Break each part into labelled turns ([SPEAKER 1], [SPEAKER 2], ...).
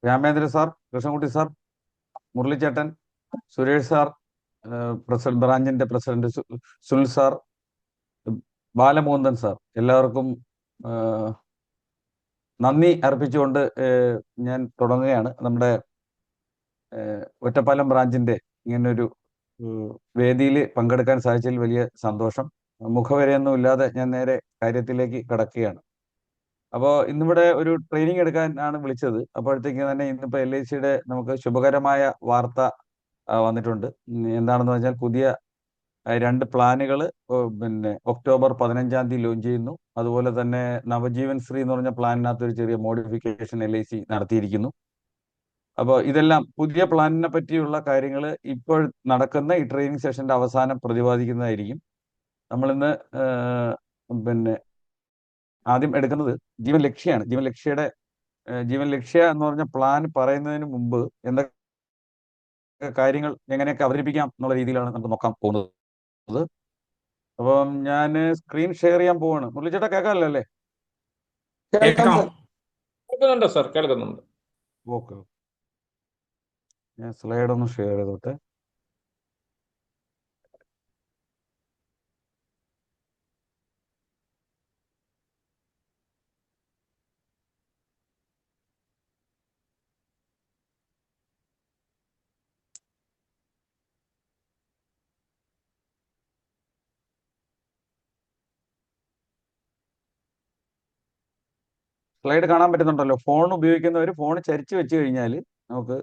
[SPEAKER 1] Ramendra sir, Krishnankutty sir, മുരളിച്ചേട്ടൻ, Suresh sir, president ബ്രാഞ്ചിന്റെ president Sunil sir, Balamukundan sir, എല്ലാവർക്കും നന്ദി അർപ്പിച്ചുകൊണ്ട് ഞാൻ തുടങ്ങുകയാണ്. നമ്മുടെ ഒറ്റപ്പാലം ബ്രാഞ്ചിന്റെ ഇങ്ങനൊരു വേദിയിൽ പങ്കെടുക്കാൻ സാധിച്ചതിൽ വലിയ സന്തോഷം. മുഖവരെയൊന്നും ഇല്ലാതെ ഞാൻ നേരെ കാര്യത്തിലേക്ക് കടക്കുകയാണ്. അപ്പോൾ ഇന്നിവിടെ ഒരു ട്രെയിനിങ് എടുക്കാൻ ആണ് വിളിച്ചത്. അപ്പോഴത്തേക്ക് തന്നെ ഇന്നിപ്പോൾ LICയുടെ നമുക്ക് ശുഭകരമായ വാർത്ത വന്നിട്ടുണ്ട്. എന്താണെന്ന് വെച്ചാൽ പുതിയ രണ്ട് പ്ലാനുകൾ പിന്നെ ഒക്ടോബർ 15-ാം തീയതി ലോഞ്ച് ചെയ്യുന്നു. അതുപോലെ തന്നെ നവജീവൻ ശ്രീ എന്ന് പറഞ്ഞ പ്ലാനിനകത്ത് ഒരു ചെറിയ മോഡിഫിക്കേഷൻ LIC നടത്തിയിരിക്കുന്നു. അപ്പോൾ ഇതെല്ലാം പുതിയ പ്ലാനിനെ പറ്റിയുള്ള കാര്യങ്ങൾ ഇപ്പോൾ നടക്കുന്ന ഈ ട്രെയിനിങ് സെഷന്റെ അവസാനം പ്രതിപാദിക്കുന്നതായിരിക്കും. നമ്മളിന്ന് പിന്നെ ആദ്യം എടുക്കുന്നത് ജീവൻ ലക്ഷ്യയാണ്. ജീവൻ ലക്ഷ്യ എന്ന് പറഞ്ഞ പ്ലാൻ പറയുന്നതിന് മുമ്പ് എന്തൊക്കെ കാര്യങ്ങൾ എങ്ങനെയൊക്കെ അവതരിപ്പിക്കാം എന്നുള്ള രീതിയിലാണ് നമുക്ക് നോക്കാൻ പോകുന്നത്. അപ്പം ഞാൻ സ്ക്രീൻ ഷെയർ ചെയ്യാൻ പോവാണ്. മുരളിച്ചേട്ടാ കേൾക്കാമല്ലോ അല്ലേ?
[SPEAKER 2] കേൾക്കാം
[SPEAKER 3] കേൾക്കാം.
[SPEAKER 2] സർ. കേൾക്കുന്നുണ്ട് സർ, കേൾക്കുന്നുണ്ട്.
[SPEAKER 1] ഓക്കെ, ഞാൻ സ്ലൈഡ് ഒന്ന് ഷെയർ ചെയ്തോട്ടെ. സ്ലൈഡ് കാണാൻ പറ്റുന്നുണ്ടല്ലോ. ഫോൺ ഉപയോഗിക്കുന്നവർ ഫോൺ ചരിച്ച് വെച്ച് കഴിഞ്ഞാൽ നമുക്ക്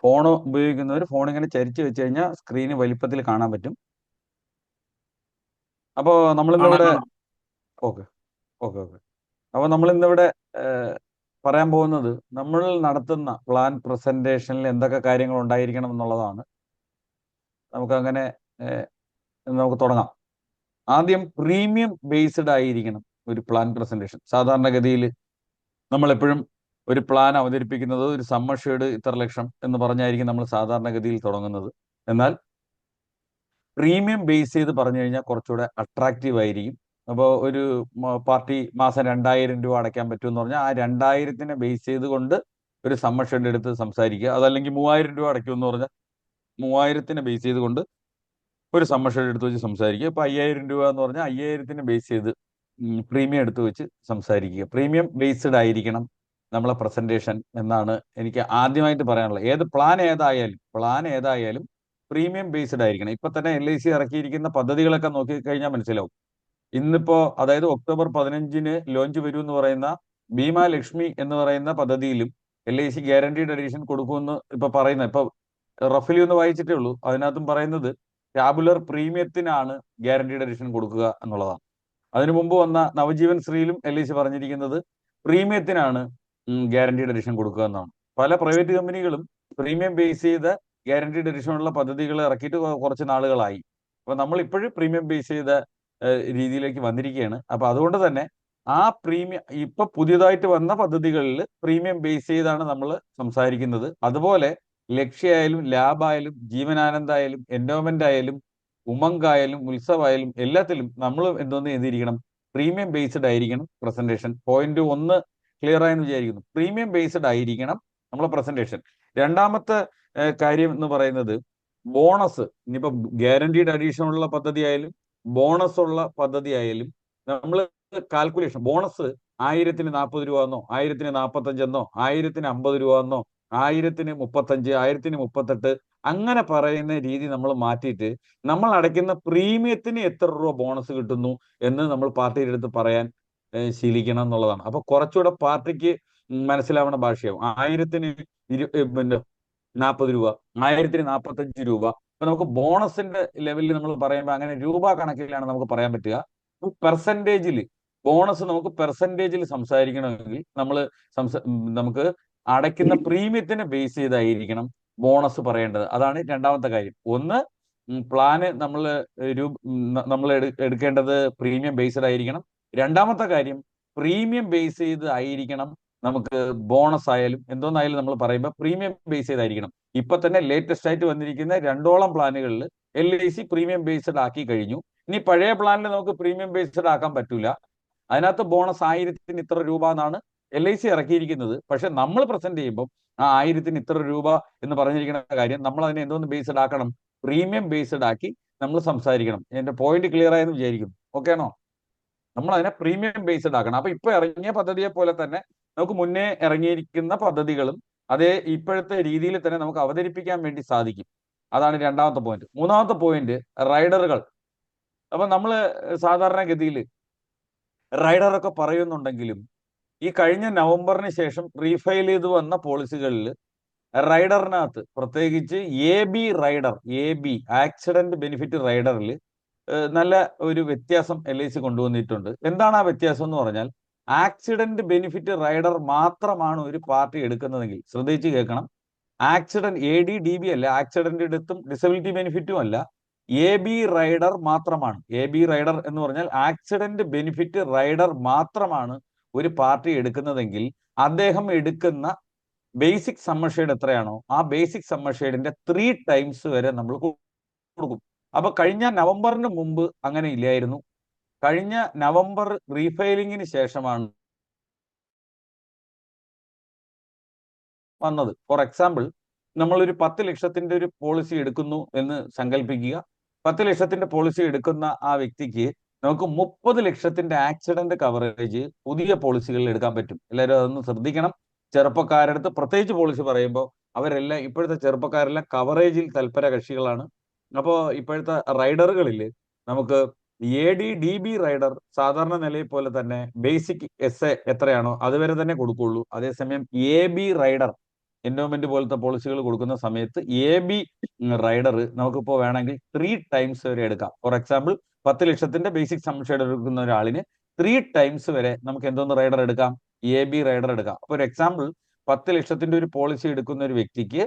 [SPEAKER 1] ഫോൺ ഉപയോഗിക്കുന്നവർ ഫോൺ ഇങ്ങനെ ചരിച്ച് വെച്ച് കഴിഞ്ഞാൽ സ്ക്രീന് വലിപ്പത്തിൽ കാണാൻ പറ്റും. അപ്പോൾ നമ്മളിന്നിവിടെ ഓക്കെ ഓക്കെ ഓക്കെ അപ്പോൾ നമ്മളിന്നിവിടെ പറയാൻ പോകുന്നത് നമ്മൾ നടത്തുന്ന പ്ലാൻ പ്രസന്റേഷനിൽ എന്തൊക്കെ കാര്യങ്ങൾ ഉണ്ടായിരിക്കണം എന്നുള്ളതാണ്. നമുക്കങ്ങനെ നമുക്ക് തുടങ്ങാം. ആദ്യം പ്രീമിയം ബേസ്ഡ് ആയിരിക്കണം ഒരു പ്ലാൻ പ്രസന്റേഷൻ. സാധാരണഗതിയിൽ നമ്മളെപ്പോഴും ഒരു പ്ലാൻ അവതരിപ്പിക്കുന്നത് ഒരു സമ്മർഷേഡ് ഇത്ര ലക്ഷം എന്ന് പറഞ്ഞായിരിക്കും നമ്മൾ സാധാരണഗതിയിൽ തുടങ്ങുന്നത്. എന്നാൽ പ്രീമിയം ബേസ് ചെയ്ത് പറഞ്ഞു കഴിഞ്ഞാൽ കുറച്ചുകൂടെ അട്രാക്റ്റീവ് ആയിരിക്കും. അപ്പോൾ ഒരു പാർട്ടി മാസം 2000 രൂപ അടയ്ക്കാൻ പറ്റുമെന്ന് പറഞ്ഞാൽ ആ 2000-നെ ബേസ് ചെയ്തുകൊണ്ട് ഒരു സമ്മർഷേഡ് എടുത്ത് സംസാരിക്കുക. അതല്ലെങ്കിൽ 3000 രൂപ അടയ്ക്കുമെന്ന് പറഞ്ഞാൽ 3000-നെ ബേസ് ചെയ്തുകൊണ്ട് ഒരു സമ്മർഷേഡ് എടുത്ത് വെച്ച് സംസാരിക്കുക. ഇപ്പോൾ 5000 രൂപ എന്ന് പറഞ്ഞാൽ 5000-നെ ബേസ് ചെയ്ത് പ്രീമിയം എടുത്ത് വെച്ച് സംസാരിക്കുക. പ്രീമിയം ബേസ്ഡ് ആയിരിക്കണം നമ്മളെ പ്രസന്റേഷൻ എന്നാണ് എനിക്ക് ആദ്യമായിട്ട് പറയാനുള്ളത്. പ്ലാൻ ഏതായാലും പ്രീമിയം ബേസ്ഡ് ആയിരിക്കണം. ഇപ്പൊ തന്നെ LIC ഇറക്കിയിരിക്കുന്ന പദ്ധതികളൊക്കെ നോക്കിക്കഴിഞ്ഞാൽ മനസ്സിലാവും. ഇന്നിപ്പോ അതായത് ഒക്ടോബർ 15-ന് ലോഞ്ച് വരും എന്ന് പറയുന്ന ഭീമാ ലക്ഷ്മി എന്ന് പറയുന്ന പദ്ധതിയിലും LIC ഗ്യാരണ്ടീഡ് എഡിഷൻ കൊടുക്കുമെന്ന് ഇപ്പൊ പറയുന്നത്. ഇപ്പൊ റഫലി ഒന്ന് വായിച്ചിട്ടേ ഉള്ളൂ. അതിനകത്തും പറയുന്നത് ടാബുലർ പ്രീമിയത്തിനാണ് ഗ്യാരണ്ടീഡ് എഡിഷൻ കൊടുക്കുക എന്നുള്ളതാണ്. അതിനു മുമ്പ് വന്ന നവജീവൻ ശ്രീയിലും LIC പറഞ്ഞിരിക്കുന്നത് പ്രീമിയത്തിനാണ് ഗ്യാരണ്ടീഡ് എഡിഷൻ കൊടുക്കുക എന്നാണ്. പല പ്രൈവറ്റ് കമ്പനികളും പ്രീമിയം ബേസ് ചെയ്ത ഗ്യാരണ്ടീഡ് എഡിഷനുള്ള പദ്ധതികൾ ഇറക്കിയിട്ട് കുറച്ച് നാളുകളായി. അപ്പൊ നമ്മൾ ഇപ്പോഴും പ്രീമിയം ബേസ് ചെയ്ത രീതിയിലേക്ക് വന്നിരിക്കുകയാണ്. അപ്പൊ അതുകൊണ്ട് തന്നെ ആ പ്രീമിയം ഇപ്പൊ പുതിയതായിട്ട് വന്ന പദ്ധതികളിൽ പ്രീമിയം ബേസ് ചെയ്താണ് നമ്മൾ സംസാരിക്കുന്നത്. അതുപോലെ ലക്ഷ്യായാലും ലാബായാലും ജീവനാനന്ദായാലും എൻഡോമെന്റ് ആയാലും ഉമംഗ് ആയാലും ഉത്സവായാലും എല്ലാത്തിലും നമ്മൾ എന്തോന്ന് ചെയ്തിരിക്കണം, പ്രീമിയം ബേസ്ഡ് ആയിരിക്കണം പ്രസന്റേഷൻ. പോയിന്റ് 1 ക്ലിയർ ആയെന്ന് വിചാരിക്കുന്നു. പ്രീമിയം ബേസ്ഡ് ആയിരിക്കണം നമ്മളെ പ്രസന്റേഷൻ. രണ്ടാമത്തെ കാര്യം എന്ന് പറയുന്നത് ബോണസ്. ഇനിയിപ്പോ ഗ്യാരണ്ടീഡ് അഡീഷൻ ഉള്ള പദ്ധതി ആയാലും ബോണസ് ഉള്ള പദ്ധതി ആയാലും നമ്മൾ കാൽക്കുലേഷൻ ബോണസ് 1000-ന് 40 രൂപ എന്നോ 1000-ന് 45 എന്നോ 1000-ന് 50 രൂപ എന്നോ 1000-ന് 35 1000-ന് 38 അങ്ങനെ പറയുന്ന രീതി നമ്മൾ മാറ്റിയിട്ട് നമ്മൾ അടയ്ക്കുന്ന പ്രീമിയത്തിന് എത്ര രൂപ ബോണസ് കിട്ടുന്നു എന്ന് നമ്മൾ പാർട്ടിയുടെ അടുത്ത് പറയാൻ ശീലിക്കണം എന്നുള്ളതാണ്. അപ്പൊ കുറച്ചുകൂടെ പാർട്ടിക്ക് മനസ്സിലാവുന്ന ഭാഷയാവും. 1000-ന് 40 രൂപ, 1000-ന് 45 രൂപ. അപ്പൊ നമുക്ക് ബോണസിന്റെ ലെവലിൽ നമ്മൾ പറയുമ്പോൾ അങ്ങനെ രൂപ കണക്കിലാണ് നമുക്ക് പറയാൻ പറ്റുക. പെർസെൻറ്റേജിൽ ബോണസ് നമുക്ക് പെർസെൻറ്റേജിൽ സംസാരിക്കണമെങ്കിൽ നമുക്ക് അടയ്ക്കുന്ന പ്രീമിയത്തിനെ ബേസ് ചെയ്തായിരിക്കണം ബോണസ് പറയേണ്ടത്. അതാണ് രണ്ടാമത്തെ കാര്യം. ഒന്ന്, പ്ലാന് നമ്മൾ എടുക്കേണ്ടത് പ്രീമിയം ബേസ്ഡ് ആയിരിക്കണം. രണ്ടാമത്തെ കാര്യം, പ്രീമിയം ബേസ് ചെയ്ത് ആയിരിക്കണം നമുക്ക് ബോണസ് ആയാലും എന്തോന്നായാലും നമ്മൾ പറയുമ്പോൾ പ്രീമിയം ബേസ് ചെയ്തായിരിക്കണം. ഇപ്പൊ തന്നെ ലേറ്റസ്റ്റ് ആയിട്ട് വന്നിരിക്കുന്ന 2ഓളം പ്ലാനുകളിൽ LIC പ്രീമിയം ബേസ്ഡ് ആക്കി കഴിഞ്ഞു. ഇനി പഴയ പ്ലാനിൽ നമുക്ക് പ്രീമിയം ബേസ്ഡ് ആക്കാൻ പറ്റൂല. അതിനകത്ത് ബോണസ് 1000-ന് ഇത്ര രൂപ എന്നാണ് LIC ഇറക്കിയിരിക്കുന്നത്. പക്ഷെ നമ്മൾ പ്രസന്റ് ചെയ്യുമ്പോൾ ആ 1000-ന് ഇത്ര രൂപ എന്ന് പറഞ്ഞിരിക്കുന്ന കാര്യം നമ്മൾ അതിനെ എന്തോന്ന് ബേസ്ഡ് ആക്കണം? പ്രീമിയം ബേസ്ഡ് ആക്കി നമ്മൾ സംസാരിക്കണം. എന്റെ പോയിന്റ് ക്ലിയർ ആയെന്ന് വിചാരിക്കുന്നു. ഓക്കെ ആണോ? നമ്മൾ അതിനെ പ്രീമിയം ബേസ്ഡ് ആക്കണം. അപ്പൊ ഇപ്പൊ ഇറങ്ങിയ പദ്ധതിയെ പോലെ തന്നെ നമുക്ക് മുന്നേ ഇറങ്ങിയിരിക്കുന്ന പദ്ധതികളും അതേ ഇപ്പോഴത്തെ രീതിയിൽ തന്നെ നമുക്ക് അവതരിപ്പിക്കാൻ വേണ്ടി സാധിക്കും. അതാണ് രണ്ടാമത്തെ പോയിന്റ്. മൂന്നാമത്തെ പോയിന്റ് റൈഡറുകൾ. അപ്പൊ നമ്മള് സാധാരണഗതിയിൽ റൈഡറൊക്കെ പറയുന്നുണ്ടെങ്കിലും ഈ കഴിഞ്ഞ നവംബറിന് ശേഷം റീഫയൽ ചെയ്ത് വന്ന പോളിസികളിൽ റൈഡറിനകത്ത് പ്രത്യേകിച്ച് എ ബി ആക്സിഡന്റ് ബെനിഫിറ്റ് റൈഡറിൽ നല്ല ഒരു വ്യത്യാസം LIC കൊണ്ടുവന്നിട്ടുണ്ട്. എന്താണ് ആ വ്യത്യാസം എന്ന് പറഞ്ഞാൽ, ആക്സിഡന്റ് ബെനിഫിറ്റ് റൈഡർ മാത്രമാണ് ഒരു പാർട്ടി എടുക്കുന്നതെങ്കിൽ, ശ്രദ്ധിച്ച് കേൾക്കണം, ആക്സിഡന്റ് AD-DB അല്ല, ആക്സിഡന്റ് എടുത്തും ഡിസബിലിറ്റി ബെനിഫിറ്റും അല്ല, AB റൈഡർ മാത്രമാണ്. AB റൈഡർ എന്ന് പറഞ്ഞാൽ ആക്സിഡന്റ് ബെനിഫിറ്റ് റൈഡർ മാത്രമാണ് ഒരു പാർട്ടി എടുക്കുന്നതെങ്കിൽ അദ്ദേഹം എടുക്കുന്ന ബേസിക് സമ്മർഷേഡ് എത്രയാണോ ആ ബേസിക് സമ്മർഷേഡിന്റെ 3 ടൈംസ് വരെ നമ്മൾ കൊടുക്കും. അപ്പൊ കഴിഞ്ഞ നവംബറിന് മുമ്പ് അങ്ങനെ ഇല്ലായിരുന്നു. കഴിഞ്ഞ നവംബർ റീഫയലിംഗിന് ശേഷമാണ് വന്നത്. ഫോർ എക്സാമ്പിൾ, നമ്മളൊരു 10 ലക്ഷത്തിന്റെ ഒരു പോളിസി എടുക്കുന്നു എന്ന് സങ്കല്പിക്കുക. 10 ലക്ഷത്തിന്റെ പോളിസി എടുക്കുന്ന ആ വ്യക്തിക്ക് നമുക്ക് 30 ലക്ഷത്തിന്റെ ആക്സിഡന്റ് കവറേജ് പുതിയ പോളിസികളിൽ എടുക്കാൻ പറ്റും. എല്ലാവരും അതൊന്ന് ശ്രദ്ധിക്കണം. ചെറുപ്പക്കാരടുത്ത് പ്രത്യേകിച്ച് പോളിസി പറയുമ്പോൾ അവരെല്ലാം, ഇപ്പോഴത്തെ ചെറുപ്പക്കാരെല്ലാം കവറേജിൽ തൽപര കക്ഷികളാണ്. അപ്പോൾ ഇപ്പോഴത്തെ റൈഡറുകളിൽ നമുക്ക് AD-DB റൈഡർ സാധാരണ നിലയിൽ പോലെ തന്നെ ബേസിക് SA എത്രയാണോ അതുവരെ തന്നെ കൊടുക്കുള്ളൂ. അതേസമയം AB റൈഡർ എൻഡോമെന്റ് പോലത്തെ പോളിസികൾ കൊടുക്കുന്ന സമയത്ത് AB റൈഡർ നമുക്കിപ്പോൾ വേണമെങ്കിൽ 3 ടൈംസ് വരെ എടുക്കാം. ഫോർ എക്സാമ്പിൾ, 10 ലക്ഷത്തിന്റെ ബേസിക് സമ്മർഷേഡ് എടുക്കുന്ന ഒരാളിന് 3 ടൈംസ് വരെ നമുക്ക് എന്തോന്ന് റൈഡർ എടുക്കാം? AB റൈഡർ എടുക്കാം. അപ്പോൾ ഒരു എക്സാമ്പിൾ, 10 ലക്ഷത്തിന്റെ ഒരു പോളിസി എടുക്കുന്ന ഒരു വ്യക്തിക്ക്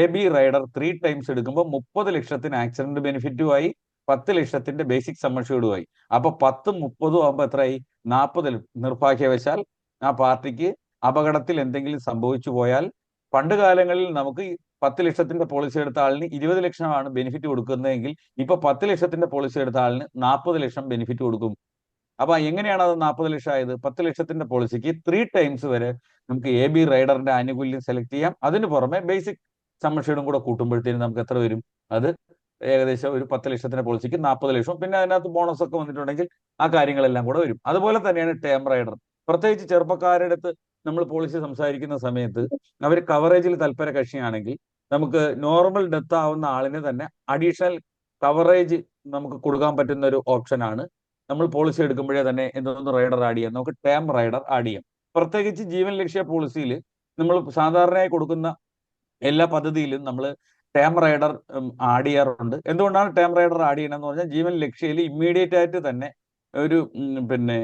[SPEAKER 1] AB റൈഡർ 3 ടൈംസ് എടുക്കുമ്പോൾ 30 ലക്ഷത്തിന് ആക്സിഡന്റ് ബെനിഫിറ്റുമായി 10 ലക്ഷത്തിന്റെ ബേസിക് സമ്മർഷേഡുമായി. അപ്പൊ 10ഉം 30ഉം ആകുമ്പോൾ എത്രയായി? 40. നിർഭാഗ്യവശാൽ ആ പാർട്ടിക്ക് അപകടത്തിൽ എന്തെങ്കിലും സംഭവിച്ചു പോയാൽ, പണ്ട് കാലങ്ങളിൽ നമുക്ക് 10 ലക്ഷത്തിന്റെ പോളിസി എടുത്ത ആളിന് 20 ലക്ഷമാണ് ബെനിഫിറ്റ് കൊടുക്കുന്നതെങ്കിൽ ഇപ്പൊ 10 ലക്ഷത്തിന്റെ പോളിസി എടുത്ത ആളിന് 40 ലക്ഷം ബെനിഫിറ്റ് കൊടുക്കും. അപ്പൊ എങ്ങനെയാണ് അത് 40 ലക്ഷം ആയത്? 10 ലക്ഷത്തിന്റെ പോളിസിക്ക് 3 ടൈംസ് വരെ നമുക്ക് AB റൈഡറിന്റെ ആനുകൂല്യം സെലക്ട് ചെയ്യാം. അതിന് പുറമെ ബേസിക് സമ്മർഷേഡും കൂടെ കൂട്ടുമ്പോഴത്തേനും നമുക്ക് എത്ര വരും? അത് ഏകദേശം ഒരു 10 ലക്ഷത്തിന്റെ പോളിസിക്ക് 40 ലക്ഷം. പിന്നെ അതിനകത്ത് ബോണസ് ഒക്കെ വന്നിട്ടുണ്ടെങ്കിൽ ആ കാര്യങ്ങളെല്ലാം കൂടെ വരും. അതുപോലെ തന്നെയാണ് ടേം റൈഡർ. പ്രത്യേകിച്ച് ചെറുപ്പക്കാരുടെ അടുത്ത് നമ്മൾ പോളിസി സംസാരിക്കുന്ന സമയത്ത് അവർ കവറേജിൽ തൽപര കക്ഷിയാണെങ്കിൽ നമുക്ക് നോർമൽ ഡെത്ത് ആവുന്ന ആളിന് തന്നെ അഡീഷണൽ കവറേജ് നമുക്ക് കൊടുക്കാൻ പറ്റുന്ന ഒരു ഓപ്ഷനാണ്. നമ്മൾ പോളിസി എടുക്കുമ്പോഴേ തന്നെ എന്തോന്ന് റൈഡർ ആഡ് ചെയ്യാം, നമുക്ക് ടേം റൈഡർ ആഡ് ചെയ്യാം. പ്രത്യേകിച്ച് ജീവൻ ലക്ഷ്യ പോളിസിയിൽ നമ്മൾ സാധാരണയായി കൊടുക്കുന്ന എല്ലാ പദ്ധതിയിലും നമ്മൾ ടേം റൈഡർ ആഡ് ചെയ്യാറുണ്ട്. എന്തുകൊണ്ടാണ് ടേം റൈഡർ ആഡ് ചെയ്യണമെന്ന് പറഞ്ഞാൽ, ജീവൻ ലക്ഷ്യയിൽ ഇമ്മീഡിയറ്റ് ആയിട്ട് തന്നെ ഒരു പിന്നെ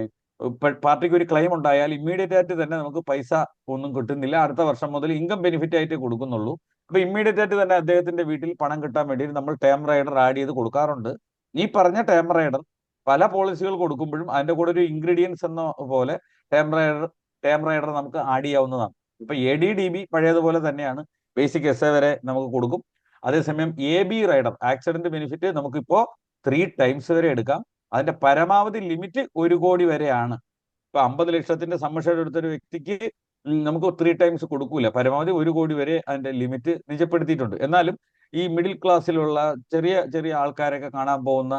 [SPEAKER 1] പാർട്ടിക്ക് ഒരു ക്ലെയിം ഉണ്ടായാൽ ഇമ്മീഡിയറ്റ് ആയിട്ട് തന്നെ നമുക്ക് പൈസ ഒന്നും കിട്ടുന്നില്ല. അടുത്ത വർഷം മുതൽ ഇൻകം ബെനിഫിറ്റ് ആയിട്ട് കൊടുക്കുന്നുള്ളൂ. അപ്പൊ ഇമ്മീഡിയറ്റ് ആയിട്ട് തന്നെ അദ്ദേഹത്തിന്റെ വീട്ടിൽ പണം കിട്ടാൻ വേണ്ടി നമ്മൾ ടേം റൈഡർ ആഡ് ചെയ്ത് കൊടുക്കാറുണ്ട്. ഈ പറഞ്ഞ ടേം റൈഡർ പല പോളിസികൾ കൊടുക്കുമ്പോഴും അതിന്റെ കൂടെ ഒരു ഇൻഗ്രീഡിയൻസ് എന്ന പോലെ ടേം റൈഡർ നമുക്ക് ആഡ് ചെയ്യാവുന്നതാണ്. ഇപ്പൊ AD-DB പഴയതുപോലെ തന്നെയാണ്, ബേസിക് SA വരെ നമുക്ക് കൊടുക്കും. അതേസമയം AB റൈഡർ ആക്സിഡന്റ് ബെനിഫിറ്റ് നമുക്കിപ്പോ 3 ടൈംസ് വരെ എടുക്കാം. അതിന്റെ പരമാവധി ലിമിറ്റ് 1 കോടി വരെയാണ്. ഇപ്പൊ 50 ലക്ഷത്തിന്റെ സമ്മർഷേഡ് എടുത്തൊരു വ്യക്തിക്ക് നമുക്ക് 3 ടൈംസ് കൊടുക്കൂല. പരമാവധി 1 കോടി വരെ അതിന്റെ ലിമിറ്റ് നിജപ്പെടുത്തിയിട്ടുണ്ട്. എന്നാലും ഈ മിഡിൽ ക്ലാസ്സിലുള്ള ചെറിയ ചെറിയ ആൾക്കാരൊക്കെ കാണാൻ പോകുന്ന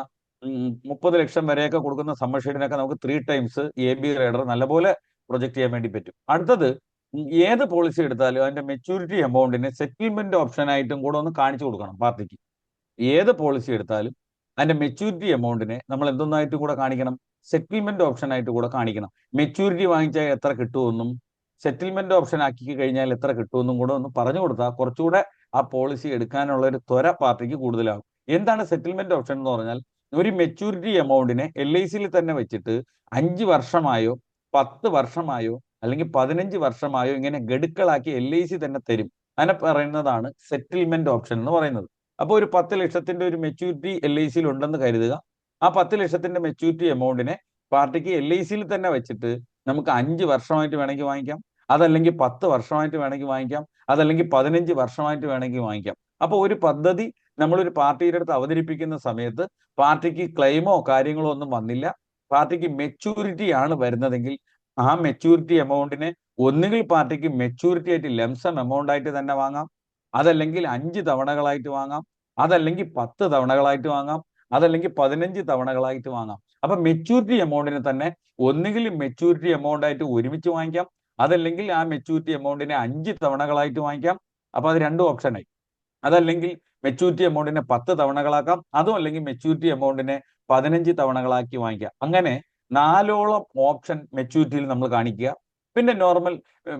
[SPEAKER 1] 30 ലക്ഷം വരെയൊക്കെ കൊടുക്കുന്ന സമ്മർഷേഡിനൊക്കെ നമുക്ക് 3 ടൈംസ് AB റൈഡർ നല്ലപോലെ പ്രൊജക്ട് ചെയ്യാൻ വേണ്ടി പറ്റും. അടുത്തത്, ഏത് പോളിസി എടുത്താലും അതിന്റെ മെച്യൂരിറ്റി എമൗണ്ടിനെ സെറ്റിൽമെന്റ് ഓപ്ഷൻ ആയിട്ടും കൂടെ ഒന്ന് കാണിച്ചു കൊടുക്കണം പാർട്ടിക്ക്. ഏത് പോളിസി എടുത്താലും അതിന്റെ മെച്യൂരിറ്റി എമൗണ്ടിനെ നമ്മൾ എന്തൊന്നായിട്ട് കൂടെ കാണിക്കണം? സെറ്റിൽമെന്റ് ഓപ്ഷൻ ആയിട്ട് കൂടെ കാണിക്കണം. മെച്യൂരിറ്റി വാങ്ങിച്ചാൽ എത്ര കിട്ടുമെന്നും സെറ്റിൽമെന്റ് ഓപ്ഷൻ ആക്കി കഴിഞ്ഞാൽ എത്ര കിട്ടുമെന്നും കൂടെ ഒന്ന് പറഞ്ഞു കൊടുത്താൽ കുറച്ചുകൂടെ ആ പോളിസി എടുക്കാനുള്ള ഒരു ത്വര പാർട്ടിക്ക് കൂടുതലാകും. എന്താണ് സെറ്റിൽമെന്റ് ഓപ്ഷൻ എന്ന് പറഞ്ഞാൽ, ഒരു മെച്യൂരിറ്റി എമൗണ്ടിനെ LICയിൽ തന്നെ വെച്ചിട്ട് 5 വർഷമായോ 10 വർഷമായോ അല്ലെങ്കിൽ 15 വർഷമായോ ഇങ്ങനെ ഗഡുക്കളാക്കി LIC തന്നെ തരും. അതിനെ പറയുന്നതാണ് സെറ്റിൽമെന്റ് ഓപ്ഷൻ എന്ന് പറയുന്നത്. അപ്പോൾ ഒരു 10 ലക്ഷത്തിന്റെ ഒരു മെച്യൂരിറ്റി LICയിൽ ഉണ്ടെന്ന് കരുതുക. ആ 10 ലക്ഷത്തിന്റെ മെച്യൂരിറ്റി എമൗണ്ടിനെ പാർട്ടിക്ക് LICയിൽ തന്നെ വെച്ചിട്ട് നമുക്ക് 5 വർഷമായിട്ട് വേണമെങ്കിൽ വാങ്ങിക്കാം, അതല്ലെങ്കിൽ 10 വർഷമായിട്ട് വേണമെങ്കിൽ വാങ്ങിക്കാം, അതല്ലെങ്കിൽ 15 വർഷമായിട്ട് വേണമെങ്കിൽ വാങ്ങിക്കാം. അപ്പോൾ ഒരു പദ്ധതി നമ്മളൊരു പാർട്ടിയുടെ അടുത്ത് അവതരിപ്പിക്കുന്ന സമയത്ത് പാർട്ടിക്ക് ക്ലെയിമോ കാര്യങ്ങളോ ഒന്നും വന്നില്ല, പാർട്ടിക്ക് മെച്യൂരിറ്റി ആണ് വരുന്നതെങ്കിൽ ആ മെച്യൂരിറ്റി എമൗണ്ടിനെ ഒന്നുകിൽ പാർട്ടിക്ക് മെച്യൂരിറ്റി ആയിട്ട് ലംസം എമൗണ്ട് ആയിട്ട് തന്നെ വാങ്ങാം, അതല്ലെങ്കിൽ 5 തവണകളായിട്ട് വാങ്ങാം, അതല്ലെങ്കിൽ 10 തവണകളായിട്ട് വാങ്ങാം, അതല്ലെങ്കിൽ 15 തവണകളായിട്ട് വാങ്ങാം. അപ്പൊ മെച്യൂരിറ്റി എമൗണ്ടിനെ തന്നെ ഒന്നുകിൽ മെച്യൂരിറ്റി എമൗണ്ട് ആയിട്ട് ഒരുമിച്ച് വാങ്ങിക്കാം, അതല്ലെങ്കിൽ ആ മെച്യൂരിറ്റി എമൗണ്ടിനെ 5 തവണകളായിട്ട് വാങ്ങിക്കാം. അപ്പൊ അത് രണ്ടും ഓപ്ഷനായി. അതല്ലെങ്കിൽ മെച്യൂരിറ്റി എമൗണ്ടിനെ 10 തവണകളാക്കാം, അതും അല്ലെങ്കിൽ മെച്യൂരിറ്റി എമൗണ്ടിനെ 15 തവണകളാക്കി വാങ്ങിക്കാം. അങ്ങനെ 4ഓളം ഓപ്ഷൻ മെച്യൂരിറ്റിയിൽ നമ്മൾ കാണിക്കുക. പിന്നെ നോർമൽ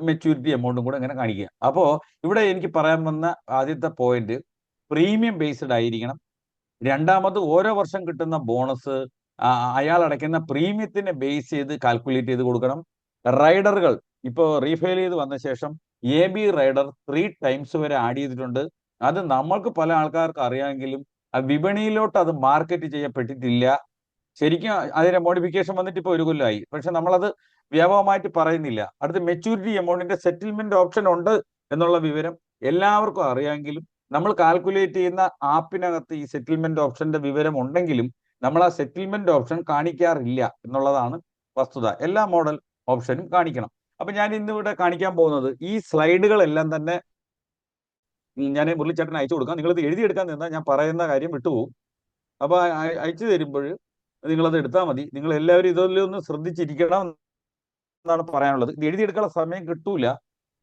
[SPEAKER 1] മെച്യൂരിറ്റി എമൗണ്ടും കൂടെ ഇങ്ങനെ കാണിക്കുക. അപ്പോൾ ഇവിടെ എനിക്ക് പറയാൻ വന്ന ആദ്യത്തെ പോയിന്റ് പ്രീമിയം ബേസ്ഡ് ആയിരിക്കണം. രണ്ടാമത് ഓരോ വർഷം കിട്ടുന്ന ബോണസ് അയാൾ അടയ്ക്കുന്ന പ്രീമിയത്തിനെ ബേസ് ചെയ്ത് കാൽക്കുലേറ്റ് ചെയ്ത് കൊടുക്കണം. റൈഡറുകൾ ഇപ്പോൾ റീഫെയിൽ ചെയ്ത് വന്ന ശേഷം AB റൈഡർ 3 ടൈംസ് വരെ ആഡ് ചെയ്തിട്ടുണ്ട്. അത് നമ്മൾക്ക് പല ആൾക്കാർക്ക് അറിയാമെങ്കിലും വിപണിയിലോട്ട് അത് മാർക്കറ്റ് ചെയ്യപ്പെട്ടിട്ടില്ല. ശരിക്കും അതിന്റെ മോഡിഫിക്കേഷൻ വന്നിട്ട് ഇപ്പോൾ 1 കൊല്ലമായി, പക്ഷെ നമ്മളത് വ്യാപകമായിട്ട് പറയുന്നില്ല. അടുത്ത് മെച്യൂരിറ്റി എമൗണ്ടിന്റെ സെറ്റിൽമെന്റ് ഓപ്ഷൻ ഉണ്ട് എന്നുള്ള വിവരം എല്ലാവർക്കും അറിയാമെങ്കിലും നമ്മൾ കാൽക്കുലേറ്റ് ചെയ്യുന്ന ആപ്പിനകത്ത് ഈ സെറ്റിൽമെന്റ് ഓപ്ഷന്റെ വിവരം ഉണ്ടെങ്കിലും നമ്മൾ ആ സെറ്റിൽമെന്റ് ഓപ്ഷൻ കാണിക്കാറില്ല എന്നുള്ളതാണ് വസ്തുത. എല്ലാ മോഡൽ ഓപ്ഷനും കാണിക്കണം. അപ്പൊ ഞാൻ ഇന്നിവിടെ കാണിക്കാൻ പോകുന്നത് ഈ സ്ലൈഡുകളെല്ലാം തന്നെ ഞാൻ മുരളിച്ചേട്ടന് അയച്ചു കൊടുക്കാം. നിങ്ങളിത് എഴുതിയെടുക്കാൻ നിന്നാൽ ഞാൻ പറയുന്ന കാര്യം വിട്ടുപോകും. അപ്പൊ അയച്ചു തരുമ്പോൾ നിങ്ങളത് എടുത്താൽ മതി. നിങ്ങൾ എല്ലാവരും ഇതൊന്ന് ശ്രദ്ധിച്ചിരിക്കണം എന്നാണ് പറയാനുള്ളത്. ഇത് എഴുതിയെടുക്കാനുള്ള സമയം കിട്ടൂല,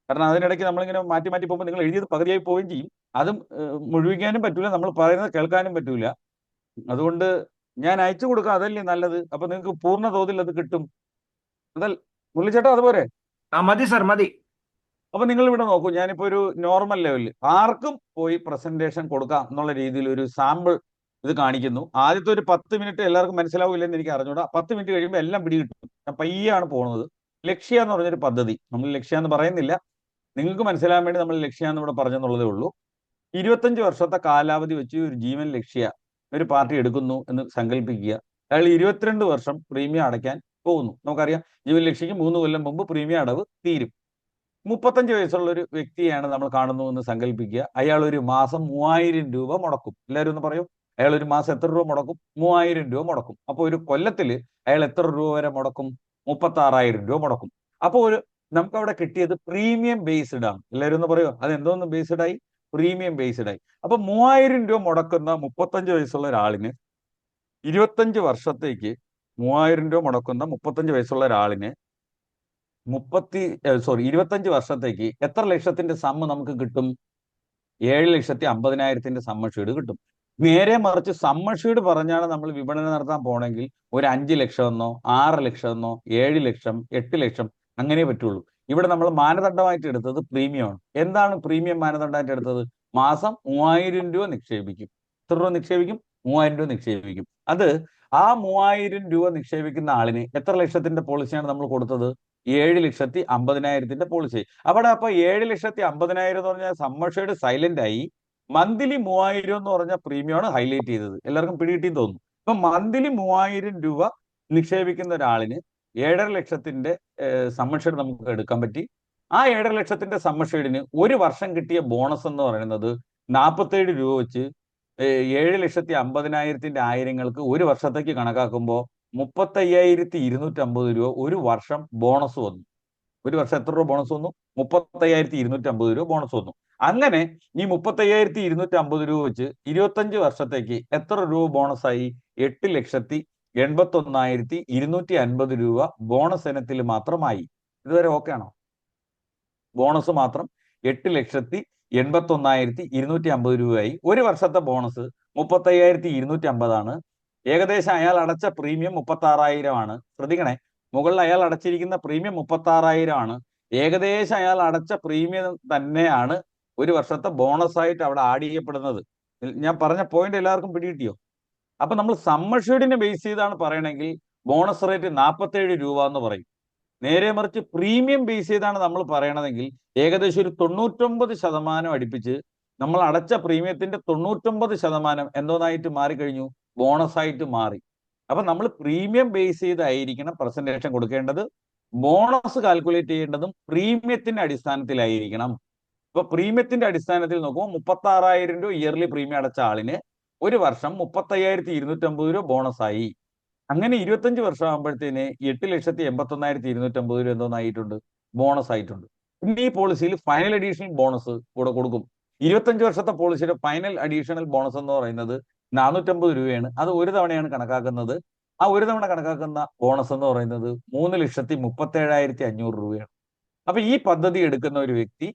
[SPEAKER 1] കാരണം അതിനിടയ്ക്ക് നമ്മളിങ്ങനെ മാറ്റി മാറ്റി പോകുമ്പോൾ നിങ്ങൾ എഴുതിയത് പകുതിയായി പോവുകയും ചെയ്യും. അതും മുഴുവിക്കാനും പറ്റൂല, നമ്മൾ പറയുന്നത് കേൾക്കാനും പറ്റൂല. അതുകൊണ്ട് ഞാൻ അയച്ചു കൊടുക്കാം, അതല്ലേ നല്ലത്. അപ്പൊ നിങ്ങൾക്ക് പൂർണ്ണ തോതിൽ അത് കിട്ടും. അതൽ മുരളിച്ചേട്ടാ അതുപോലെ
[SPEAKER 2] മതി സർ, മതി.
[SPEAKER 1] അപ്പൊ നിങ്ങൾ ഇവിടെ നോക്കൂ, ഞാനിപ്പോ ഒരു നോർമൽ ലെവലിൽ ആർക്കും പോയി പ്രസന്റേഷൻ കൊടുക്കാം എന്നുള്ള രീതിയിൽ ഒരു സാമ്പിൾ ഇത് കാണിക്കുന്നു. ആദ്യത്തെ ഒരു 10 മിനിറ്റ് എല്ലാവർക്കും മനസ്സിലാവില്ലെന്ന് എനിക്ക് അറിഞ്ഞൂടാ. 10 മിനിറ്റ് കഴിയുമ്പോൾ എല്ലാം പിടികിട്ടും. ഞാൻ പയ്യാണ് പോകുന്നത്. ലക്ഷ്യ എന്ന് പറഞ്ഞൊരു പദ്ധതി, നമ്മൾ ലക്ഷ്യ എന്ന് പറയുന്നില്ല, നിങ്ങൾക്ക് മനസ്സിലാകാൻ വേണ്ടി നമ്മൾ ലക്ഷ്യ എന്ന് ഇവിടെ പറഞ്ഞെന്നുള്ളതേ ഉള്ളൂ. 25 വർഷത്തെ കാലാവധി വെച്ച് ഒരു ജീവൻ ലക്ഷ്യ ഒരു പാർട്ടി എടുക്കുന്നു എന്ന് സങ്കല്പിക്കുക. അയാൾ 22 വർഷം പ്രീമിയം അടയ്ക്കാൻ പോകുന്നു. നമുക്കറിയാം ജീവൻ ലക്ഷ്യക്ക് 3 കൊല്ലം മുമ്പ് പ്രീമിയം അടവ് തീരും. 35 വയസ്സുള്ള ഒരു വ്യക്തിയാണ് നമ്മൾ കാണുന്നു എന്ന് സങ്കല്പിക്കുക. അയാൾ ഒരു മാസം 3000 രൂപ മുടക്കും. എല്ലാവരും ഒന്ന് പറയും, അയാൾ ഒരു മാസം എത്ര രൂപ മുടക്കും? 3000 രൂപ മുടക്കും. അപ്പോൾ ഒരു കൊല്ലത്തിൽ അയാൾ എത്ര രൂപ വരെ മുടക്കും? 36,000 രൂപ മുടക്കും. അപ്പോൾ നമുക്ക് അവിടെ കിട്ടിയത് പ്രീമിയം ബേസ്ഡ് ആണ്. എല്ലാവരും ഒന്ന് പറയോ, അത് എന്തോന്ന് ബേസ്ഡ് ആയി? പ്രീമിയം ബേസ്ഡ് ആയി. അപ്പൊ 3000 രൂപ മുടക്കുന്ന 35 വയസ്സുള്ള ഒരാളിന് 25 വർഷത്തേക്ക് 3000 രൂപ മുടക്കുന്ന 35 വയസ്സുള്ള ഒരാളിന് 25 വർഷത്തേക്ക് എത്ര ലക്ഷത്തിന്റെ സമ്മ് നമുക്ക് കിട്ടും? 7,50,000 സമ്മ ഷീഡ് കിട്ടും. നേരെ മറിച്ച് സമ്മ ഷീഡ് പറഞ്ഞാണ് നമ്മൾ വിപണനം നടത്താൻ പോണെങ്കിൽ ഒരു 5 ലക്ഷമെന്നോ 6 ലക്ഷമെന്നോ 7 ലക്ഷം 8 ലക്ഷം അങ്ങനെ പറ്റുള്ളൂ. ഇവിടെ നമ്മൾ മാനദണ്ഡമായിട്ട് എടുത്തത് പ്രീമിയമാണ്. എന്താണ് പ്രീമിയം മാനദണ്ഡമായിട്ട് എടുത്തത്? മാസം 3000 രൂപ നിക്ഷേപിക്കും. എത്ര രൂപ നിക്ഷേപിക്കും? 3000 രൂപ നിക്ഷേപിക്കും. അത് ആ 3000 രൂപ നിക്ഷേപിക്കുന്ന ആളിന് എത്ര ലക്ഷത്തിന്റെ പോളിസിയാണ് നമ്മൾ കൊടുത്തത്? 7,50,000 പോളിസി. അവിടെ അപ്പൊ 7,50,000 എന്ന് പറഞ്ഞാൽ സമ്മർഷേഡ് സൈലന്റ് ആയി. മന്ത്ലി 3000 എന്ന് പറഞ്ഞ പ്രീമിയമാണ് ഹൈലൈറ്റ് ചെയ്തത്. എല്ലാവർക്കും പിടികിട്ടിന്ന് തോന്നുന്നു. ഇപ്പൊ മന്ത്ലി 3000 രൂപ നിക്ഷേപിക്കുന്ന ഒരാളിന് 7.5 ലക്ഷത്തിന്റെ സമ്മർഷേഡ് നമുക്ക് എടുക്കാൻ പറ്റി. ആ 7.5 ലക്ഷത്തിന്റെ സമ്മർഷേഡിന് ഒരു വർഷം കിട്ടിയ ബോണസ് എന്ന് പറയുന്നത് 47 രൂപ വെച്ച് 7,50,000 ആയിരങ്ങൾക്ക് ഒരു വർഷത്തേക്ക് കണക്കാക്കുമ്പോൾ 35,250 രൂപ ഒരു വർഷം ബോണസ് വന്നു. ഒരു വർഷം എത്ര രൂപ ബോണസ് വന്നു? 35,250 രൂപ ബോണസ് വന്നു. അങ്ങനെ ഈ 35,250 രൂപ വെച്ച് 25 വർഷത്തേക്ക് എത്ര രൂപ ബോണസായി? 8,81,250 രൂപ ബോണസ് ഇനത്തിൽ മാത്രമായി. ഇതുവരെ ഓക്കെ ആണോ? ബോണസ് മാത്രം 8,81,250 രൂപയായി. ഒരു വർഷത്തെ ബോണസ് 35,250 ആണ്. ഏകദേശം അയാൾ അടച്ച പ്രീമിയം 36,000 ആണ്. ശ്രദ്ധിക്കണേ, മുകളിൽ അയാൾ അടച്ചിരിക്കുന്ന പ്രീമിയം 36,000 ആണ്. ഏകദേശം അയാൾ അടച്ച പ്രീമിയം തന്നെയാണ് ഒരു വർഷത്തെ ബോണസ് ആയിട്ട് അവിടെ ആഡ് ചെയ്യപ്പെടുന്നത്. ഞാൻ പറഞ്ഞ പോയിന്റ് എല്ലാവർക്കും പിടികിട്ടിയോ? അപ്പൊ നമ്മൾ സമ്മർഷീഡിനെ ബേസ് ചെയ്താണ് പറയണമെങ്കിൽ ബോണസ് റേറ്റ് 47 രൂപ എന്ന് പറയും. നേരെ മറിച്ച് പ്രീമിയം ബേസ് ചെയ്താണ് നമ്മൾ പറയണതെങ്കിൽ ഏകദേശം ഒരു 99% അടുപ്പിച്ച് നമ്മൾ അടച്ച പ്രീമിയത്തിന്റെ 99% എന്തോന്നായിട്ട് മാറിക്കഴിഞ്ഞു? ബോണസ് ആയിട്ട് മാറി. അപ്പൊ നമ്മൾ പ്രീമിയം ബേസ് ചെയ്തായിരിക്കണം പ്രസന്റേഷൻ കൊടുക്കേണ്ടത്. ബോണസ് കാൽക്കുലേറ്റ് ചെയ്യേണ്ടതും പ്രീമിയത്തിന്റെ അടിസ്ഥാനത്തിലായിരിക്കണം. ഇപ്പൊ പ്രീമിയത്തിന്റെ അടിസ്ഥാനത്തിൽ നോക്കുമ്പോൾ 36,000 രൂപ ഇയർലി പ്രീമിയം അടച്ച ആളിന് ഒരു വർഷം 35,250 രൂപ ബോണസായി. അങ്ങനെ 25 വർഷം ആകുമ്പോഴത്തേന് 8,81,250 രൂപ എന്തോന്നായിട്ടുണ്ട്, ബോണസ് ആയിട്ടുണ്ട്. പിന്നെ ഈ പോളിസിയിൽ ഫൈനൽ അഡീഷണൽ ബോണസ് കൂടെ കൊടുക്കും. 25 വർഷത്തെ പോളിസിയുടെ ഫൈനൽ അഡീഷണൽ ബോണസ് എന്ന് പറയുന്നത് 450 രൂപയാണ്. അത് ഒരു തവണയാണ് കണക്കാക്കുന്നത്. ആ ഒരു തവണ കണക്കാക്കുന്ന ബോണസ് എന്ന് പറയുന്നത് 3,37,500 രൂപയാണ്. അപ്പൊ ഈ പദ്ധതി എടുക്കുന്ന ഒരു വ്യക്തി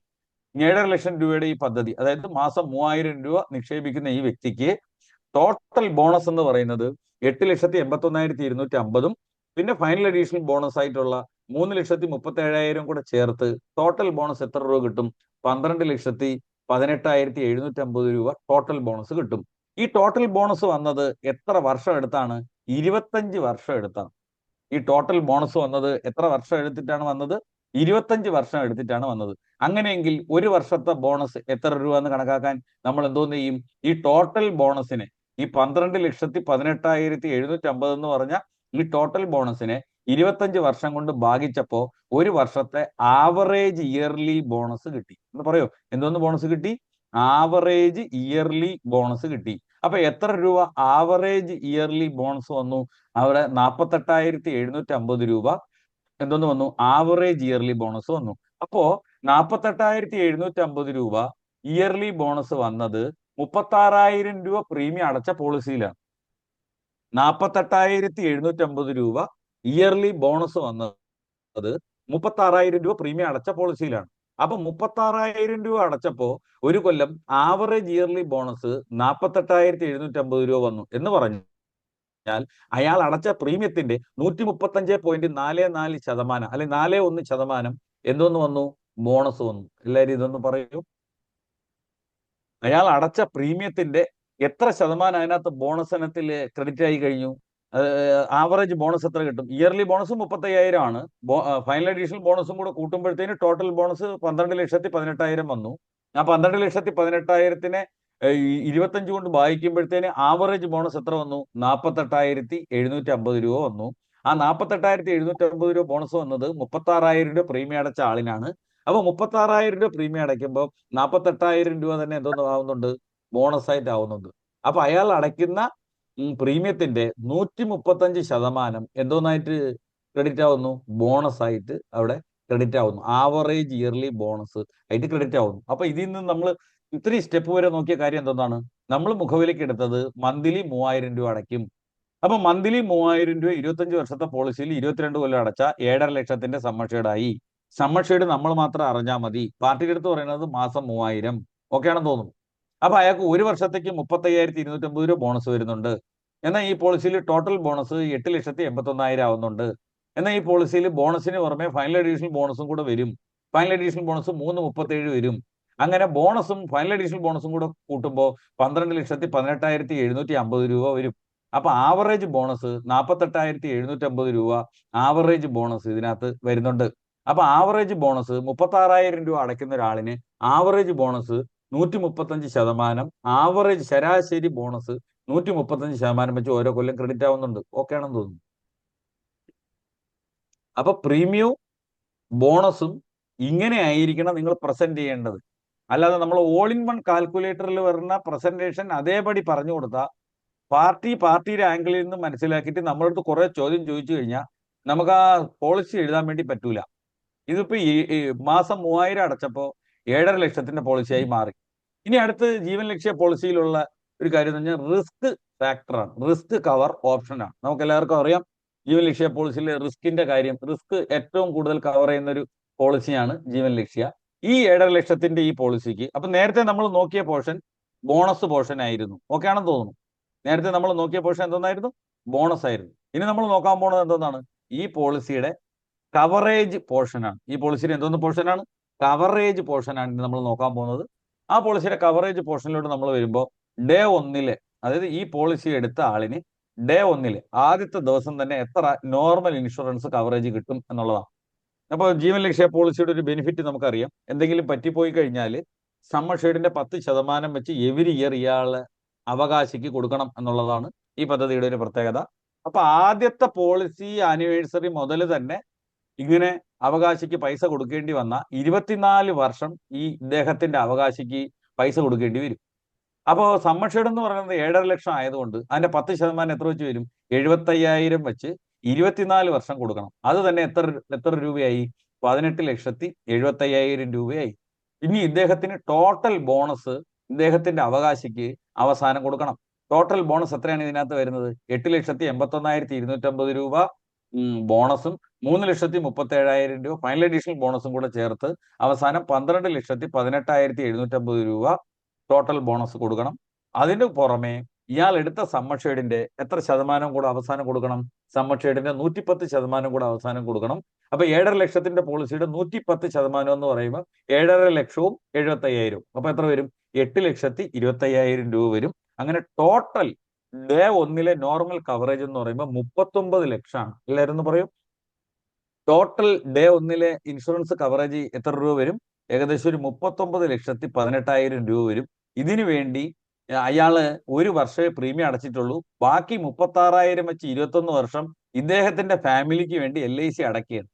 [SPEAKER 1] 7,5 ലക്ഷം രൂപയുടെ ഈ പദ്ധതി, അതായത് മാസം 3,000 രൂപ നിക്ഷേപിക്കുന്ന ഈ വ്യക്തിക്ക് ടോട്ടൽ ബോണസ് എന്ന് പറയുന്നത് 8,81,250 പിന്നെ ഫൈനൽ അഡീഷണൽ ബോണസ് ആയിട്ടുള്ള 3,37,000 കൂടെ ചേർത്ത് ടോട്ടൽ ബോണസ് എത്ര രൂപ കിട്ടും? 12,18,750 രൂപ ടോട്ടൽ ബോണസ് കിട്ടും. ഈ ടോട്ടൽ ബോണസ് വന്നത് എത്ര വർഷം എടുത്താണ്? 25 വർഷം എടുത്താണ്. ഈ ടോട്ടൽ ബോണസ് വന്നത് എത്ര വർഷം എടുത്തിട്ടാണ് വന്നത്? 25 വർഷം എടുത്തിട്ടാണ് വന്നത്. അങ്ങനെയെങ്കിൽ ഒരു വർഷത്തെ ബോണസ് എത്ര രൂപ എന്ന് കണക്കാക്കാൻ നമ്മൾ എന്തോന്ന് ചെയ്യും? ഈ ടോട്ടൽ ബോണസിനെ, ഈ 12,18,750 എന്ന് പറഞ്ഞ ഈ ടോട്ടൽ ബോണസിനെ 25 വർഷം കൊണ്ട് ഭാഗിച്ചപ്പോ ഒരു വർഷത്തെ ആവറേജ് ഇയർലി ബോണസ് കിട്ടി. എന്ന് പറയോ, എന്തോന്ന് ബോണസ് കിട്ടി? ആവറേജ് ഇയർലി ബോണസ് കിട്ടി. അപ്പൊ എത്ര രൂപ ആവറേജ് ഇയർലി ബോണസ് വന്നു? അവിടെ 48,750 രൂപ എന്തോന്ന് വന്നു? ആവറേജ് ഇയർലി ബോണസ് വന്നു. അപ്പോ 48,750 രൂപ ഇയർലി ബോണസ് വന്നത് 36,000 രൂപ പ്രീമിയം അടച്ച പോളിസിയിലാണ്. 48,750 രൂപ ഇയർലി ബോണസ് വന്നത് 36,000 രൂപ പ്രീമിയം അടച്ച പോളിസിയിലാണ്. അപ്പൊ 36,000 രൂപ അടച്ചപ്പോ ഒരു കൊല്ലം ആവറേജ് ഇയർലി ബോണസ് 48,750 രൂപ വന്നു എന്ന് പറഞ്ഞു. അയാൾ അടച്ച പ്രീമിയത്തിന്റെ 135.44% അല്ലെ 41% എന്തോന്ന് വന്നു? ബോണസ് വന്നു. എല്ലാവരും ഇതൊന്ന് പറയൂ. അയാൾ അടച്ച പ്രീമിയത്തിന്റെ എത്ര ശതമാനം അതിനകത്ത് ബോണസ് ഇനത്തിൽ ക്രെഡിറ്റ് ആയി കഴിഞ്ഞു? ആവറേജ് ബോണസ് എത്ര കിട്ടും? ഇയർലി ബോണസ് 35,000 ആണ്. ഫൈനൽ അഡീഷണൽ ബോണസും കൂടെ കൂട്ടുമ്പോഴത്തേന് ടോട്ടൽ ബോണസ് 12,18,000 വന്നു. ആ 12,18,000 25 കൊണ്ട് ഭാഗിക്കുമ്പോഴത്തേന് ആവറേജ് ബോണസ് എത്ര വന്നു? 48,750 രൂപ വന്നു. ആ 48,750 രൂപ ബോണസ് വന്നത് 36,000 രൂപ പ്രീമിയം അടച്ച ആളിനാണ്. അപ്പൊ 36,000 രൂപ പ്രീമിയം അടയ്ക്കുമ്പോൾ 48,000 രൂപ തന്നെ എന്തോന്ന് ആവുന്നുണ്ട്? ബോണസ് ആയിട്ട് ആവുന്നുണ്ട്. അപ്പൊ അയാൾ അടയ്ക്കുന്ന പ്രീമിയത്തിന്റെ 135% എന്തോന്നായിട്ട് ക്രെഡിറ്റ് ആവുന്നു? ബോണസ് ആയിട്ട് അവിടെ ക്രെഡിറ്റ് ആവുന്നു. ആവറേജ് ഇയർലി ബോണസ് ആയിട്ട് ക്രെഡിറ്റ് ആവുന്നു. അപ്പൊ ഇതിൽ നിന്ന് നമ്മൾ ഇത്രയും സ്റ്റെപ്പ് വരെ നോക്കിയ കാര്യം എന്താണ്? നമ്മൾ മുഖവിലേക്ക് എടുത്തത് മന്ത്ലി 3,000 രൂപ അടയ്ക്കും. അപ്പൊ മന്ത്ലി 3,000 രൂപ 25 വർഷത്തെ പോളിസിയിൽ 22 കൊല്ലം അടച്ച 7,5 ലക്ഷത്തിന്റെ സമ്മർഷേഡായി. സമ്മർഷേഡ് നമ്മൾ മാത്രം അറിഞ്ഞാൽ മതി. പാർട്ടിയുടെ അടുത്ത് പറയുന്നത് മാസം 3,000 ഓക്കെ ആണെന്ന് തോന്നുന്നു. അപ്പൊ അയാൾക്ക് ഒരു വർഷത്തേക്ക് 35,250 രൂപ ബോണസ് വരുന്നുണ്ട്. എന്നാൽ ഈ പോളിസിയിൽ ടോട്ടൽ ബോണസ് 8,81,000 ആവുന്നുണ്ട്. എന്നാൽ ഈ പോളിസിയിൽ ബോണസിന് പുറമെ ഫൈനൽ അഡീഷണൽ ബോണസും കൂടെ വരും. ഫൈനൽ അഡീഷണൽ ബോണസ് 3,37 വരും. അങ്ങനെ ബോണസും ഫൈനൽ അഡീഷണൽ ബോണസും കൂടെ കൂട്ടുമ്പോൾ 12,18,750 രൂപ വരും. അപ്പൊ ആവറേജ് ബോണസ് 48,750 രൂപ ആവറേജ് ബോണസ് ഇതിനകത്ത് വരുന്നുണ്ട്. അപ്പൊ ആവറേജ് ബോണസ് 36,000 രൂപ അടയ്ക്കുന്ന ഒരാളിന് ആവറേജ് ബോണസ് 135%, ആവറേജ് ശരാശരി ബോണസ് 135% വെച്ച് ഓരോ കൊല്ലം ക്രെഡിറ്റ് ആവുന്നുണ്ട്. ഓക്കെ ആണെന്ന് തോന്നുന്നു. അപ്പൊ പ്രീമിയവും ബോണസും ഇങ്ങനെ ആയിരിക്കണം നിങ്ങൾ പ്രസന്റ് ചെയ്യേണ്ടത്. അല്ലാതെ നമ്മൾ ഓൾ ഇൻ വൺ കാൽക്കുലേറ്ററിൽ വരുന്ന പ്രസന്റേഷൻ അതേപടി പറഞ്ഞു കൊടുത്താൽ പാർട്ടിയുടെ ആംഗിളിൽ നിന്ന് മനസ്സിലാക്കിയിട്ട് നമ്മളടുത്ത് കുറെ ചോദ്യം ചോദിച്ചു കഴിഞ്ഞാൽ നമുക്ക് ആ പോളിസി എഴുതാൻ വേണ്ടി പറ്റൂല. ഇതിപ്പോ ഈ മാസം 3,000 അടച്ചപ്പോ 7,5 ലക്ഷത്തിന്റെ പോളിസിയായി മാറി. ഇനി അടുത്ത് ജീവൻ ലക്ഷ്യ പോളിസിയിലുള്ള ഒരു കാര്യം എന്ന് പറഞ്ഞാൽ റിസ്ക് ഫാക്ടറാണ്, റിസ്ക് കവർ ഓപ്ഷനാണ്. നമുക്ക് എല്ലാവർക്കും അറിയാം ജീവൻ ലക്ഷ്യ പോളിസിയിലെ റിസ്കിന്റെ കാര്യം. റിസ്ക് ഏറ്റവും കൂടുതൽ കവർ ചെയ്യുന്ന ഒരു പോളിസിയാണ് ജീവൻ ലക്ഷ്യ. ഈ 7,5 ലക്ഷത്തിന്റെ ഈ പോളിസിക്ക് അപ്പൊ നേരത്തെ നമ്മൾ നോക്കിയ പോർഷൻ ബോണസ് പോർഷൻ ആയിരുന്നു. ഓക്കെ ആണെന്ന് തോന്നുന്നു. നേരത്തെ നമ്മൾ നോക്കിയ പോർഷൻ എന്തോന്നായിരുന്നു? ബോണസ് ആയിരുന്നു. ഇനി നമ്മൾ നോക്കാൻ പോകുന്നത് എന്താണ്? ഈ പോളിസിയുടെ കവറേജ് പോർഷനാണ്. ഈ പോളിസിയുടെ എന്തോന്ന് പോർഷനാണ്? കവറേജ് പോർഷനാണ് ഇനി നമ്മൾ നോക്കാൻ പോകുന്നത്. ആ പോളിസിയുടെ കവറേജ് പോർഷനിലോട്ട് നമ്മൾ വരുമ്പോൾ ഡേ 1 അതായത് ഈ പോളിസി എടുത്ത ആളിന് ഡേ 1 ആദ്യത്തെ ദിവസം തന്നെ എത്ര നോർമൽ ഇൻഷുറൻസ് കവറേജ് കിട്ടും എന്നുള്ളതാണ്. അപ്പോൾ ജീവൻ ലക്ഷ്യ പോളിസിയുടെ ഒരു ബെനിഫിറ്റ് നമുക്കറിയാം. എന്തെങ്കിലും പറ്റിപ്പോയി കഴിഞ്ഞാൽ സമ്മർ ഷെയ്ഡിന്റെ 10% വെച്ച് എവരി ഇയർ ഇയാളെ അവകാശിക്ക് കൊടുക്കണം എന്നുള്ളതാണ് ഈ പദ്ധതിയുടെ ഒരു പ്രത്യേകത. അപ്പൊ ആദ്യത്തെ പോളിസി ആനിവേഴ്സറി മുതൽ തന്നെ ഇങ്ങനെ അവകാശിക്ക് പൈസ കൊടുക്കേണ്ടി വന്ന 24 വർഷം ഈ ഇദ്ദേഹത്തിന്റെ അവകാശിക്ക് പൈസ കൊടുക്കേണ്ടി വരും. അപ്പോൾ സമ്മർഷേഡ് എന്ന് പറയുന്നത് 7.5 ലക്ഷം ആയതുകൊണ്ട് അതിന്റെ 10% എത്ര വെച്ച് വരും? 75,000 വെച്ച് 24 വർഷം കൊടുക്കണം. അത് തന്നെ എത്ര എത്ര രൂപയായി? 18,75,000 രൂപയായി. ഇനി ഇദ്ദേഹത്തിന് ടോട്ടൽ ബോണസ് ഇദ്ദേഹത്തിന്റെ അവകാശിക്ക് അവസാനം കൊടുക്കണം. ടോട്ടൽ ബോണസ് എത്രയാണ് ഇതിനകത്ത് വരുന്നത്? 8,81,250 രൂപ ബോണസും 3,37,000 രൂപ ഫൈനൽ അഡീഷണൽ ബോണസും കൂടെ ചേർത്ത് അവസാനം 12,18,750 രൂപ ടോട്ടൽ ബോണസ് കൊടുക്കണം. അതിന് പുറമെ ഇയാൾ എടുത്ത സമ്മർഷേഡിന്റെ എത്ര ശതമാനം കൂടെ അവസാനം കൊടുക്കണം? സമ്മർഷേഡിന്റെ 110% കൂടെ അവസാനം കൊടുക്കണം. അപ്പൊ 7.5 ലക്ഷത്തിന്റെ പോളിസിയുടെ 110% എന്ന് പറയുമ്പോൾ 7.5 ലക്ഷവും 75,000. അപ്പൊ എത്ര വരും? 8,25,000 രൂപ വരും. അങ്ങനെ ടോട്ടൽ ഡേ 1 നോർമൽ കവറേജ് എന്ന് പറയുമ്പോൾ 39 ലക്ഷമാണ്. എല്ലാവരും ഒന്ന് പറയും. ടോട്ടൽ ഡേ 1 ഇൻഷുറൻസ് കവറേജ് എത്ര രൂപ വരും? ഏകദേശം ഒരു 39,18,000 രൂപ വരും. ഇതിനു വേണ്ടി അയാള് ഒരു വർഷമേ പ്രീമിയം അടച്ചിട്ടുള്ളൂ. ബാക്കി 36,000 വെച്ച് 21 വർഷം ഇദ്ദേഹത്തിന്റെ ഫാമിലിക്ക് വേണ്ടി LIC അടക്കുകയാണ്.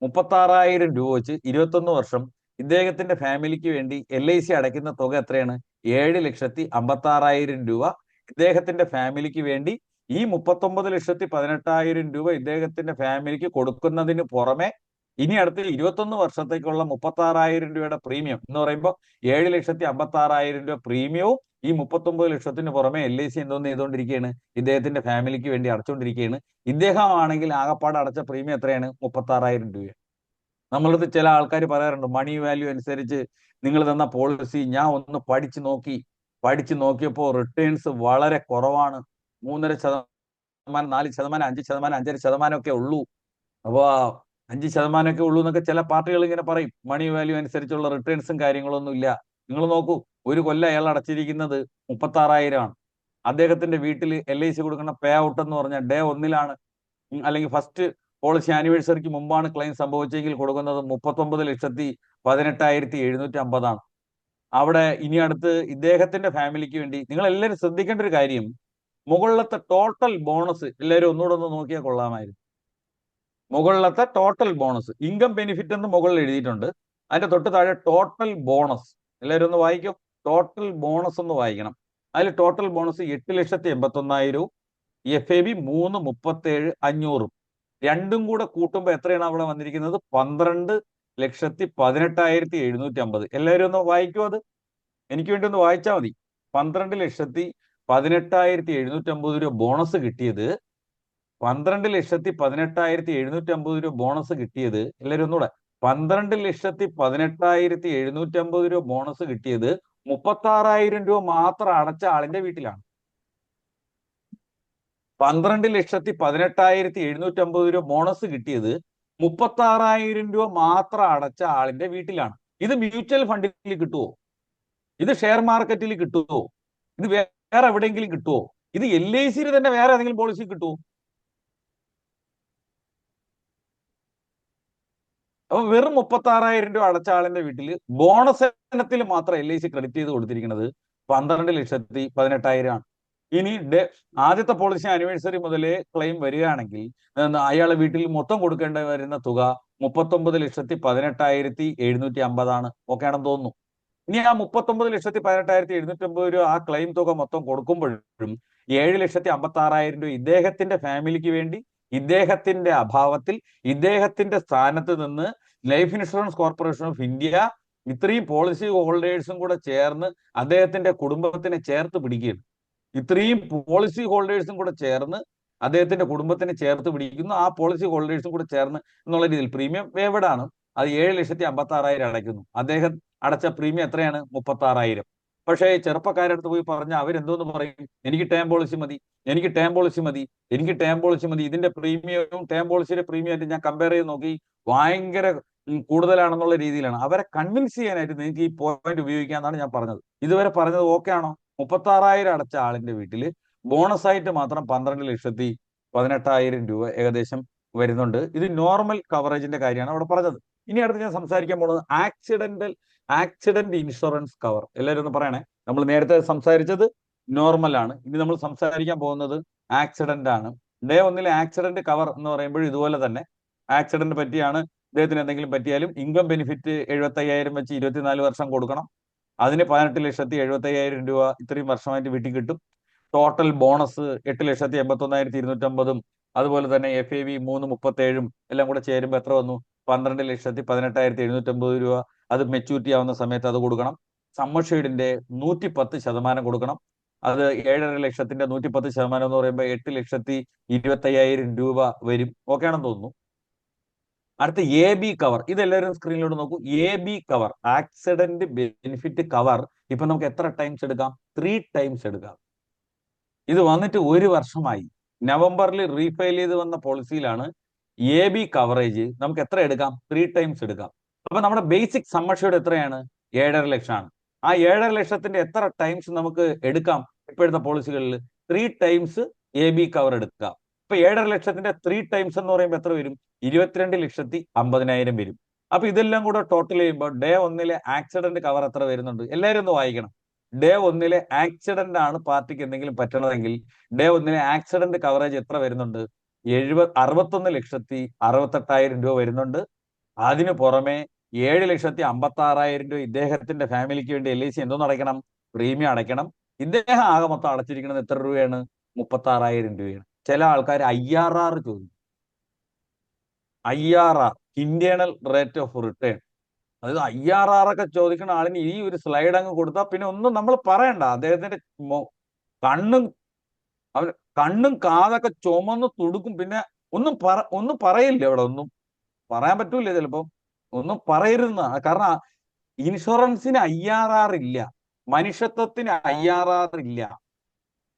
[SPEAKER 1] 36,000 രൂപ വെച്ച് 21 വർഷം ഇദ്ദേഹത്തിന്റെ ഫാമിലിക്ക് വേണ്ടി LIC അടയ്ക്കുന്ന തുക എത്രയാണ്? 7,56,000 രൂപ ഇദ്ദേഹത്തിന്റെ ഫാമിലിക്ക് വേണ്ടി ഈ 39,18,000 രൂപ ഇദ്ദേഹത്തിന്റെ ഫാമിലിക്ക് കൊടുക്കുന്നതിന് പുറമെ ഇനി അടുത്ത 21 വർഷത്തേക്കുള്ള 36,000 രൂപയുടെ പ്രീമിയം എന്ന് പറയുമ്പോൾ 7,56,000 രൂപ പ്രീമിയവും ഈ 39 ലക്ഷത്തിന് പുറമെ LIC എന്തോന്ന് ചെയ്തുകൊണ്ടിരിക്കുകയാണ്? ഇദ്ദേഹത്തിന്റെ ഫാമിലിക്ക് വേണ്ടി അടച്ചുകൊണ്ടിരിക്കുകയാണ്. ഇദ്ദേഹമാണെങ്കിൽ ആകപ്പാട് അടച്ച പ്രീമിയം എത്രയാണ്? 36,000 രൂപ. നമ്മളടുത്ത് ചില ആൾക്കാർ പറയാറുണ്ട്, മണി വാല്യൂ അനുസരിച്ച് നിങ്ങൾ തന്ന പോളിസി ഞാൻ ഒന്ന് പഠിച്ചു നോക്കിയപ്പോൾ റിട്ടേൺസ് വളരെ കുറവാണ്. 3.5%, 4%, 5%, 5.5% ഒക്കെ ഉള്ളൂ. അപ്പോൾ 5% ഒക്കെ ഉള്ളൂ എന്നൊക്കെ ചില പാർട്ടികൾ ഇങ്ങനെ പറയും. മണി വാല്യൂ അനുസരിച്ചുള്ള റിട്ടേൺസും കാര്യങ്ങളൊന്നും ഇല്ല. നിങ്ങൾ നോക്കൂ, ഒരു കൊല്ലം അയാൾ അടച്ചിരിക്കുന്നത് 36,000 ആണ്. അദ്ദേഹത്തിന്റെ വീട്ടിൽ LIC കൊടുക്കുന്ന പേ ഔട്ട് എന്ന് പറഞ്ഞാൽ ഡേ 1 അല്ലെങ്കിൽ ഫസ്റ്റ് പോളിസി ആനിവേഴ്സറിക്ക് മുമ്പാണ് ക്ലെയിം സംഭവിച്ചെങ്കിൽ കൊടുക്കുന്നത് 39,18,750 ആണ്. അവിടെ ഇനി അടുത്ത് ഇദ്ദേഹത്തിന്റെ ഫാമിലിക്ക് വേണ്ടി നിങ്ങൾ എല്ലാവരും ശ്രദ്ധിക്കേണ്ട ഒരു കാര്യം, മുകളിലത്തെ ടോട്ടൽ ബോണസ് എല്ലാവരും ഒന്നുകൂടെ ഒന്ന് നോക്കിയാൽ കൊള്ളാമായിരുന്നു. മുകളിലത്തെ ടോട്ടൽ ബോണസ് ഇൻകം ബെനിഫിറ്റ് എന്ന് മുകളിൽ എഴുതിയിട്ടുണ്ട്. അതിന്റെ തൊട്ട് താഴെ ടോട്ടൽ ബോണസ് എല്ലാവരും ഒന്ന് വായിക്കും. ടോട്ടൽ ബോണസ് ഒന്ന് വായിക്കണം. അതിൽ ടോട്ടൽ ബോണസ് 8,81,000 FAB 3,37,500 രണ്ടും കൂടെ കൂട്ടുമ്പോൾ എത്രയാണ് അവിടെ വന്നിരിക്കുന്നത്? 12,18,750. എല്ലാവരും ഒന്ന് വായിക്കും. അത് എനിക്ക് വേണ്ടി ഒന്ന് വായിച്ചാൽ മതി. 12,18,750 രൂപ ബോണസ് കിട്ടിയത് 12,18,750 രൂപ ബോണസ് കിട്ടിയത് എല്ലാവരും ഒന്നുകൂടെ 12,18,750 രൂപ ബോണസ് കിട്ടിയത് 36,000 രൂപ മാത്രം അടച്ച ആളിന്റെ വീട്ടിലാണ്. 12,18,750 രൂപ ബോണസ് കിട്ടിയത് 36,000 രൂപ മാത്രം അടച്ച ആളിന്റെ വീട്ടിലാണ്. ഇത് മ്യൂച്വൽ ഫണ്ടിൽ കിട്ടുമോ? ഇത് ഷെയർ മാർക്കറ്റിൽ കിട്ടുമോ? ഇത് വേറെ എവിടെയെങ്കിലും കിട്ടുമോ? ഇത് LICയിൽ തന്നെ വേറെ ഏതെങ്കിലും പോളിസി കിട്ടുമോ? അപ്പൊ വെറും 36,000 രൂപ അടച്ച ആളിന്റെ വീട്ടിൽ ബോണസ് ഇനത്തിൽ മാത്രം LIC ക്രെഡിറ്റ് ചെയ്ത് കൊടുത്തിരിക്കുന്നത് 12,18,000 ആണ്. ഇനി ആദ്യത്തെ പോളിസി ആനിവേഴ്സറി മുതലേ ക്ലെയിം വരികയാണെങ്കിൽ അയാളെ വീട്ടിൽ മൊത്തം കൊടുക്കേണ്ടി വരുന്ന തുക 39,18,750 ആണ്. ഓക്കെ ആണെന്ന് തോന്നുന്നു. ഇനി ആ 39,18,750 രൂപ ആ ക്ലെയിം തുക മൊത്തം കൊടുക്കുമ്പോഴും 7,56,000 രൂപ ഇദ്ദേഹത്തിന്റെ ഫാമിലിക്ക് വേണ്ടി ഇദ്ദേഹത്തിന്റെ അഭാവത്തിൽ ഇദ്ദേഹത്തിന്റെ സ്ഥാനത്ത് നിന്ന് life insurance corporation of India ഇത്രയും പോളിസി ഹോൾഡേഴ്സും കൂടെ ചേർന്ന് അദ്ദേഹത്തിന്റെ കുടുംബത്തിനെ ചേർത്ത് പിടിക്കുകയാണ്. ഇത്രയും പോളിസി ഹോൾഡേഴ്സും കൂടെ ചേർന്ന് അദ്ദേഹത്തിന്റെ കുടുംബത്തിനെ ചേർത്ത് പിടിക്കുന്നു. ആ പോളിസി ഹോൾഡേഴ്സും കൂടെ ചേർന്ന് എന്നുള്ള രീതിയിൽ പ്രീമിയം വേവഡ് ആണ്. അത് 7,56,000 അടയ്ക്കുന്നു. അദ്ദേഹം അടച്ച പ്രീമിയം എത്രയാണ്? 36,000. പക്ഷേ ചെറുപ്പക്കാരുടെ അടുത്ത് പോയി പറഞ്ഞാൽ അവരെന്തോന്ന് പറയും? എനിക്ക് ടേം പോളിസി മതി, എനിക്ക് ടേം പോളിസി മതി, എനിക്ക് ടേം പോളിസി മതി. ഇതിന്റെ പ്രീമിയവും ടേം പോളിസിയുടെ പ്രീമിയമായിട്ട് ഞാൻ കമ്പയർ ചെയ്ത് നോക്കി, ഭയങ്കര കൂടുതലാണെന്നുള്ള രീതിയിലാണ്. അവരെ കൺവിൻസ് ചെയ്യാനായിട്ട് നിങ്ങൾക്ക് ഈ പോയിന്റ് ഉപയോഗിക്കാന്നാണ് ഞാൻ പറഞ്ഞത്. ഇതുവരെ പറഞ്ഞത് ഓക്കെ ആണോ? 36,000 അടച്ച ആളിന്റെ വീട്ടിൽ ബോണസ് ആയിട്ട് മാത്രം 12,18,000 രൂപ ഏകദേശം വരുന്നുണ്ട്. ഇത് നോർമൽ കവറേജിന്റെ കാര്യമാണ് അവിടെ പറഞ്ഞത്. ഇനി അടുത്ത് ഞാൻ സംസാരിക്കാൻ പോകുന്നത് ആക്സിഡന്റ് ഇൻഷുറൻസ് കവർ. എല്ലാവരും ഒന്ന് പറയണേ. നമ്മൾ നേരത്തെ സംസാരിച്ചത് നോർമൽ ആണ്. ഇനി നമ്മൾ സംസാരിക്കാൻ പോകുന്നത് ആക്സിഡന്റ് ആണ്. ഡേ 1 ആക്സിഡന്റ് കവർ എന്ന് പറയുമ്പോൾ ഇതുപോലെ തന്നെ ആക്സിഡന്റ് പറ്റിയാണ്. ഇദ്ദേഹത്തിന് എന്തെങ്കിലും പറ്റിയാലും ഇൻകം ബെനിഫിറ്റ് 75,000 വെച്ച് 24 വർഷം കൊടുക്കണം. അതിന് 18,75,000 രൂപ ഇത്രയും വർഷമായിട്ട് വീട്ടിൽ കിട്ടും. ടോട്ടൽ ബോണസ് 8,81,250, അതുപോലെ തന്നെ FAV 337 എല്ലാം കൂടെ ചേരുമ്പോൾ എത്ര വന്നു? 12,18,750 രൂപ. അത് മെച്യൂരിറ്റി ആവുന്ന സമയത്ത് അത് കൊടുക്കണം. സമ്മർഷീഡിന്റെ 110% കൊടുക്കണം. അത് 7,500,000ന്റെ 110% എന്ന് പറയുമ്പോൾ 8,25,000 രൂപ വരും. ഓക്കെ ആണെന്ന് തോന്നുന്നു. അടുത്ത AB കവർ, ഇതെല്ലാവരും സ്ക്രീനിലോട്ട് നോക്കൂ. AB cover, accident benefit cover. ഇപ്പൊ നമുക്ക് എത്ര ടൈംസ് എടുക്കാം? 3 ടൈംസ് എടുക്കാം. ഇത് വന്നിട്ട് 1 വർഷമായി. നവംബറിൽ റീഫയൽ ചെയ്ത് വന്ന പോളിസിയിലാണ് AB കവറേജ്. നമുക്ക് എത്ര എടുക്കാം? 3 ടൈംസ് എടുക്കാം. അപ്പൊ നമ്മുടെ ബേസിക് സമ്മർഷ്യൂർഡ് എത്രയാണ്? 7,500,000 ആ 7,500,000ത്തിന്റെ എത്ര ടൈംസ് നമുക്ക് എടുക്കാം? ഇപ്പോഴത്തെ പോളിസികളിൽ 3 ടൈംസ് AB കവർ എടുക്കാം. ഇപ്പൊ 7,500,000ത്തിന്റെ 3 ടൈംസ് എന്ന് പറയുമ്പോൾ എത്ര വരും? 22,50,000 വരും. അപ്പൊ ഇതെല്ലാം കൂടെ ടോട്ടൽ ചെയ്യുമ്പോൾ ഡേ 1 ആക്സിഡന്റ് കവർ എത്ര വരുന്നുണ്ട്? എല്ലാവരും ഒന്ന് വായിക്കണം. ഡേ 1 ആക്സിഡന്റ് ആണ് പാർട്ടിക്ക് എന്തെങ്കിലും പറ്റണതെങ്കിൽ ഡേ 1 ആക്സിഡന്റ് കവറേജ് എത്ര വരുന്നുണ്ട്? 61,68,000 രൂപ വരുന്നുണ്ട്. അതിനു പുറമെ 7,56,000 രൂപ ഇദ്ദേഹത്തിന്റെ ഫാമിലിക്ക് വേണ്ടി LIC എന്തോന്ന് അടയ്ക്കണം? പ്രീമിയം അടയ്ക്കണം. ഇദ്ദേഹം ആകെ മൊത്തം അടച്ചിരിക്കുന്നത് എത്ര രൂപയാണ്? 36,000 രൂപയാണ്. ചില ആൾക്കാർ IRR ചോദിക്കും. IRR, internal rate of return. അതായത് IRR ഒക്കെ ചോദിക്കുന്ന ആളിന് ഈ ഒരു സ്ലൈഡ് അങ്ങ് കൊടുത്താൽ പിന്നെ ഒന്നും നമ്മൾ പറയണ്ട. അദ്ദേഹത്തിന്റെ കണ്ണും കണ്ണും കാതൊക്കെ ചുമന്ന് തുടുക്കും. പിന്നെ ഒന്നും പറയില്ല. ഇവിടെ ഒന്നും പറയാൻ പറ്റൂല. ചിലപ്പോ ഒന്നും പറയരുന്ന. കാരണം ഇൻഷുറൻസിന് IRR ഇല്ല, മനുഷ്യത്വത്തിന് IRR ഇല്ല.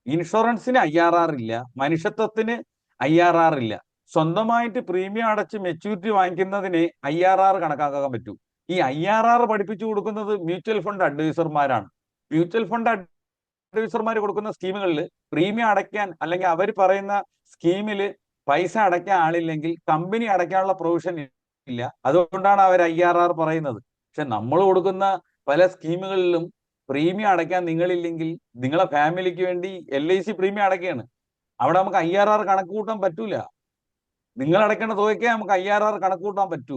[SPEAKER 1] ഇൻഷുറൻസിന് IRR ഇല്ല, മനുഷ്യത്വത്തിന് IRR ഇല്ല. സ്വന്തമായിട്ട് പ്രീമിയം അടച്ച് മെച്യൂരിറ്റി വാങ്ങിക്കുന്നതിന് IRR കണക്കാക്കാൻ പറ്റൂ. ഈ IRR പഠിപ്പിച്ചു കൊടുക്കുന്നത് മ്യൂച്വൽ ഫണ്ട് അഡ്വൈസർമാരാണ്. മ്യൂച്വൽ ഫണ്ട് അഡ്വൈസർമാർ കൊടുക്കുന്ന സ്കീമുകളിൽ പ്രീമിയം അടയ്ക്കാൻ, അല്ലെങ്കിൽ അവർ പറയുന്ന സ്കീമിൽ പൈസ അടയ്ക്കാൻ ആളില്ലെങ്കിൽ കമ്പനി അടയ്ക്കാനുള്ള പ്രൊവിഷൻ ഇല്ല. അതുകൊണ്ടാണ് അവർ IRR പറയുന്നത്. പക്ഷെ നമ്മൾ കൊടുക്കുന്ന പല സ്കീമുകളിലും പ്രീമിയം അടയ്ക്കാൻ നിങ്ങളില്ലെങ്കിൽ നിങ്ങളെ ഫാമിലിക്ക് വേണ്ടി LIC പ്രീമിയം അടയ്ക്കുകയാണ്. അവിടെ നമുക്ക് IRR കണക്ക് കൂട്ടാൻ പറ്റൂല. നിങ്ങൾ അടയ്ക്കേണ്ട തുകയ്ക്കേ നമുക്ക് IRR കണക്ക് കൂട്ടാൻ പറ്റൂ.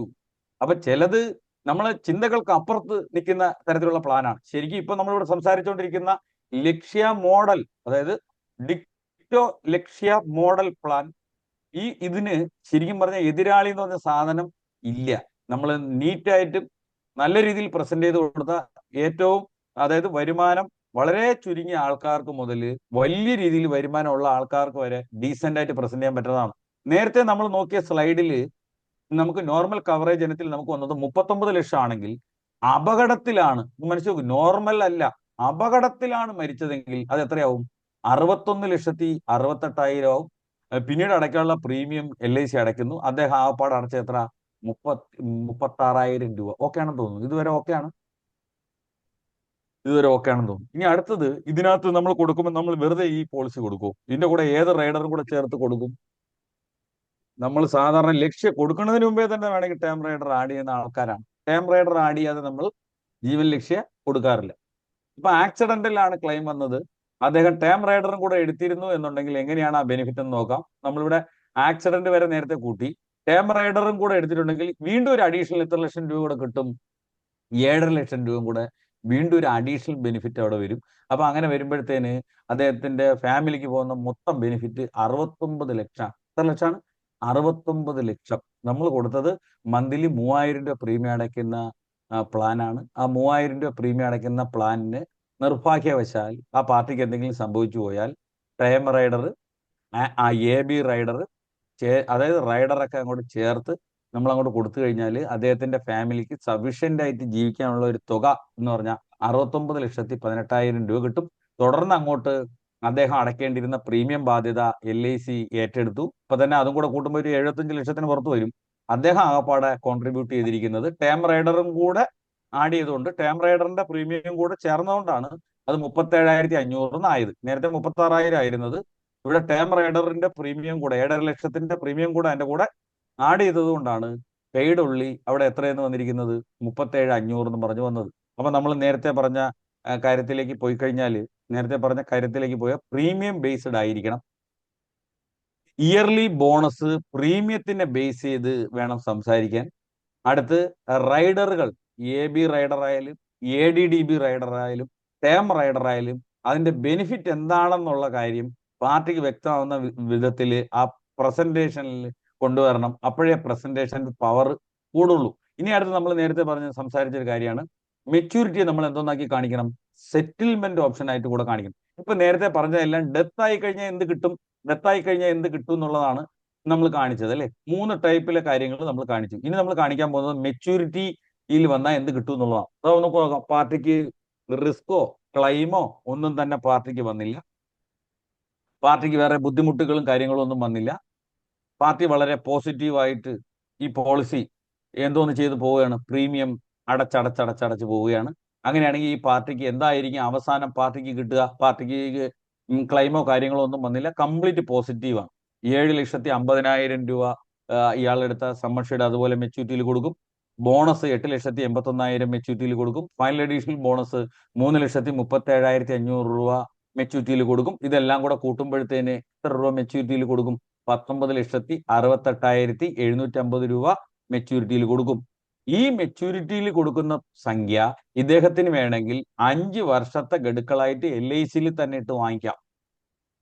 [SPEAKER 1] അപ്പൊ ചിലത് നമ്മളെ ചിന്തകൾക്ക് അപ്പുറത്ത് നിൽക്കുന്ന തരത്തിലുള്ള പ്ലാനാണ്. ശരിക്കും ഇപ്പൊ നമ്മളിവിടെ സംസാരിച്ചുകൊണ്ടിരിക്കുന്ന ലക്ഷ്യ മോഡൽ, അതായത് ഡിക്റ്റോ ലക്ഷ്യ മോഡൽ പ്ലാൻ, ഇതിന് ശരിക്കും പറഞ്ഞ എതിരാളി എന്ന് പറഞ്ഞ സാധനം ഇല്ല. നമ്മൾ നീറ്റായിട്ടും നല്ല രീതിയിൽ പ്രസന്റ് ചെയ്ത് കൊടുത്ത ഏറ്റവും, അതായത് വരുമാനം വളരെ ചുരുങ്ങിയ ആൾക്കാർക്ക് മുതൽ വലിയ രീതിയിൽ വരുമാനമുള്ള ആൾക്കാർക്ക് വരെ ഡീസെന്റ് ആയിട്ട് പ്രസന്റ് ചെയ്യാൻ പറ്റുന്നതാണ്. നേരത്തെ നമ്മൾ നോക്കിയ സ്ലൈഡിൽ നമുക്ക് നോർമൽ കവറേജ് ഇനത്തിൽ നമുക്ക് വന്നത് 39 ലക്ഷം ആണെങ്കിൽ അപകടത്തിലാണ്, മനസ്സിലാക്കും, നോർമൽ അല്ല, അപകടത്തിലാണ് മരിച്ചതെങ്കിൽ അത് എത്രയാവും? 61,68,000 ആവും. പിന്നീട് അടയ്ക്കാനുള്ള പ്രീമിയം LIC അടയ്ക്കുന്നു. അദ്ദേഹം ആപ്പാട് അടച്ച എത്ര? 36,000 രൂപ. ഓക്കെ ആണെന്ന് തോന്നുന്നു. ഇതുവരെ ഓക്കെ ആണെന്ന് തോന്നുന്നു. ഇനി അടുത്തത്, ഇതിനകത്ത് നമ്മൾ കൊടുക്കുമ്പോൾ നമ്മൾ വെറുതെ ഈ പോളിസി കൊടുക്കും, ഇതിന്റെ കൂടെ ഏത് റൈഡറും കൂടെ ചേർത്ത് കൊടുക്കും? നമ്മൾ സാധാരണ ലക്ഷ്യം കൊടുക്കുന്നതിന് മുമ്പേ തന്നെ വേണമെങ്കിൽ ടേം റൈഡർ ആഡ് ചെയ്യുന്ന ആൾക്കാരാണ്. ടേം റൈഡർ ആഡ് ചെയ്യാതെ നമ്മൾ ജീവൻ ലക്ഷ്യ കൊടുക്കാറില്ല. ഇപ്പൊ ആക്സിഡന്റിലാണ് ക്ലെയിം വന്നത്, അദ്ദേഹം ടേം റൈഡറും കൂടെ എടുത്തിരുന്നു എന്നുണ്ടെങ്കിൽ എങ്ങനെയാണ് ആ ബെനിഫിറ്റ് എന്ന് നോക്കാം. നമ്മളിവിടെ ആക്സിഡന്റ് വരെ നേരത്തെ കൂട്ടി, ടേം റൈഡറും കൂടെ എടുത്തിട്ടുണ്ടെങ്കിൽ വീണ്ടും ഒരു അഡീഷണൽ എത്ര ലക്ഷം രൂപ കൂടെ കിട്ടും? 7,500,000 രൂപ കൂടെ വീണ്ടും ഒരു അഡീഷണൽ ബെനിഫിറ്റ് അവിടെ വരും. അപ്പൊ അങ്ങനെ വരുമ്പോഴത്തേന് അദ്ദേഹത്തിന്റെ ഫാമിലിക്ക് പോകുന്ന മൊത്തം ബെനിഫിറ്റ് 69 ലക്ഷം. എത്ര ലക്ഷമാണ്? 69 ലക്ഷം. നമ്മൾ കൊടുത്തത് മന്ത്ലി 3,000 രൂപ പ്രീമിയം അടയ്ക്കുന്ന പ്ലാനാണ്. ആ 3,000 രൂപ പ്രീമിയം അടയ്ക്കുന്ന പ്ലാനിന് നിർഭാഗ്യവശാൽ ആ പാർട്ടിക്ക് എന്തെങ്കിലും സംഭവിച്ചു പോയാൽ ടേം റൈഡർ, AB റൈഡർ, അതായത് റൈഡറൊക്കെ അങ്ങോട്ട് ചേർത്ത് നമ്മൾ അങ്ങോട്ട് കൊടുത്തു കഴിഞ്ഞാൽ അദ്ദേഹത്തിന്റെ ഫാമിലിക്ക് സഫീഷ്യന്റ് ആയിട്ട് ജീവിക്കാനുള്ള ഒരു തുക എന്ന് പറഞ്ഞാൽ 69,18,000 രൂപ കിട്ടും. തുടർന്ന് അങ്ങോട്ട് അദ്ദേഹം അടയ്ക്കേണ്ടിയിരുന്ന പ്രീമിയം ബാധ്യത LIC ഏറ്റെടുത്തു. ഇപ്പൊ തന്നെ അതും കൂടെ കൂട്ടുമ്പോൾ ഒരു 75 ലക്ഷത്തിന് പുറത്ത് വരും. അദ്ദേഹം ആകപ്പാടെ കോൺട്രിബ്യൂട്ട് ചെയ്തിരിക്കുന്നത് ടേം റൈഡറും കൂടെ ആഡ് ചെയ്തുകൊണ്ട്, ടേം റൈഡറിന്റെ പ്രീമിയം കൂടെ ചേർന്നുകൊണ്ടാണ് അത് 37,500 ആയത്. നേരത്തെ 36,000 ആയിരുന്നത്. ഇവിടെ ടേം റൈഡറിന്റെ പ്രീമിയം കൂടെ 7,500,000 പ്രീമിയം കൂടെ അതിന്റെ കൂടെ ആഡ് ചെയ്തത് കൊണ്ടാണ് പെയ്ഡ് ഉള്ളി അവിടെ എത്രയെന്ന് വന്നിരിക്കുന്നത്? 37,500 എന്ന് പറഞ്ഞു വന്നത്. അപ്പൊ നമ്മൾ നേരത്തെ പറഞ്ഞ കാര്യത്തിലേക്ക് പോയി കഴിഞ്ഞാൽ, പ്രീമിയം ബേസ്ഡ് ആയിരിക്കണം. ഇയർലി ബോണസ് പ്രീമിയത്തിനെ ബേസ് ചെയ്ത് വേണം സംസാരിക്കാൻ. അടുത്ത് റൈഡറുകൾ, AB റൈഡർ ആയാലും ADDB റൈഡർ ആയാലും ടേം റൈഡർ ആയാലും അതിന്റെ ബെനിഫിറ്റ് എന്താണെന്നുള്ള കാര്യം പാർട്ടിക്ക് വ്യക്തമാവുന്ന വിധത്തിൽ ആ പ്രസന്റേഷനിൽ കൊണ്ടുവരണം. അപ്പോഴേ പ്രസന്റേഷൻ പവർ കൂടുള്ളൂ. ഇനി അടുത്ത് നമ്മൾ നേരത്തെ സംസാരിച്ച ഒരു കാര്യമാണ് മെച്യൂരിറ്റിയെ നമ്മൾ എന്തോന്നാക്കി കാണിക്കണം, സെറ്റിൽമെന്റ് ഓപ്ഷൻ ആയിട്ട് കൂടെ കാണിക്കണം. ഇപ്പൊ നേരത്തെ പറഞ്ഞതെല്ലാം ഡെത്ത് ആയി കഴിഞ്ഞാൽ എന്ത് കിട്ടും, ഡെത്ത് ആയി കഴിഞ്ഞാൽ എന്ത് കിട്ടും എന്നുള്ളതാണ് നമ്മൾ കാണിച്ചത് അല്ലെ. 3 ടൈപ്പിലെ കാര്യങ്ങൾ നമ്മൾ കാണിച്ചു. ഇനി നമ്മൾ കാണിക്കാൻ പോകുന്നത് മെച്യൂരിറ്റിയിൽ വന്നാൽ എന്ത് കിട്ടും എന്നുള്ളതാണ്. അതൊന്ന് നോക്കാം. പാർട്ടിക്ക് റിസ്കോ ക്ലെയിമോ ഒന്നും തന്നെ പാർട്ടിക്ക് വന്നില്ല. പാർട്ടിക്ക് വേറെ ബുദ്ധിമുട്ടുകളും കാര്യങ്ങളും ഒന്നും വന്നില്ല. പാർട്ടി വളരെ പോസിറ്റീവായിട്ട് ഈ പോളിസി എന്തോന്ന് ചെയ്ത് പോവുകയാണ്, പ്രീമിയം അടച്ചടച്ചടച്ചടച്ച് പോവുകയാണ്. അങ്ങനെയാണെങ്കിൽ ഈ പാർട്ടിക്ക് എന്തായിരിക്കും അവസാനം പാർട്ടിക്ക് കിട്ടുക? പാർട്ടിക്ക് ക്ലെയിമോ കാര്യങ്ങളോ ഒന്നും വന്നില്ല, കംപ്ലീറ്റ് പോസിറ്റീവാണ്. 7,50,000 രൂപ ഇയാളെടുത്ത സമ്മർഷയുടെ അതുപോലെ മെച്യൂരിറ്റിയിൽ കൊടുക്കും. ബോണസ് 8,81,000 മെച്യൂരിറ്റിയിൽ കൊടുക്കും. ഫൈനൽ അഡീഷണൽ ബോണസ് 3,37,500 രൂപ മെച്യൂരിറ്റിയിൽ കൊടുക്കും. ഇതെല്ലാം കൂടെ കൂട്ടുമ്പോഴത്തേന് എത്ര രൂപ മെച്യൂരിറ്റിയിൽ കൊടുക്കും? 19,68,750 രൂപ മെച്യൂരിറ്റിയിൽ കൊടുക്കും. ഈ മെച്യൂരിറ്റിയിൽ കൊടുക്കുന്ന സംഖ്യ ഇദ്ദേഹത്തിന് വേണമെങ്കിൽ 5 വർഷത്തെ ഗഡുക്കളായിട്ട് LICയിൽ തന്നെ ഇട്ട് വാങ്ങിക്കാം.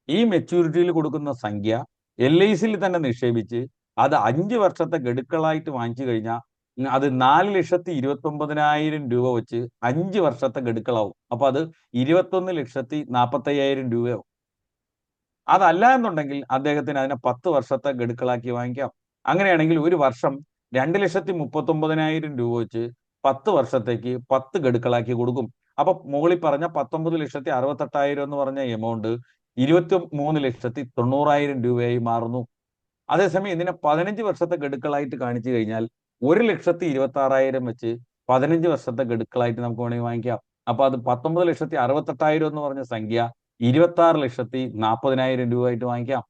[SPEAKER 1] ഈ മെച്യൂരിറ്റിയിൽ കൊടുക്കുന്ന സംഖ്യ LICയിൽ തന്നെ നിക്ഷേപിച്ച് അത് 5 വർഷത്തെ ഗഡുക്കളായിട്ട് വാങ്ങിച്ചു കഴിഞ്ഞാൽ അത് 4,29,000 രൂപ വെച്ച് 5 വർഷത്തെ ഗഡുക്കളാവും. അപ്പൊ അത് 21,40,000 രൂപയാവും. അതല്ല എന്നുണ്ടെങ്കിൽ അദ്ദേഹത്തിന് അതിനെ 10 വർഷത്തെ ഗഡുക്കളാക്കി വാങ്ങിക്കാം. അങ്ങനെയാണെങ്കിൽ ഒരു വർഷം 2,39,000 രൂപ വെച്ച് 10 വർഷത്തേക്ക് 10 ഗഡുക്കളാക്കി കൊടുക്കും. അപ്പൊ മുകളിൽ പറഞ്ഞ 19,68,000 എന്ന് പറഞ്ഞ എമൗണ്ട് 23,90,000 രൂപയായി മാറുന്നു. അതേസമയം ഇതിനെ 15 വർഷത്തെ ഗഡുക്കളായിട്ട് കാണിച്ചു കഴിഞ്ഞാൽ 1,26,000 വെച്ച് 15 വർഷത്തെ ഗഡുക്കളായിട്ട് നമുക്ക് വേണമെങ്കിൽ വാങ്ങിക്കാം. അപ്പൊ അത് 19,68,000 എന്ന് പറഞ്ഞ സംഖ്യ 26,40,000 രൂപ ആയിട്ട് വാങ്ങിക്കാം.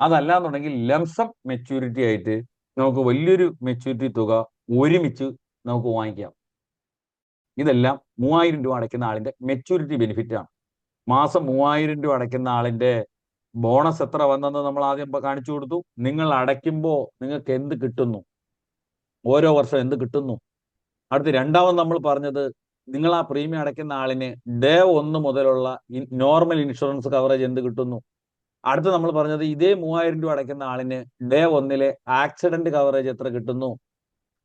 [SPEAKER 1] അതല്ല എന്നുണ്ടെങ്കിൽ ലംസം മെച്യൂരിറ്റി ആയിട്ട് നമുക്ക് വലിയൊരു മെച്യൂരിറ്റി തുക ഒരുമിച്ച് നമുക്ക് വാങ്ങിക്കാം. ഇതെല്ലാം 3,000 രൂപ അടയ്ക്കുന്ന ആളിന്റെ മെച്യൂരിറ്റി ബെനിഫിറ്റ് ആണ്. മാസം 3,000 രൂപ അടയ്ക്കുന്ന ആളിന്റെ ബോണസ് എത്ര വന്നെന്ന് നമ്മൾ ആദ്യം കാണിച്ചു കൊടുത്തു. നിങ്ങൾ അടയ്ക്കുമ്പോൾ നിങ്ങൾക്ക് എന്ത് കിട്ടുന്നു, ഓരോ വർഷം എന്ത് കിട്ടുന്നു. അടുത്ത് രണ്ടാമത് നമ്മൾ പറഞ്ഞത് നിങ്ങൾ ആ പ്രീമിയം അടയ്ക്കുന്ന ആളിന് ഡേ 1 മുതലുള്ള നോർമൽ ഇൻഷുറൻസ് കവറേജ് എന്ത് കിട്ടുന്നു. അടുത്ത് നമ്മൾ പറഞ്ഞത് ഇതേ 3,000 രൂപ അടയ്ക്കുന്ന ആളിന് ഡേ 1 ആക്സിഡന്റ് കവറേജ് എത്ര കിട്ടുന്നു.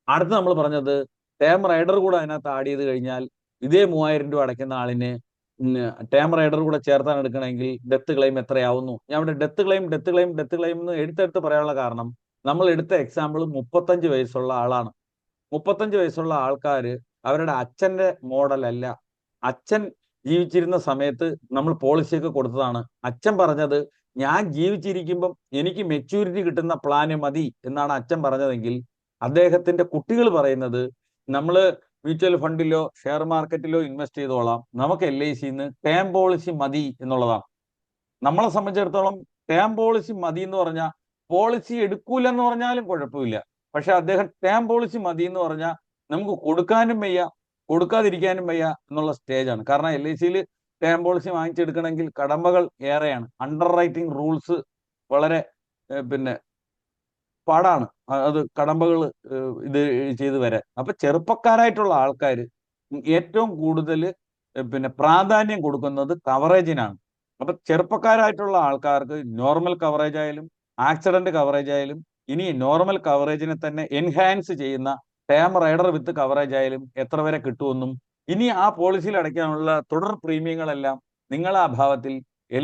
[SPEAKER 1] അടുത്ത് നമ്മൾ പറഞ്ഞത് ടേം റൈഡർ കൂടെ അതിനകത്ത് ആഡ് ചെയ്ത് കഴിഞ്ഞാൽ ഇതേ 3,000 രൂപ അടയ്ക്കുന്ന ആളിന് ടേം റൈഡർ കൂടെ ചേർത്താണ് എടുക്കണമെങ്കിൽ ഡെത്ത് ക്ലെയിം എത്രയാവുന്നു. ഞാൻ ഇവിടെ ഡെത്ത് ക്ലെയിം എന്ന് എടുത്തെടുത്ത് പറയാനുള്ള കാരണം നമ്മൾ എടുത്ത എക്സാമ്പിൾ 35 വയസ്സുള്ള ആളാണ്. 35 വയസ്സുള്ള ആൾക്കാർ അവരുടെ അച്ഛന്റെ മോഡലല്ല. അച്ഛൻ ജീവിച്ചിരുന്ന സമയത്ത് നമ്മൾ പോളിസിയൊക്കെ കൊടുത്തതാണ്. അച്ഛൻ പറഞ്ഞത് ഞാൻ ജീവിച്ചിരിക്കുമ്പം എനിക്ക് മെച്യൂരിറ്റി കിട്ടുന്ന പ്ലാന് മതി എന്നാണ് അച്ഛൻ പറഞ്ഞതെങ്കിൽ അദ്ദേഹത്തിന്റെ കുട്ടികൾ പറയുന്നത് നമ്മൾ മ്യൂച്വൽ ഫണ്ടിലോ ഷെയർ മാർക്കറ്റിലോ ഇൻവെസ്റ്റ് ചെയ്തോളാം, നമുക്ക് LICന്ന് ടേം പോളിസി മതി എന്നുള്ളതാണ്. നമ്മളെ സംബന്ധിച്ചിടത്തോളം ടേം പോളിസി മതി എന്ന് പറഞ്ഞാൽ പോളിസി എടുക്കൂലെന്ന് പറഞ്ഞാലും കുഴപ്പമില്ല. പക്ഷെ അദ്ദേഹം ടേം പോളിസി മതി എന്ന് പറഞ്ഞാൽ നമുക്ക് കൊടുക്കാനും വയ്യ കൊടുക്കാതിരിക്കാനും വയ്യ എന്നുള്ള സ്റ്റേജാണ്. കാരണം LICയിൽ ടേം പോളിസി വാങ്ങിച്ചെടുക്കണമെങ്കിൽ കടമ്പകൾ ഏറെയാണ്. അണ്ടർ റൈറ്റിംഗ് റൂൾസ് വളരെ പിന്നെ പാടാണ്. അത് കടമ്പകൾ ഇത് ചെയ്ത് വരാൻ. അപ്പൊ ചെറുപ്പക്കാരായിട്ടുള്ള ആൾക്കാർ ഏറ്റവും കൂടുതൽ പിന്നെ പ്രാധാന്യം കൊടുക്കുന്നത് കവറേജിനാണ്. അപ്പൊ ചെറുപ്പക്കാരായിട്ടുള്ള ആൾക്കാർക്ക് നോർമൽ കവറേജ് ആയാലും ആക്സിഡന്റ് കവറേജ് ആയാലും ഇനി നോർമൽ കവറേജിനെ തന്നെ എൻഹാൻസ് ചെയ്യുന്ന ടേം റൈഡർ വിത്ത് കവറേജ് ആയാലും എത്ര വരെ കിട്ടുമെന്നും ഇനി ആ പോളിസിയിൽ അടയ്ക്കാനുള്ള തുടർ പ്രീമിയങ്ങളെല്ലാം നിങ്ങളെ അഭാവത്തിൽ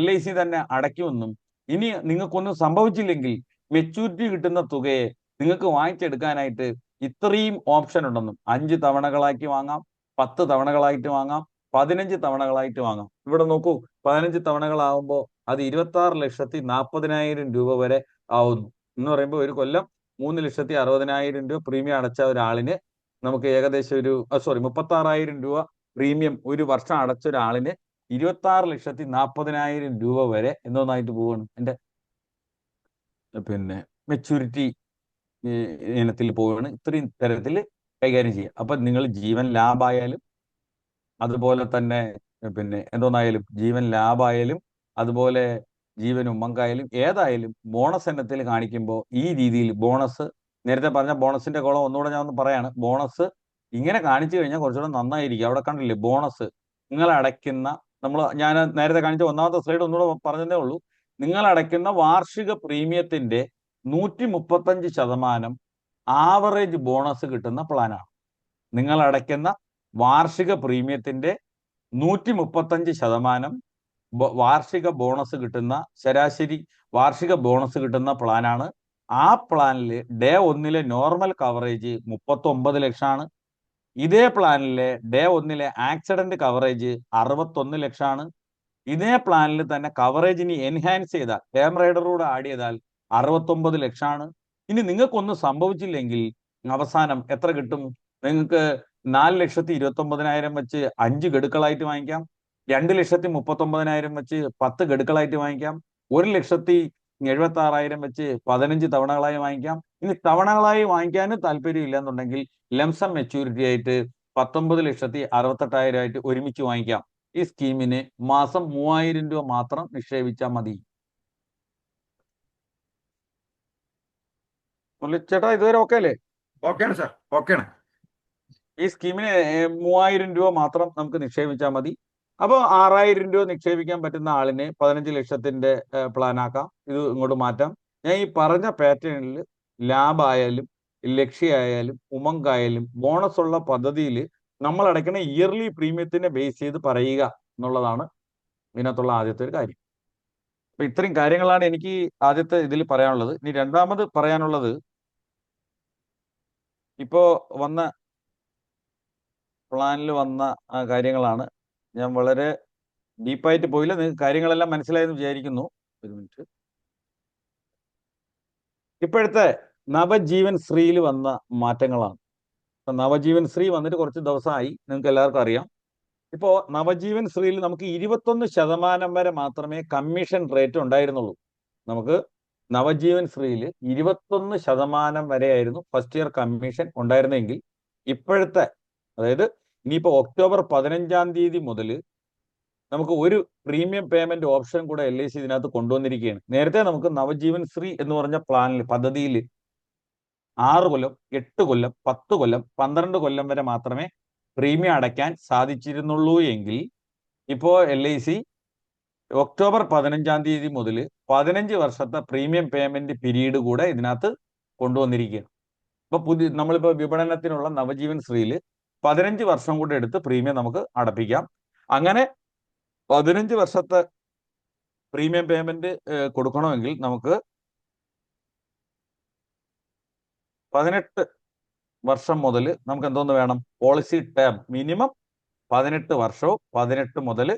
[SPEAKER 1] LIC തന്നെ അടയ്ക്കുമെന്നും ഇനി നിങ്ങൾക്കൊന്നും സംഭവിച്ചില്ലെങ്കിൽ മെച്യൂരിറ്റി കിട്ടുന്ന തുകയെ നിങ്ങൾക്ക് വാങ്ങിച്ചെടുക്കാനായിട്ട് ഇത്രയും ഓപ്ഷൻ ഉണ്ടെന്നും 5 തവണകളാക്കി വാങ്ങാം, 10 തവണകളായിട്ട് വാങ്ങാം, 15 തവണകളായിട്ട് വാങ്ങാം. ഇവിടെ നോക്കൂ, 15 തവണകളാവുമ്പോൾ അത് 26,40,000 രൂപ വരെ ആവുന്നു. എന്ന് പറയുമ്പോൾ ഒരു കൊല്ലം 3,60,000 രൂപ പ്രീമിയം അടച്ച ഒരാളിന് നമുക്ക് ഏകദേശം 36,000 രൂപ പ്രീമിയം ഒരു വർഷം അടച്ച ഒരാളിന് 26,40,000 രൂപ വരെ എന്തോന്നായിട്ട് പോവാണ്, എൻ്റെ പിന്നെ മെച്യൂരിറ്റി ഇനത്തിൽ പോവുകയാണ്. ഇത്രയും തരത്തിൽ കൈകാര്യം ചെയ്യുക. അപ്പൊ നിങ്ങൾ ജീവൻ ലാഭായാലും അതുപോലെ തന്നെ പിന്നെ എന്തോന്നായാലും ജീവൻ ലാഭായാലും അതുപോലെ ജീവൻ ഉമ്മങ്കായാലും ഏതായാലും ബോണസ് ഇനത്തിൽ കാണിക്കുമ്പോൾ ഈ രീതിയിൽ ബോണസ്, നേരത്തെ പറഞ്ഞ ബോണസിന്റെ കോളം ഒന്നുകൂടെ ഞാൻ ഒന്ന് പറയാണ്. ബോണസ് ഇങ്ങനെ കാണിച്ചു കഴിഞ്ഞാൽ കുറച്ചുകൂടെ നന്നായിരിക്കും. അവിടെ കണ്ടില്ലേ ബോണസ്, നിങ്ങൾ അടയ്ക്കുന്ന, ഞാൻ നേരത്തെ കാണിച്ച ഒന്നാമത്തെ സ്ലൈഡ് ഒന്നുകൂടെ പറഞ്ഞതേ ഉള്ളൂ. നിങ്ങൾ അടയ്ക്കുന്ന വാർഷിക പ്രീമിയത്തിന്റെ 135% ആവറേജ് ബോണസ് കിട്ടുന്ന പ്ലാനാണ്. നിങ്ങൾ അടയ്ക്കുന്ന വാർഷിക പ്രീമിയത്തിന്റെ 135% വാർഷിക ബോണസ് കിട്ടുന്ന, ശരാശരി വാർഷിക ബോണസ് കിട്ടുന്ന പ്ലാനാണ്. ആ പ്ലാനിൽ ഡേ 1 നോർമൽ കവറേജ് 39 ലക്ഷമാണ്. ഇതേ പ്ലാനിലെ ഡേ 1 ആക്സിഡന്റ് കവറേജ് 61 ലക്ഷമാണ്. ഇതേ പ്ലാനിൽ തന്നെ കവറേജ് ഇനി എൻഹാൻസ് ചെയ്താൽ, ടേം റൈഡറൂടെ ആഡ് ചെയ്താൽ 69 ലക്ഷമാണ്. ഇനി നിങ്ങൾക്കൊന്നും സംഭവിച്ചില്ലെങ്കിൽ അവസാനം എത്ര കിട്ടും? നിങ്ങൾക്ക് 4,29,000 വെച്ച് 5 ഗഡുക്കളായിട്ട് വാങ്ങിക്കാം. 2,39,000 വെച്ച് 10 ഗഡുക്കളായിട്ട് വാങ്ങിക്കാം. 1,76,000 വെച്ച് 15 തവണകളായി വാങ്ങിക്കാം. ഇനി തവണകളായി വാങ്ങിക്കാനും താല്പര്യമില്ല എന്നുണ്ടെങ്കിൽ ലംസം മെച്യൂരിറ്റി ആയിട്ട് 19,68,000 ആയിട്ട് ഒരുമിച്ച് വാങ്ങിക്കാം. ഈ സ്കീമിന് മാസം 3,000 രൂപ മാത്രം നിക്ഷേപിച്ചാൽ മതി. ചേട്ടാ ഇതുവരെ ഓക്കെ അല്ലേ?
[SPEAKER 3] ഓക്കെയാണ് സാർ, ഓക്കെയാണ്.
[SPEAKER 1] ഈ സ്കീമിന് 3,000 രൂപ മാത്രം നമുക്ക് നിക്ഷേപിച്ചാൽ മതി. അപ്പോൾ 6,000 രൂപ നിക്ഷേപിക്കാൻ പറ്റുന്ന ആളിന് 15 ലക്ഷത്തിന്റെ പ്ലാൻ ആക്കാം. ഇത് ഇങ്ങോട്ട് മാറ്റാം. ഞാൻ ഈ പറഞ്ഞ പാറ്റേണിൽ ലാബായാലും ലക്ഷ്യായാലും ഉമംഗായാലും ബോണസ് ഉള്ള പദ്ധതിയിൽ നമ്മൾ അടയ്ക്കുന്ന ഇയർലി പ്രീമിയത്തിനെ ബേസ് ചെയ്ത് പറയുക എന്നുള്ളതാണ് ഇതിനകത്തുള്ള ആദ്യത്തെ ഒരു കാര്യം. അപ്പൊ ഇത്രയും കാര്യങ്ങളാണ് എനിക്ക് ആദ്യത്തെ ഇതിൽ പറയാനുള്ളത്. ഇനി രണ്ടാമത് പറയാനുള്ളത്, ഇപ്പോ വന്ന പ്ലാനിൽ വന്ന കാര്യങ്ങളാണ്. ഞാൻ വളരെ ഡീപ്പായിട്ട് പോയില്ല, നിങ്ങൾക്ക് കാര്യങ്ങളെല്ലാം മനസ്സിലായെന്ന് വിചാരിക്കുന്നു. ഒരു മിനിറ്റ്. ഇപ്പോഴത്തെ നവജീവൻ ശ്രീയിൽ വന്ന മാറ്റങ്ങളാണ്. ഇപ്പൊ നവജീവൻ ശ്രീ വന്നിട്ട് കുറച്ച് ദിവസമായി, നിങ്ങൾക്ക് എല്ലാവർക്കും അറിയാം. ഇപ്പോ നവജീവൻ ശ്രീയിൽ നമുക്ക് 21% വരെ മാത്രമേ കമ്മീഷൻ റേറ്റ് ഉണ്ടായിരുന്നുള്ളൂ. നമുക്ക് നവജീവൻ ശ്രീയിൽ 21% വരെയായിരുന്നു ഫസ്റ്റ് ഇയർ കമ്മീഷൻ ഉണ്ടായിരുന്നെങ്കിൽ ഇപ്പോഴത്തെ, അതായത് ഇനിയിപ്പോ ഒക്ടോബർ 15 മുതൽ നമുക്ക് ഒരു പ്രീമിയം പേയ്മെന്റ് ഓപ്ഷൻ കൂടെ LIC ഇതിനകത്ത് കൊണ്ടുവന്നിരിക്കുകയാണ്. നേരത്തെ നമുക്ക് നവജീവൻ ശ്രീ എന്ന് പറഞ്ഞ പ്ലാനിൽ, പദ്ധതിയിൽ 6 കൊല്ലം, 8 കൊല്ലം, 10 കൊല്ലം, 12 കൊല്ലം വരെ മാത്രമേ പ്രീമിയം അടയ്ക്കാൻ സാധിച്ചിരുന്നുള്ളൂ എങ്കിൽ ഇപ്പോൾ LIC ഒക്ടോബർ 15 മുതൽ 15 വർഷത്തെ പ്രീമിയം പേയ്മെന്റ് പീരീഡ് കൂടെ ഇതിനകത്ത് കൊണ്ടുവന്നിരിക്കുകയാണ്. ഇപ്പൊ നമ്മളിപ്പോ വിപണനത്തിനുള്ള നവജീവൻ ശ്രീയിൽ 15 വർഷം കൂടെ എടുത്ത് പ്രീമിയം നമുക്ക് അടപ്പിക്കാം. അങ്ങനെ 15 വർഷത്തെ പ്രീമിയം പേയ്മെന്റ് കൊടുക്കണമെങ്കിൽ നമുക്ക് 18 വർഷം മുതൽ നമുക്ക് എന്തോന്ന് വേണം? പോളിസി ടേം മിനിമം 18 വർഷവും 18 മുതൽ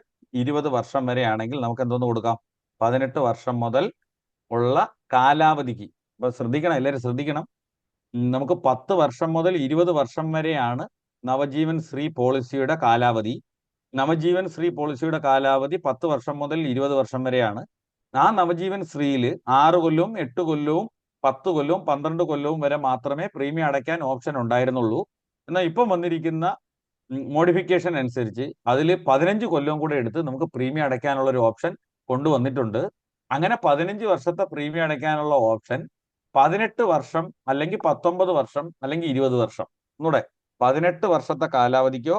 [SPEAKER 1] 20 വർഷം വരെ ആണെങ്കിൽ നമുക്ക് എന്തോന്ന് കൊടുക്കാം? 18 വർഷം മുതൽ ഉള്ള കാലാവധിക്ക്. അപ്പൊ ശ്രദ്ധിക്കണം, എല്ലാവരും ശ്രദ്ധിക്കണം. നമുക്ക് 10 വർഷം മുതൽ 20 വർഷം വരെയാണ് നവജീവൻ ശ്രീ പോളിസിയുടെ കാലാവധി. നവജീവൻ ശ്രീ പോളിസിയുടെ കാലാവധി 10 വർഷം മുതൽ 20 വർഷം വരെയാണ്. ആ നവജീവൻ ശ്രീയിൽ 6 കൊല്ലവും 8 കൊല്ലവും 10 കൊല്ലവും 12 കൊല്ലവും വരെ മാത്രമേ പ്രീമിയം അടയ്ക്കാൻ ഓപ്ഷൻ ഉണ്ടായിരുന്നുള്ളൂ. എന്നാൽ ഇപ്പം വന്നിരിക്കുന്ന മോഡിഫിക്കേഷൻ അനുസരിച്ച് അതിൽ 15 കൊല്ലവും കൂടെ എടുത്ത് നമുക്ക് പ്രീമിയം അടയ്ക്കാനുള്ള ഒരു ഓപ്ഷൻ കൊണ്ടുവന്നിട്ടുണ്ട്. അങ്ങനെ 15 വർഷത്തെ പ്രീമിയം അടയ്ക്കാനുള്ള ഓപ്ഷൻ 18 വർഷം അല്ലെങ്കിൽ 19 വർഷം അല്ലെങ്കിൽ 20 വർഷം കൂടെ, 18 വർഷത്തെ കാലാവധിക്കോ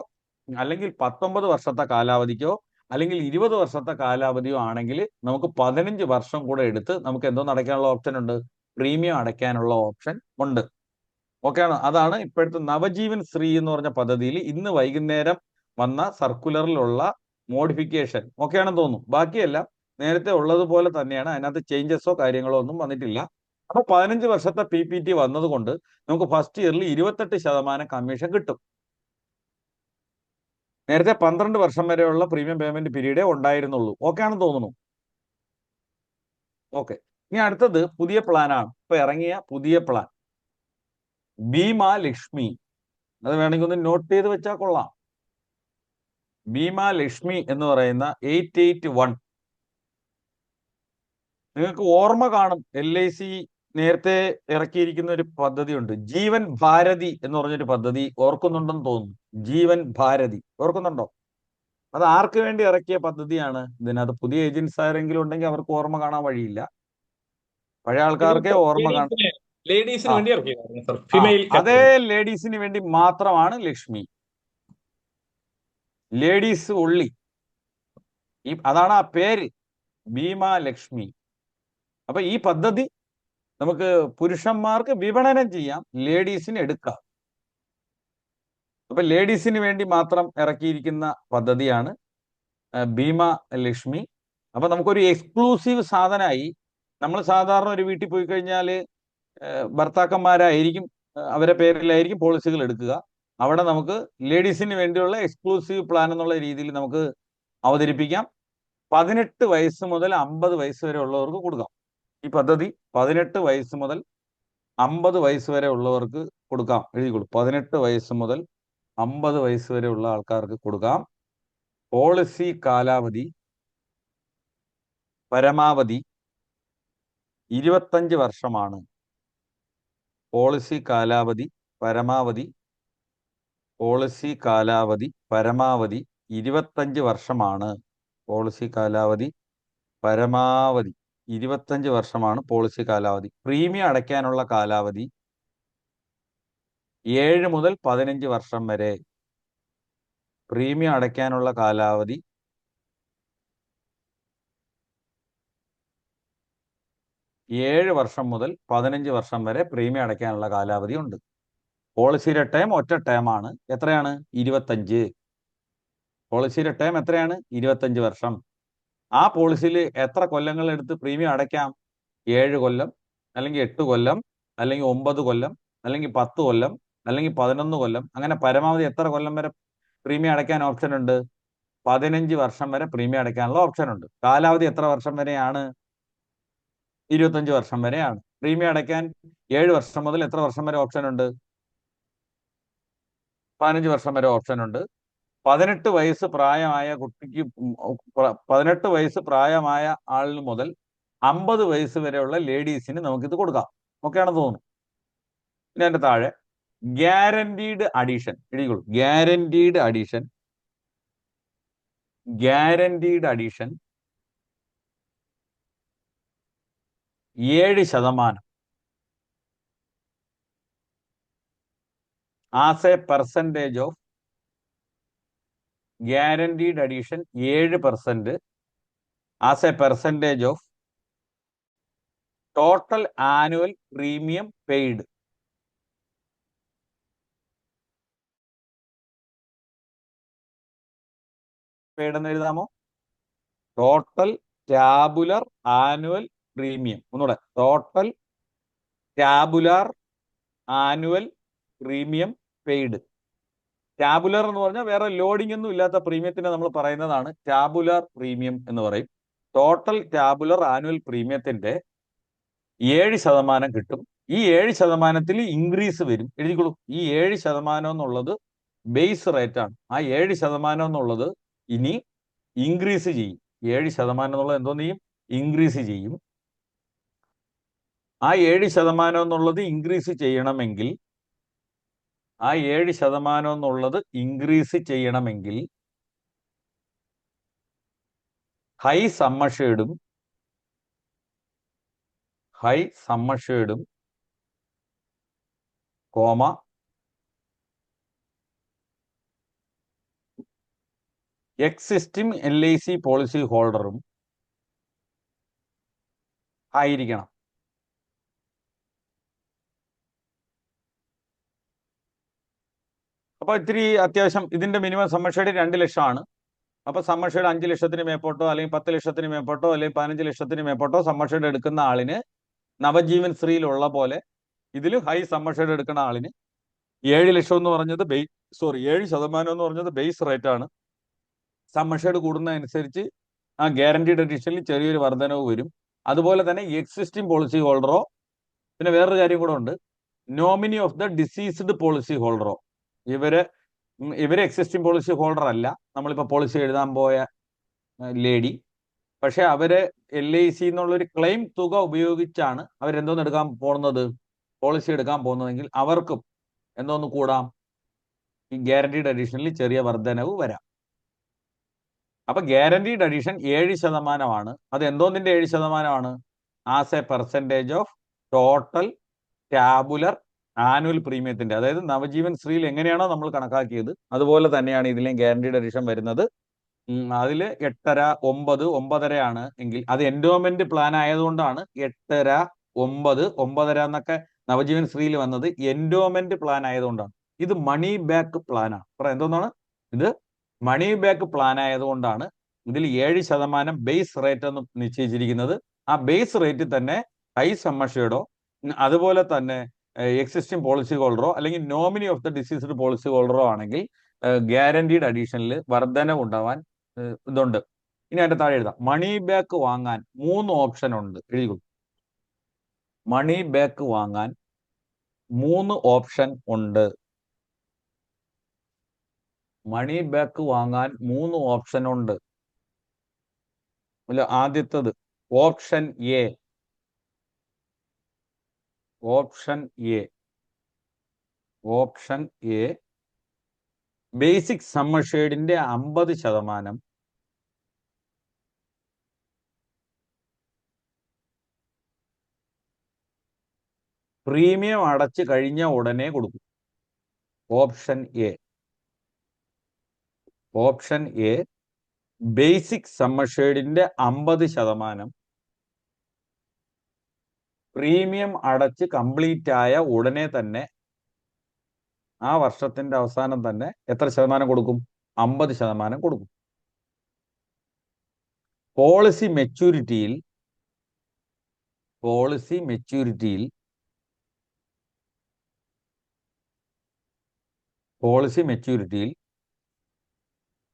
[SPEAKER 1] അല്ലെങ്കിൽ 19 വർഷത്തെ കാലാവധിക്കോ അല്ലെങ്കിൽ 20 വർഷത്തെ കാലാവധിയോ ആണെങ്കിൽ നമുക്ക് 15 വർഷം കൂടെ എടുത്ത് നമുക്ക് എന്തോ അടയ്ക്കാനുള്ള ഓപ്ഷൻ ഉണ്ട്? പ്രീമിയം അടയ്ക്കാനുള്ള ഓപ്ഷൻ ഉണ്ട്. ഓക്കെയാണ്. അതാണ് ഇപ്പോഴത്തെ നവജീവൻ ശ്രീ എന്ന് പറഞ്ഞ പദ്ധതിയിൽ ഇന്ന് വൈകുന്നേരം വന്ന സർക്കുലറിലുള്ള മോഡിഫിക്കേഷൻ. ഓക്കെയാണെന്ന് തോന്നുന്നു. ബാക്കിയെല്ലാം നേരത്തെ ഉള്ളതുപോലെ തന്നെയാണ്. അതിനകത്ത് ചേഞ്ചസോ കാര്യങ്ങളോ ഒന്നും വന്നിട്ടില്ല. അപ്പൊ 15 വർഷത്തെ PPT വന്നതുകൊണ്ട് നമുക്ക് ഫസ്റ്റ് ഇയറിൽ 28% കമ്മീഷൻ കിട്ടും. നേരത്തെ 12 വർഷം വരെയുള്ള പ്രീമിയം പേയ്മെന്റ് പീരീഡേ ഉണ്ടായിരുന്നുള്ളൂ. ഓക്കെ ആണെന്ന് തോന്നുന്നു. ഓക്കെ. ഇനി അടുത്തത് പുതിയ പ്ലാനാണ്. ഇപ്പൊ ഇറങ്ങിയ പുതിയ പ്ലാൻ ഭീമ ലക്ഷ്മി. അത് വേണമെങ്കിൽ ഒന്ന് നോട്ട് ചെയ്ത് വെച്ചാൽ കൊള്ളാം. ഭീമ ലക്ഷ്മി എന്ന് പറയുന്ന 881. നിങ്ങൾക്ക് ഓർമ്മ കാണും, LIC നേരത്തെ ഇറക്കിയിരിക്കുന്ന ഒരു പദ്ധതിയുണ്ട്, ജീവൻ ഭാരതി എന്ന് പറഞ്ഞൊരു പദ്ധതി. ഓർക്കുന്നുണ്ടെന്ന് തോന്നുന്നു. ജീവൻ ഭാരതി ഓർക്കുന്നുണ്ടോ? അത് ആർക്ക് വേണ്ടി ഇറക്കിയ പദ്ധതിയാണ്? ഇതിനകത്ത് പുതിയ ഏജൻസ് ആരെങ്കിലും ഉണ്ടെങ്കിൽ അവർക്ക് ഓർമ്മ കാണാൻ വഴിയില്ല. പഴയ ആൾക്കാർക്കേ ഓർമ്മ കാണാം.
[SPEAKER 2] ലേഡീസിന്
[SPEAKER 1] ആ
[SPEAKER 2] വേണ്ടി ഇറക്കിയതായിരുന്നു സർ,
[SPEAKER 1] ആ
[SPEAKER 2] ഫിമെയിൽ
[SPEAKER 1] അതേ
[SPEAKER 2] കാറ്റഗറി.
[SPEAKER 1] ലേഡീസിന് വേണ്ടി മാത്രമാണ് ലക്ഷ്മി. ലേഡീസ് ഉള്ളി. അതാണ് ആ പേര്, ഭീമ ലക്ഷ്മി. അപ്പൊ ഈ പദ്ധതി നമുക്ക് പുരുഷന്മാർക്ക് വിപണനം ചെയ്യാം, ലേഡീസിന് എടുക്കാം. അപ്പൊ ലേഡീസിന് വേണ്ടി മാത്രം ഇറക്കിയിരിക്കുന്ന പദ്ധതിയാണ് ഭീമ ലക്ഷ്മി. അപ്പൊ നമുക്കൊരു എക്സ്ക്ലൂസീവ് സാധനമായി. നമ്മൾ സാധാരണ ഒരു വീട്ടിൽ പോയി കഴിഞ്ഞാൽ ഭർത്താക്കന്മാരായിരിക്കും, അവരെ പേരിലായിരിക്കും പോളിസികൾ എടുക്കുക. അവിടെ നമുക്ക് ലേഡീസിന് വേണ്ടിയുള്ള എക്സ്ക്ലൂസീവ് പ്ലാൻ എന്നുള്ള രീതിയിൽ നമുക്ക് അവതരിപ്പിക്കാം. 18 വയസ്സ് മുതൽ 50 വയസ്സ് വരെ ഉള്ളവർക്ക് കൊടുക്കാം. ഈ പദ്ധതി 18 വയസ്സ് മുതൽ 50 വയസ്സ് വരെ ഉള്ളവർക്ക് കൊടുക്കാം. എഴുതിക്കൊള്ളു, 18 വയസ്സ് മുതൽ 50 വയസ്സ് വരെ ഉള്ള ആൾക്കാർക്ക് കൊടുക്കാം. പോളിസി കാലാവധി പരമാവധി 25 വർഷമാണ്. പോളിസി കാലാവധി പരമാവധി 25 വർഷമാണ്. പോളിസി കാലാവധി പരമാവധി 25 വർഷമാണ് പോളിസി കാലാവധി. പ്രീമിയം അടയ്ക്കാനുള്ള കാലാവധി 7 മുതൽ 15 വർഷം വരെ. പ്രീമിയം അടയ്ക്കാനുള്ള കാലാവധി 7 വർഷം മുതൽ 15 വർഷം വരെ പ്രീമിയം അടയ്ക്കാനുള്ള കാലാവധി ഉണ്ട്. പോളിസിയുടെ ടേം ഒറ്റ ടേമാണ്. എത്രയാണ്? 25. പോളിസിയുടെ ടേം എത്രയാണ്? 25 വർഷം. ആ പോളിസിയിൽ എത്ര കൊല്ലങ്ങൾ എടുത്ത് പ്രീമിയം അടയ്ക്കാം? 7 കൊല്ലം, അല്ലെങ്കിൽ 8 കൊല്ലം, അല്ലെങ്കിൽ 9 കൊല്ലം, അല്ലെങ്കിൽ 10 കൊല്ലം, അല്ലെങ്കിൽ 11 കൊല്ലം. അങ്ങനെ പരമാവധി എത്ര കൊല്ലം വരെ പ്രീമിയം അടയ്ക്കാൻ ഓപ്ഷൻ ഉണ്ട്? 15 വർഷം വരെ പ്രീമിയം അടയ്ക്കാനുള്ള ഓപ്ഷൻ ഉണ്ട്. കാലാവധി എത്ര വർഷം വരെയാണ്? 25 വർഷം വരെയാണ്. പ്രീമിയം അടയ്ക്കാൻ 7 വർഷം മുതൽ എത്ര വർഷം വരെ ഓപ്ഷൻ ഉണ്ട്? 15 വർഷം വരെ ഓപ്ഷൻ ഉണ്ട്. 18 വയസ്സ് പ്രായമായ കുട്ടിക്ക് 18 വയസ്സ് പ്രായമായ ആളിന് മുതൽ 50 വയസ്സ് വരെയുള്ള ലേഡീസിന് നമുക്കിത് കൊടുക്കാം. ഓക്കെയാണെന്ന് തോന്നുന്നു. പിന്നെ അതിന്റെ താഴെ ഗ്യാരണ്ടീഡ് അഡീഷൻ എഴുതിക്കോളൂ. Guaranteed addition 7% as a percentage of guaranteed addition 7% as a percentage of total annual premium paid. Paid എന്ന് എഴുതാമോ? Total tabular annual premium. ഒന്നുകൂടെ, total tabular annual premium paid. Tabular എന്ന് പറഞ്ഞാൽ വേറെ ലോഡിംഗ് ഒന്നും ഇല്ലാത്ത പ്രീമിയത്തിന് നമ്മൾ പറയുന്നതാണ് ടാബുലർ പ്രീമിയം എന്ന് പറയും. ടോട്ടൽ ടാബുലർ ആനുവൽ പ്രീമിയത്തിന്റെ 7% കിട്ടും. ഈ 7%ത്തിൽ ഇൻക്രീസ് വരും. എഴുതിക്കോളൂ, ഈ 7% എന്നുള്ളത് ബേസ് റേറ്റ് ആണ്. ആ 7% എന്നുള്ളത് ഇനി ഇൻക്രീസ് ചെയ്യും. 7% എന്നുള്ളത് എന്തോ ചെയ്യും? ഇൻക്രീസ് ചെയ്യും. ആ 7% എന്നുള്ളത് ഇൻക്രീസ് ചെയ്യണമെങ്കിൽ ആ 7% എന്നുള്ളത് ഇൻക്രീസ് ചെയ്യണമെങ്കിൽ ഹൈ സമ്മഷേർഡും കോമ എക്സിസ്റ്റിംഗ് LIC പോളിസി ഹോൾഡറും ആയിരിക്കണം. അപ്പൊ ഇത്തിരി അത്യാവശ്യം ഇതിന്റെ മിനിമം സമ്മഷേർഡ് 2 ലക്ഷമാണ്. അപ്പൊ സമ്മഷേർഡ് 5 ലക്ഷത്തിന് മേപ്പോട്ടോ, അല്ലെങ്കിൽ 10 ലക്ഷത്തിന് മേപ്പോട്ടോ, അല്ലെങ്കിൽ 15 ലക്ഷത്തിന് മേപ്പോട്ടോ സമ്മഷേർഡ് എടുക്കുന്ന ആളിന് നവജീവൻ ശ്രീയിലുള്ള പോലെ ഇതിൽ ഹൈ സമ്മഷേർഡ് എടുക്കുന്ന ആളിന് 7 ലക്ഷം എന്ന് പറഞ്ഞത് 7% എന്ന് പറഞ്ഞത് ബേസ് റേറ്റ് ആണ്. സമ്മഷേർഡ് കൂടുന്നതനുസരിച്ച് ആ ഗ്യാരണ്ടീഡ് അഡീഷനിൽ ചെറിയൊരു വർധനവ് വരും. അതുപോലെ തന്നെ എക്സിസ്റ്റിംഗ് പോളിസി ഹോൾഡറോ, പിന്നെ വേറൊരു കാര്യം കൂടെ ഉണ്ട്, nominee of the deceased policy ഹോൾഡറോ, ഇവര് എക്സിസ്റ്റിംഗ് പോളിസി ഹോൾഡർ അല്ല, നമ്മളിപ്പോൾ പോളിസി എഴുതാൻ പോയ ലേഡി, പക്ഷെ അവര് LIC എന്നുള്ളൊരു ക്ലെയിം തുക ഉപയോഗിച്ചാണ് അവരെന്തോന്ന് എടുക്കാൻ പോകുന്നത്, പോളിസി എടുക്കാൻ പോകുന്നതെങ്കിൽ അവർക്കും എന്തോന്ന് കൂടാം, ഈ ഗ്യാരണ്ടീഡ് അഡീഷനിൽ ചെറിയ വർധനവ് വരാം. അപ്പൊ ഗ്യാരണ്ടീഡ് അഡീഷൻ 7%. അത് എന്തോന്നിന്റെ 7%? As a percentage of total tabular annual പ്രീമിയത്തിന്റെ, അതായത് നവജീവൻ ശ്രീയിൽ എങ്ങനെയാണോ നമ്മൾ കണക്കാക്കിയത് അതുപോലെ തന്നെയാണ് ഇതിലെയും ഗ്യാരണ്ടീഡ് എഡിഷൻ വരുന്നത്. അതിൽ 8.5, 9, 9.5 ആണ് എങ്കിൽ അത് എൻഡോമെന്റ് പ്ലാൻ ആയതുകൊണ്ടാണ് 8.5, 9, 9.5 എന്നൊക്കെ നവജീവൻ ശ്രീയിൽ വന്നത് എൻഡോമെന്റ് പ്ലാൻ ആയതുകൊണ്ടാണ്. ഇത് മണി ബാക്ക് പ്ലാനാണ്. എന്തോന്നാണ് ഇത്? മണി ബാക്ക് പ്ലാൻ ആയതുകൊണ്ടാണ് ഇതിൽ 7% ബേസ് റേറ്റ് എന്ന് നിശ്ചയിച്ചിരിക്കുന്നത്. ആ ബേസ് റേറ്റിൽ തന്നെ ഹൈ സമ്മർഷേഡോ അതുപോലെ തന്നെ എക്സിസ്റ്റിംഗ് പോളിസി ഹോൾഡറോ അല്ലെങ്കിൽ nominee of the deceased policy ഹോൾഡറോ ആണെങ്കിൽ ഗ്യാരണ്ടീഡ് അഡീഷനിൽ വർധന ഉണ്ടാവാൻ ഇതുണ്ട്. ഇനി അതിന്റെ താഴെ എഴുതാം, മണി ബാക്ക് വാങ്ങാൻ 3 ഓപ്ഷൻ ഉണ്ട്. എഴുതിക്കോളൂ, മണി ബാക്ക് വാങ്ങാൻ 3 ഓപ്ഷൻ ഉണ്ട്. മണി ബാക്ക് വാങ്ങാൻ 3 ഓപ്ഷൻ ഉണ്ട്. ആദ്യത്തത് option A. Option A option A basic സമ്മർഷേഡിന്റെ 50% പ്രീമിയം അടച്ചു കഴിഞ്ഞ ഉടനെ കൊടുക്കും. Option A. Option A basic സമ്മർഷേഡിന്റെ 50% പ്രീമിയം അടച്ച് കംപ്ലീറ്റ് ആയ ഉടനെ തന്നെ ആ വർഷത്തിന്റെ അവസാനം തന്നെ എത്ര ശതമാനം കൊടുക്കും? 50% കൊടുക്കും. പോളിസി മെച്യൂരിറ്റിയിൽ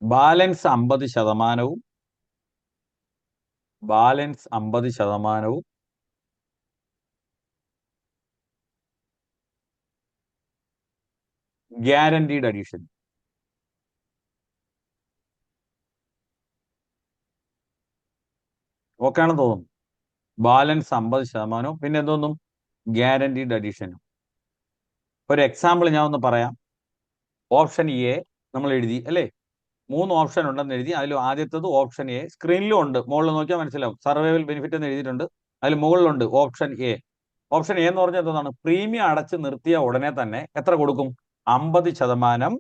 [SPEAKER 1] ബാലൻസ് 50%വും ഗ്യാരണ്ടീഡ് അഡീഷൻ. ഓക്കെ ആണെന്ന് തോന്നുന്നു. ബാലൻസ് 50%വും പിന്നെ എന്തോന്നും ഗ്യാരണ്ടീഡ് അഡീഷനും. ഒരു എക്സാമ്പിൾ ഞാൻ ഒന്ന് പറയാം. ഓപ്ഷൻ എ നമ്മൾ എഴുതി അല്ലേ, 3 ഓപ്ഷൻ ഉണ്ടെന്ന് എഴുതി. അതിൽ ആദ്യത്തത് ഓപ്ഷൻ എ, സ്ക്രീനിലും ഉണ്ട്, മുകളിൽ നോക്കിയാൽ മനസ്സിലാവും. സർവൈവൽ ബെനിഫിറ്റ് എന്ന് എഴുതിയിട്ടുണ്ട്, അതിൽ മുകളിലുണ്ട് ഓപ്ഷൻ എ. ഓപ്ഷൻ എ എന്ന് പറഞ്ഞാൽ എന്താണ്? പ്രീമിയം അടച്ച് നിർത്തിയ ഉടനെ തന്നെ എത്ര കൊടുക്കും? 50%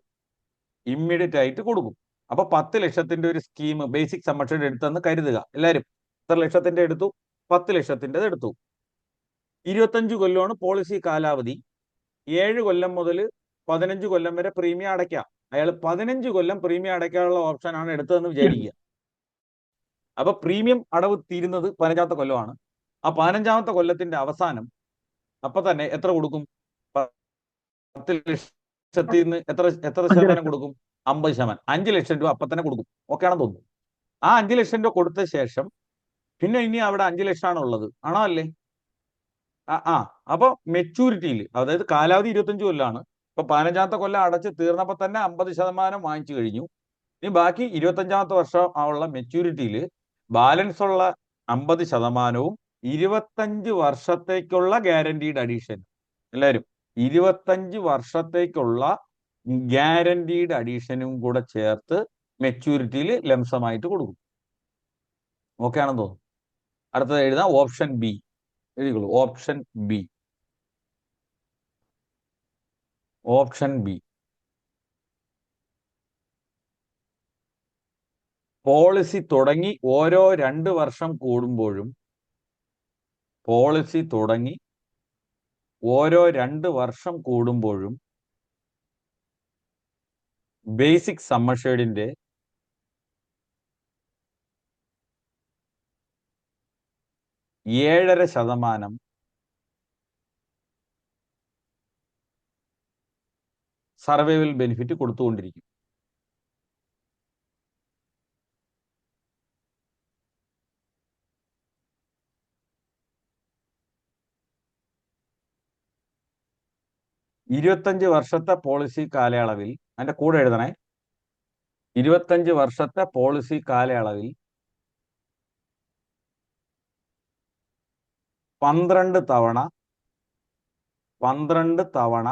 [SPEAKER 1] ഇമ്മീഡിയറ്റ് ആയിട്ട് കൊടുക്കും. അപ്പൊ 10 ലക്ഷത്തിന്റെ ഒരു സ്കീം ബേസിക് സമ്മർഷേഡ് എടുത്തെന്ന് കരുതുക. എല്ലാവരും എത്ര ലക്ഷത്തിന്റെ എടുത്തു? 10 ലക്ഷത്തിൻ്റെത് എടുത്തു. 25 കൊല്ലമാണ് പോളിസി കാലാവധി. 7 കൊല്ലം മുതൽ 15 കൊല്ലം വരെ പ്രീമിയം അടയ്ക്കാം. അയാൾ 15 കൊല്ലം പ്രീമിയം അടയ്ക്കാനുള്ള ഓപ്ഷനാണ് എടുത്തതെന്ന് വിചാരിക്കുക. അപ്പൊ പ്രീമിയം അടവ് തീരുന്നത് 15ാമത്തെ കൊല്ലമാണ്. ആ 15ാമത്തെ കൊല്ലത്തിന്റെ അവസാനം അപ്പൊ തന്നെ എത്ര കൊടുക്കും? 10 ലക്ഷത്തിൽ നിന്ന് എത്ര ശതമാനം കൊടുക്കും? 50%. 5 ലക്ഷം രൂപ അപ്പൊ തന്നെ കൊടുക്കും. ഓക്കെ ആണെന്ന് തോന്നുന്നു. ആ 5 ലക്ഷം രൂപ കൊടുത്ത ശേഷം പിന്നെ ഇനി അവിടെ 5 ലക്ഷമാണ് ഉള്ളത്, ആണോ അല്ലേ? അപ്പൊ മെച്യൂരിറ്റിയിൽ, അതായത് കാലാവധി 25 കൊല്ലമാണ്. ഇപ്പൊ 15ാമത്തെ കൊല്ലം അടച്ച് തീർന്നപ്പോ തന്നെ 50% വാങ്ങിച്ചു കഴിഞ്ഞു. ഇനി ബാക്കി 25ാമത്തെ വർഷം ഉള്ള മെച്യൂരിറ്റിയിൽ ബാലൻസ് ഉള്ള 50%വും 25 വർഷത്തേക്കുള്ള ഗ്യാരണ്ടീഡ് അഡീഷൻ. എല്ലാവരും 25 വർഷത്തേക്കുള്ള ഗ്യാരണ്ടീഡ് അഡീഷനും കൂടെ ചേർത്ത് മെച്യൂരിറ്റിയിൽ ലംസമായിട്ട് കൊടുക്കും. ഓക്കെ ആണെന്ന് തോന്നുന്നു. അടുത്തത് എഴുതാം, ഓപ്ഷൻ ബി. എഴുതിക്കോളൂ, option B. Option B policy തുടങ്ങി ഓരോ 2 വർഷം കൂടുമ്പോഴും ബേസിക് സമ്മർഷേഡിന്റെ 7.5% സർവൈവൽ ബെനിഫിറ്റ് കൊടുത്തുകൊണ്ടിരിക്കും. ഇരുപത്തഞ്ച് വർഷത്തെ പോളിസി കാലയളവിൽ, അതിന്റെ കൂടെ എഴുതണേ, 25 വർഷത്തെ പോളിസി കാലയളവിൽ 12 തവണ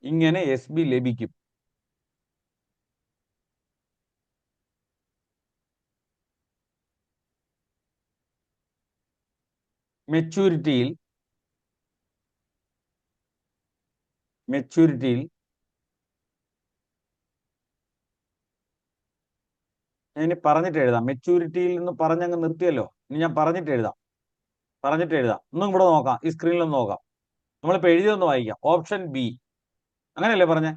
[SPEAKER 1] ഇങ്ങനെ SB ലഭിക്കും. മെച്യൂരിറ്റിയിൽ ഞാൻ ഇനി പറഞ്ഞിട്ട് എഴുതാം. മെച്യൂരിറ്റിയിൽ നിന്ന് പറഞ്ഞങ്ങ് നിർത്തിയല്ലോ, ഇനി ഞാൻ പറഞ്ഞിട്ട് എഴുതാം. ഒന്നും ഇവിടെ നോക്കാം, ഈ സ്ക്രീനിലൊന്ന് നോക്കാം. നമ്മളിപ്പോൾ എഴുതിയൊന്ന് വായിക്കാം. ഓപ്ഷൻ ബി, അങ്ങനെയല്ലേ പറഞ്ഞേ?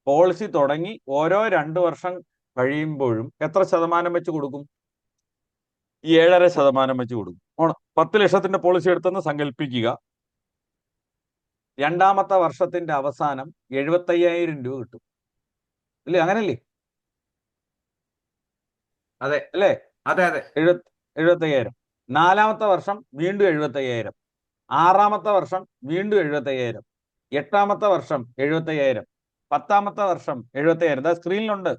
[SPEAKER 1] പോളിസി തുടങ്ങി ഓരോ 2 വർഷം കഴിയുമ്പോഴും എത്ര ശതമാനം വെച്ച് കൊടുക്കും? 7.5% വെച്ച് കൊടുക്കും. 10 ലക്ഷത്തിന്റെ പോളിസി എടുത്തെന്ന് സങ്കല്പിക്കുക. രണ്ടാമത്തെ വർഷത്തിന്റെ അവസാനം 75,000 രൂപ കിട്ടും. ഇല്ലേ? അങ്ങനല്ലേ?
[SPEAKER 3] അതെ
[SPEAKER 1] അല്ലേ?
[SPEAKER 3] അതെ അതെ
[SPEAKER 1] 75,000. 4-ാമത്തെ വർഷം വീണ്ടും 75,000. 6-ാമത്തെ വർഷം വീണ്ടും 75,000. 8-ാമത്തെ വർഷം 75,000. 10-ാമത്തെ വർഷം 75,000. ഇതാ സ്ക്രീനിലുണ്ട്.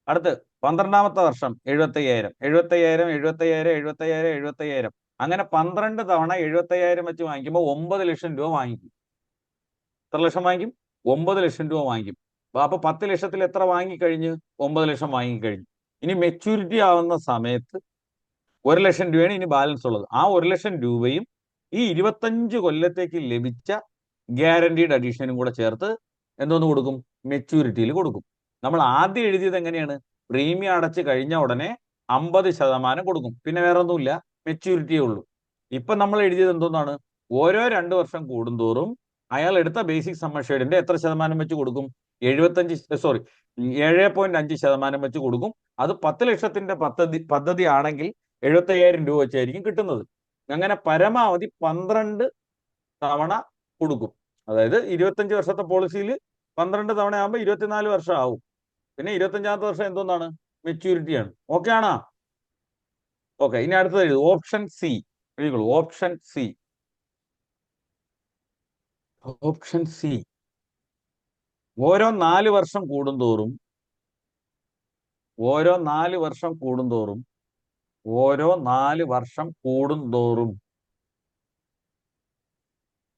[SPEAKER 1] അടുത്ത് 12-ാമത്തെ വർഷം 75,000. 75,000, 75,000, 75,000, 75,000. അങ്ങനെ 12 തവണ 75,000 വെച്ച് വാങ്ങിക്കുമ്പോൾ 9 ലക്ഷം രൂപ വാങ്ങിക്കും. എത്ര ലക്ഷം വാങ്ങിക്കും? 9 ലക്ഷം രൂപ വാങ്ങിക്കും. അപ്പൊ 10 ലക്ഷത്തിൽ എത്ര വാങ്ങിക്കഴിഞ്ഞ്? 9 ലക്ഷം വാങ്ങിക്കഴിഞ്ഞു. ഇനി മെച്യൂരിറ്റി ആവുന്ന സമയത്ത് 1 ലക്ഷം രൂപയാണ് ഇനി ബാലൻസ് ഉള്ളത്. ആ 1 ലക്ഷം രൂപയും ഈ 25 കൊല്ലത്തേക്ക് ലഭിച്ച ഗ്യാരണ്ടീഡ് അഡീഷനും കൂടെ ചേർത്ത് എന്തോന്ന് കൊടുക്കും? മെച്യൂരിറ്റിയിൽ കൊടുക്കും. നമ്മൾ ആദ്യം എഴുതിയത് എങ്ങനെയാണ്? പ്രീമിയം അടച്ച് കഴിഞ്ഞ ഉടനെ 50% കൊടുക്കും, പിന്നെ വേറെ ഒന്നുമില്ല, മെച്യൂരിറ്റിയേ ഉള്ളൂ. ഇപ്പൊ നമ്മൾ എഴുതിയത് എന്തോന്നാണ്? ഓരോ 2 വർഷം കൂടുന്തോറും അയാൾ എടുത്ത ബേസിക് സം അഷ്യൂർഡിന്റെ എത്ര ശതമാനം വെച്ച് കൊടുക്കും? 7.5% വെച്ച് കൊടുക്കും. അത് 10 ലക്ഷത്തിന്റെ പദ്ധതി ആണെങ്കിൽ 75,000 രൂപ വെച്ചായിരിക്കും കിട്ടുന്നത്. അങ്ങനെ പരമാവധി 12 തവണ കൊടുക്കും. അതായത് 25 വർഷത്തെ പോളിസിയിൽ 12 തവണ ആകുമ്പോൾ 24 വർഷം ആവും. പിന്നെ 25-ാമത്തെ വർഷം എന്തോന്നാണ്? മെച്യൂരിറ്റിയാണ്. ഓക്കെ ആണോ? ഓക്കെ. ഇനി അടുത്തത് എഴുതും. ഓപ്ഷൻ സി എഴുതിക്കോളൂ. ഓപ്ഷൻ സി, ഓരോ 4 വർഷം കൂടുന്തോറും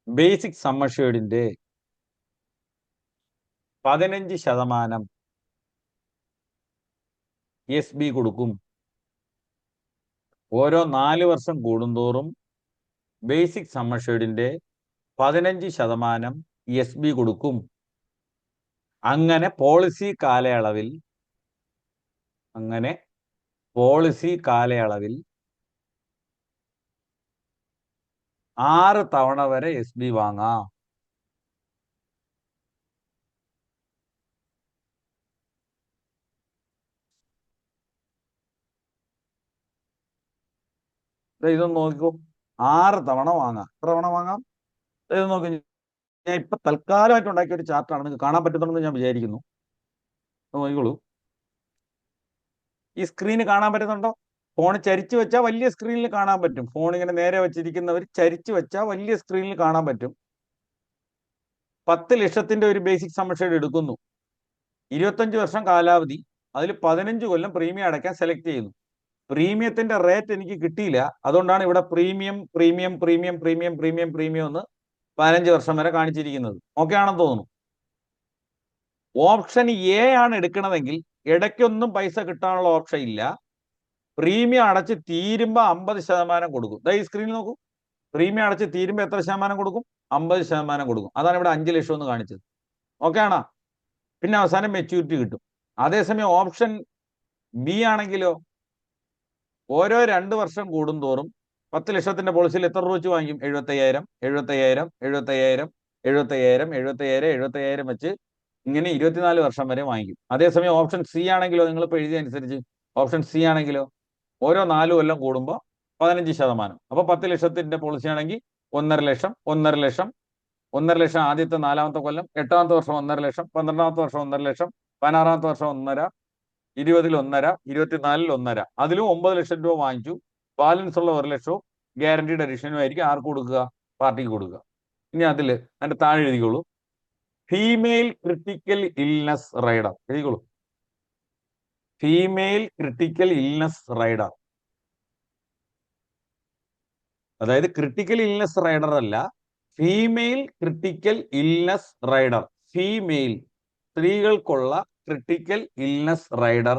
[SPEAKER 1] ബേസിക് സം അഷ്യൂർഡിന്റെ 15% എസ് ബി കൊടുക്കും. ഓരോ 4 വർഷം കൂടുന്തോറും ബേസിക് സം അഷ്യൂർഡിന്റെ 15% എസ് ബി കൊടുക്കും. അങ്ങനെ പോളിസി കാലയളവിൽ 6 തവണ വരെ എസ് ബി വാങ്ങാം. ഇതൊന്ന് നോക്കിക്കോ. 6 തവണ വാങ്ങാം. എത്ര തവണ വാങ്ങാം? ഇത് നോക്കി. ഞാൻ ഇപ്പൊ തൽക്കാലമായിട്ട് ഉണ്ടാക്കിയ ഒരു ചാർട്ടാണ്, നിങ്ങൾക്ക് കാണാൻ പറ്റുന്നുണ്ടെന്ന് ഞാൻ വിചാരിക്കുന്നു. നോക്കിക്കോളൂ. ഈ സ്ക്രീന് കാണാൻ പറ്റുന്നുണ്ടോ? ഫോൺ ചരിച്ചു വെച്ചാൽ വലിയ സ്ക്രീനിൽ കാണാൻ പറ്റും. ഫോൺ ഇങ്ങനെ നേരെ വെച്ചിരിക്കുന്നവർ ചരിച്ചു വെച്ചാൽ വലിയ സ്ക്രീനിൽ കാണാൻ പറ്റും. 10 ലക്ഷത്തിന്റെ ഒരു ബേസിക് സം അഷ്യൂർഡ് എടുക്കുന്നു. 25 വർഷം കാലാവധി. അതിൽ 15 കൊല്ലം പ്രീമിയം അടയ്ക്കാൻ സെലക്ട് ചെയ്യുന്നു. പ്രീമിയത്തിന്റെ റേറ്റ് എനിക്ക് കിട്ടിയില്ല, അതുകൊണ്ടാണ് ഇവിടെ പ്രീമിയം എന്ന് 15 വർഷം വരെ കാണിച്ചിരിക്കുന്നത്. ഓക്കെ ആണെന്ന് തോന്നുന്നു. ഓപ്ഷൻ എ ആണ് എടുക്കണതെങ്കിൽ ഇടയ്ക്കൊന്നും പൈസ കിട്ടാനുള്ള ഓപ്ഷൻ ഇല്ല. പ്രീമിയം അടച്ച് തീരുമ്പോൾ 50% കൊടുക്കും. ഈ സ്ക്രീനിൽ നോക്കൂ. പ്രീമിയം അടച്ച് തീരുമ്പോൾ എത്ര ശതമാനം കൊടുക്കും? 50% കൊടുക്കും. അതാണ് ഇവിടെ 5 ലക്ഷം എന്ന് കാണിച്ചത്. ഓക്കെ ആണോ? പിന്നെ അവസാനം മെച്യൂരിറ്റി കിട്ടും. അതേസമയം ഓപ്ഷൻ ബി ആണെങ്കിലോ, ഓരോ 2 വർഷം കൂടുന്തോറും 10 ലക്ഷത്തിന്റെ പോളിസിയിൽ എത്ര രൂപ വെച്ച് വാങ്ങിക്കും? 75,000 വെച്ച് ഇങ്ങനെ 24 വർഷം വരെ വാങ്ങിക്കും. അതേസമയം ഓപ്ഷൻ സി ആണെങ്കിലോ, നിങ്ങൾ ഇപ്പോൾ എഴുതിയ അനുസരിച്ച് ഓപ്ഷൻ സി ആണെങ്കിലോ, ഓരോ 4 കൊല്ലം കൂടുമ്പോൾ 15%. അപ്പൊ 10 ലക്ഷത്തിന്റെ പോളിസി ആണെങ്കിൽ 1.5 ലക്ഷം, 1.5 ലക്ഷം, 1.5 ലക്ഷം ആദ്യത്തെ 4-ാമത്തെ കൊല്ലം, 8-ാമത്തെ വർഷം 1.5 ലക്ഷം, 12-ാമത്തെ വർഷം 1.5 ലക്ഷം, 16-ാമത്തെ വർഷം 1.5, 20-ൽ 1.5, 24-ൽ 1.5. അതിലും 9 ലക്ഷം രൂപ വാങ്ങിച്ചു. ബാലൻസ് ഉള്ള 1 ലക്ഷവും ഗ്യാരണ്ടീഡ് അഡീഷനും ആയിരിക്കും ആർക്ക് കൊടുക്കുക? പാർട്ടിക്ക് കൊടുക്കുക. ഇനി അതിന്റെ താഴെ എഴുതിക്കോളൂ. ഫീമെയിൽ ക്രിട്ടിക്കൽ ഇൽനെസ് റൈഡർ എഴുതിക്കോളൂ. ഫീമെയിൽ ക്രിട്ടിക്കൽ ഇൽനെസ് റൈഡർ, അതായത് ക്രിട്ടിക്കൽ ഇൽനെസ് റൈഡർ അല്ല, female critical illness rider. Female, സ്ത്രീകൾക്കുള്ള ക്രിട്ടിക്കൽ ഇൽനെസ് റൈഡർ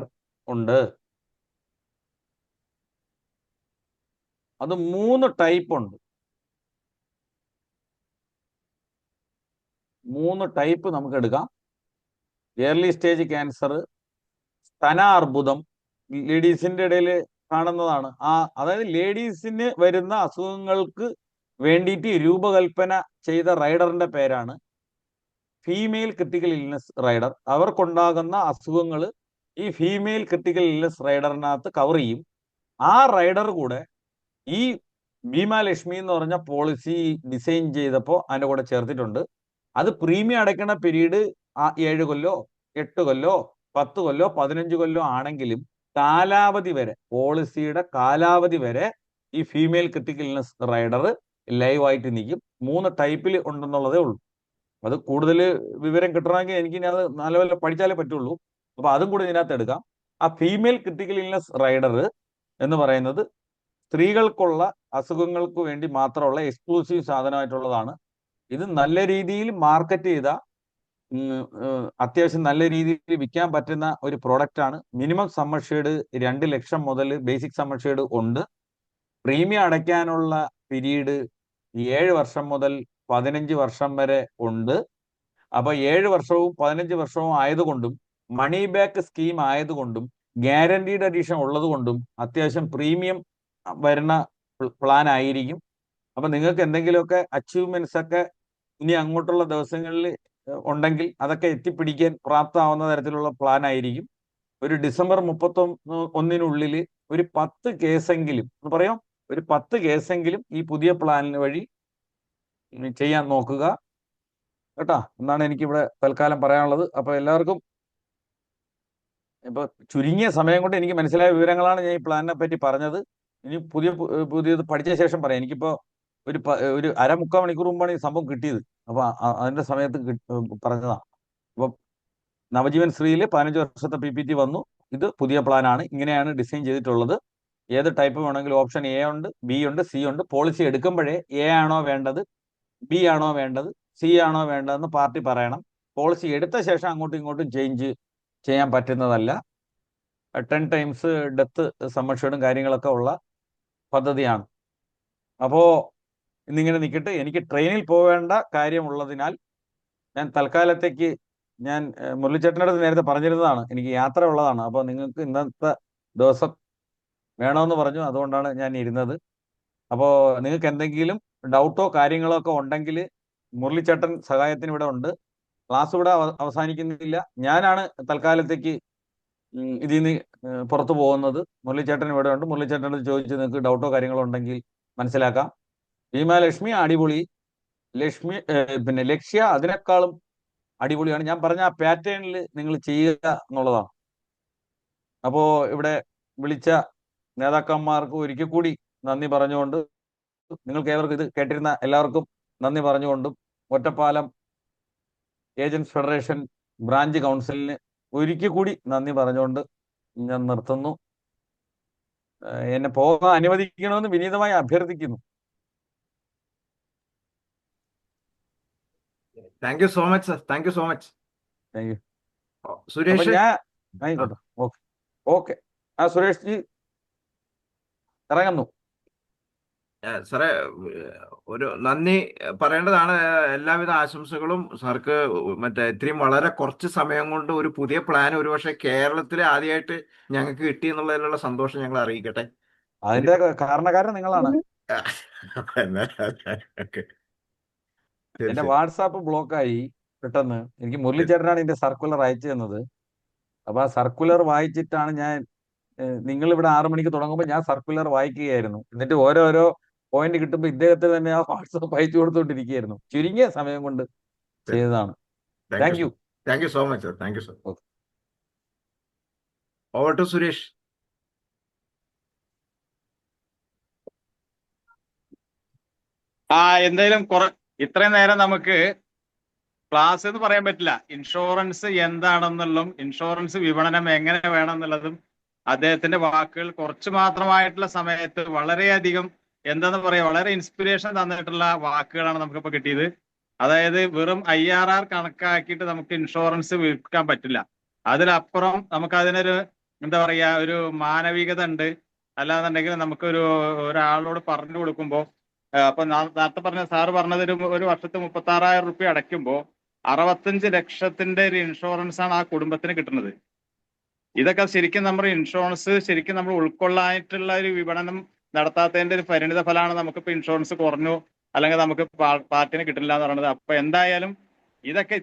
[SPEAKER 1] ഉണ്ട്. അത് 3 ടൈപ്പ് ഉണ്ട്. 3 ടൈപ്പ് നമുക്ക് എടുക്കാം. ഏർലി സ്റ്റേജ് ക്യാൻസർ, സ്തന അർബുദം, ലേഡീസിന്റെ ഇടയിൽ കാണുന്നതാണ്. അതായത് ലേഡീസിന് വരുന്ന അസുഖങ്ങൾക്ക് വേണ്ടിയിട്ട് രൂപകൽപ്പന ചെയ്ത റൈഡറിന്റെ പേരാണ് ഫീമെയിൽ ക്രിട്ടിക്കൽ ഇൽനെസ് റൈഡർ. അവർക്കുണ്ടാകുന്ന അസുഖങ്ങൾ ഈ ഫീമെയിൽ ക്രിട്ടിക്കൽ ഇൽനെസ് റൈഡറിനകത്ത് കവർ ചെയ്യും. ആ റൈഡർ കൂടെ ഈ ഭീമാലക്ഷ്മി എന്ന് പറഞ്ഞ പോളിസി ഡിസൈൻ ചെയ്തപ്പോൾ അതിൻ്റെ കൂടെ ചേർത്തിട്ടുണ്ട്. അത് പ്രീമിയം അടയ്ക്കുന്ന പീരീഡ് 7 കൊല്ലോ 8 കൊല്ലോ 10 കൊല്ലോ 15 കൊല്ലോ ആണെങ്കിലും കാലാവധി വരെ, പോളിസിയുടെ കാലാവധി വരെ ഈ ഫീമെയിൽ ക്രിട്ടിക്കൽ ഇൽനെസ് റൈഡർ ലൈവായിട്ട് നിൽക്കും. 3 ടൈപ്പിൽ ഉണ്ടെന്നുള്ളതേ ഉള്ളൂ. അത് കൂടുതൽ വിവരം കിട്ടണമെങ്കിൽ എനിക്ക് അത് നല്ലപോലെ പഠിച്ചാലേ പറ്റുള്ളൂ. അപ്പൊ അതും കൂടി ഇതിനകത്ത് എടുക്കാം. ആ ഫീമെയിൽ ക്രിട്ടിക്കൽ ഇൽനെസ് റൈഡർ എന്ന് പറയുന്നത് സ്ത്രീകൾക്കുള്ള അസുഖങ്ങൾക്ക് വേണ്ടി മാത്രമുള്ള എക്സ്ക്ലൂസീവ് സാധനമായിട്ടുള്ളതാണ്. ഇത് നല്ല രീതിയിൽ മാർക്കറ്റ് ചെയ്ത അത്യാവശ്യം നല്ല രീതിയിൽ വിൽക്കാൻ പറ്റുന്ന ഒരു പ്രോഡക്റ്റ് ആണ്. മിനിമം സമ്മർഷേഡ് 2 ലക്ഷം മുതൽ ബേസിക് സമ്മർഷേഡ് ഉണ്ട്. പ്രീമിയം അടയ്ക്കാനുള്ള പീരീഡ് 7 വർഷം മുതൽ 15 വർഷം വരെ ഉണ്ട്. അപ്പൊ 7 വർഷവും 15 വർഷവും ആയതുകൊണ്ടും മണി ബാക്ക് സ്കീം ആയതുകൊണ്ടും ഗ്യാരണ്ടീഡ് അഡീഷൻ ഉള്ളത് കൊണ്ടും അത്യാവശ്യം പ്രീമിയം വരുന്ന പ്ലാൻ ആയിരിക്കും. അപ്പൊ നിങ്ങൾക്ക് എന്തെങ്കിലുമൊക്കെ അച്ചീവ്മെന്റ്സ് ഒക്കെ ഇനി അങ്ങോട്ടുള്ള ദിവസങ്ങളിൽ ഉണ്ടെങ്കിൽ അതൊക്കെ എത്തിപ്പിടിക്കാൻ പ്രാപ്തമാവുന്ന തരത്തിലുള്ള പ്ലാൻ ആയിരിക്കും. ഒരു ഡിസംബർ 31 ഒരു 10 കേസെങ്കിലും പറയാം, ഒരു 10 കേസെങ്കിലും ഈ പുതിയ പ്ലാനിന് വഴി ചെയ്യാൻ നോക്കുക കേട്ടാ, എന്നാണ് എനിക്കിവിടെ തൽക്കാലം പറയാനുള്ളത്. അപ്പൊ എല്ലാവർക്കും ഇപ്പൊ ചുരുങ്ങിയ സമയം കൊണ്ട് എനിക്ക് മനസ്സിലായ വിവരങ്ങളാണ് ഞാൻ ഈ പ്ലാനിനെ പറ്റി പറഞ്ഞത്. ഇനി പുതിയത് പഠിച്ച ശേഷം പറയാം. എനിക്കിപ്പോ ഒരു 1/4 മണിക്കൂർ മുമ്പാണ് ഈ സംഭവം കിട്ടിയത്. അപ്പൊ അതിന്റെ സമയത്ത് പറഞ്ഞതാ. അപ്പൊ നവജീവൻ ശ്രീയിൽ 15 വർഷത്തെ PPT വന്നു. ഇത് പുതിയ പ്ലാനാണ്, ഇങ്ങനെയാണ് ഡിസൈൻ ചെയ്തിട്ടുള്ളത്. ഏത് ടൈപ്പ് വേണമെങ്കിലും ഓപ്ഷൻ A ഉണ്ട്, B ഉണ്ട്, C ഉണ്ട്. പോളിസി എടുക്കുമ്പോഴേ A ആണോ വേണ്ടത്, B ആണോ വേണ്ടത്, C ആണോ വേണ്ടതെന്ന് പാർട്ടി പറയണം. പോളിസി എടുത്ത ശേഷം അങ്ങോട്ടും ഇങ്ങോട്ടും ചേഞ്ച് ചെയ്യാൻ പറ്റുന്നതല്ല. 10 ടൈംസ് ഡെത്ത് സമ്മർഷേഡും കാര്യങ്ങളൊക്കെ ഉള്ള പദ്ധതിയാണ്. അപ്പോ ഇന്നിങ്ങനെ നിൽക്കട്ടെ. എനിക്ക് ട്രെയിനിൽ പോവേണ്ട കാര്യമുള്ളതിനാൽ ഞാൻ തൽക്കാലത്തേക്ക് മുരളിച്ചേട്ടൻ്റെ അടുത്ത് നേരത്തെ പറഞ്ഞിരുന്നതാണ്, എനിക്ക് യാത്ര ഉള്ളതാണ്. അപ്പോൾ നിങ്ങൾക്ക് ഇന്നത്തെ ദിവസം വേണമെന്ന് പറഞ്ഞു, അതുകൊണ്ടാണ് ഞാൻ ഇരുന്നത്. അപ്പോൾ നിങ്ങൾക്ക് എന്തെങ്കിലും ഡൗട്ടോ കാര്യങ്ങളോ ഒക്കെ ഉണ്ടെങ്കിൽ മുരളിച്ചേട്ടൻ സഹായത്തിന് ഇവിടെ ഉണ്ട്. ക്ലാസ് ഇവിടെ അവസാനിക്കുന്നില്ല. ഞാനാണ് തൽക്കാലത്തേക്ക് ഇതിൽ നിന്ന് പുറത്തു പോകുന്നത്. മുരളിച്ചേട്ടൻ ഇവിടെ ഉണ്ട്. മുരളിച്ചേട്ടനോട് ചോദിച്ച് നിങ്ങൾക്ക് ഡൗട്ടോ കാര്യങ്ങളോ ഉണ്ടെങ്കിൽ മനസ്സിലാക്കാം. ഭീമാലക്ഷ്മി അടിപൊളി, ലക്ഷ്യ അതിനേക്കാളും അടിപൊളിയാണ്. ഞാൻ പറഞ്ഞ ആ പാറ്റേണിൽ നിങ്ങൾ ചെയ്യുക എന്നുള്ളതാണ്. അപ്പോ ഇവിടെ വിളിച്ച നേതാക്കന്മാർക്ക് ഒരിക്കൽ കൂടി നന്ദി പറഞ്ഞുകൊണ്ട്, നിങ്ങൾക്ക് ഏവർക്കും ഇത് കേട്ടിരുന്ന എല്ലാവർക്കും നന്ദി പറഞ്ഞുകൊണ്ടും, ഒറ്റപ്പാലം ഏജൻസ് ഫെഡറേഷൻ ബ്രാഞ്ച് കൗൺസിലിന് ഒരിക്കൽ കൂടി നന്ദി പറഞ്ഞുകൊണ്ട് ഞാൻ നിർത്തുന്നു. എന്നെ പോകാൻ അനുവദിക്കണമെന്ന് വിനീതമായി അഭ്യർത്ഥിക്കുന്നു.
[SPEAKER 3] Thank you so much sir, thank you so much.
[SPEAKER 1] Thank you.
[SPEAKER 3] Suresh,
[SPEAKER 1] ആയിക്കോട്ടെ, ഓക്കെ ഓക്കെ. സുരേഷ് ജി ഇറങ്ങുന്നു.
[SPEAKER 3] സാറേ ഒരു നന്ദി പറയേണ്ടതാണ്. എല്ലാവിധ ആശംസകളും സാർക്ക്. ഇത്രയും വളരെ കുറച്ച് സമയം കൊണ്ട് ഒരു പുതിയ പ്ലാൻ ഒരുപക്ഷെ കേരളത്തിൽ ആദ്യമായിട്ട് ഞങ്ങൾക്ക് കിട്ടി എന്നുള്ളതിലുള്ള സന്തോഷം ഞങ്ങൾ അറിയിക്കട്ടെ.
[SPEAKER 1] അതിന്റെ കാരണക്കാരൻ നിങ്ങളാണ്. എന്റെ വാട്സാപ്പ് ബ്ലോക്കായി പെട്ടെന്ന്. എനിക്ക് മുരളിച്ചേട്ടനാണ് ഇതിന്റെ സർക്കുലർ അയച്ചു തന്നത്. അപ്പൊ ആ സർക്കുലർ വായിച്ചിട്ടാണ് നിങ്ങൾ ഇവിടെ 6 മണിക്ക് തുടങ്ങുമ്പോൾ ഞാൻ സർക്കുലർ വായിക്കുകയായിരുന്നു. എന്നിട്ട് ഓരോരോ പോയിന്റ് കിട്ടുമ്പോൾ ഇദ്ദേഹത്തിന് തന്നെ ആ വാട്സാപ്പ് അയച്ചു കൊടുത്തോണ്ടിരിക്കുകയായിരുന്നു. ചുരുങ്ങിയ സമയം കൊണ്ട് ചെയ്തതാണ്. Thank you.
[SPEAKER 3] Thank you so much sir, thank you sir. Over to Suresh.
[SPEAKER 4] എന്തായാലും ഇത്രയും നേരം നമുക്ക് ക്ലാസ് എന്ന് പറയാൻ പറ്റില്ല. ഇൻഷുറൻസ് എന്താണെന്നുള്ളതും ഇൻഷുറൻസ് വിപണനം എങ്ങനെ വേണമെന്നുള്ളതും അദ്ദേഹത്തിന്റെ വാക്കുകൾ കുറച്ച് മാത്രമായിട്ടുള്ള സമയത്ത് വളരെയധികം എന്താന്ന് പറയാ, വളരെ ഇൻസ്പിറേഷൻ തന്നിട്ടുള്ള വാക്കുകളാണ് നമുക്കിപ്പോ കിട്ടിയത്. അതായത് വെറും IRR കണക്കാക്കിയിട്ട് നമുക്ക് ഇൻഷുറൻസ് വിൽക്കാൻ പറ്റില്ല. അതിലപ്പുറം നമുക്ക് അതിനൊരു എന്താ പറയാ, ഒരു മാനവികത ഉണ്ട്. അല്ലാന്നുണ്ടെങ്കിൽ നമുക്കൊരു ഒരാളോട് പറഞ്ഞു കൊടുക്കുമ്പോൾ, അപ്പൊ നേരത്തെ പറഞ്ഞ സാറ് പറഞ്ഞത് ഒരു വർഷത്തെ 36,000 റുപ്യ അടയ്ക്കുമ്പോൾ 65 ലക്ഷത്തിന്റെ ഒരു ഇൻഷുറൻസ് ആണ് ആ കുടുംബത്തിന് കിട്ടുന്നത്. ഇതൊക്കെ ശരിക്കും നമ്മുടെ ഇൻഷുറൻസ് ശരിക്കും നമ്മൾ ഉൾക്കൊള്ളാനായിട്ടുള്ള ഒരു വിപണനം നടത്താത്തതിന്റെ ഒരു പരിണിത ഫലമാണ് നമുക്കിപ്പോ ഇൻഷുറൻസ് കുറഞ്ഞു അല്ലെങ്കിൽ നമുക്ക് പാർട്ടിന് കിട്ടില്ല എന്ന് പറയുന്നത്. അപ്പൊ എന്തായാലും ഇതൊക്കെ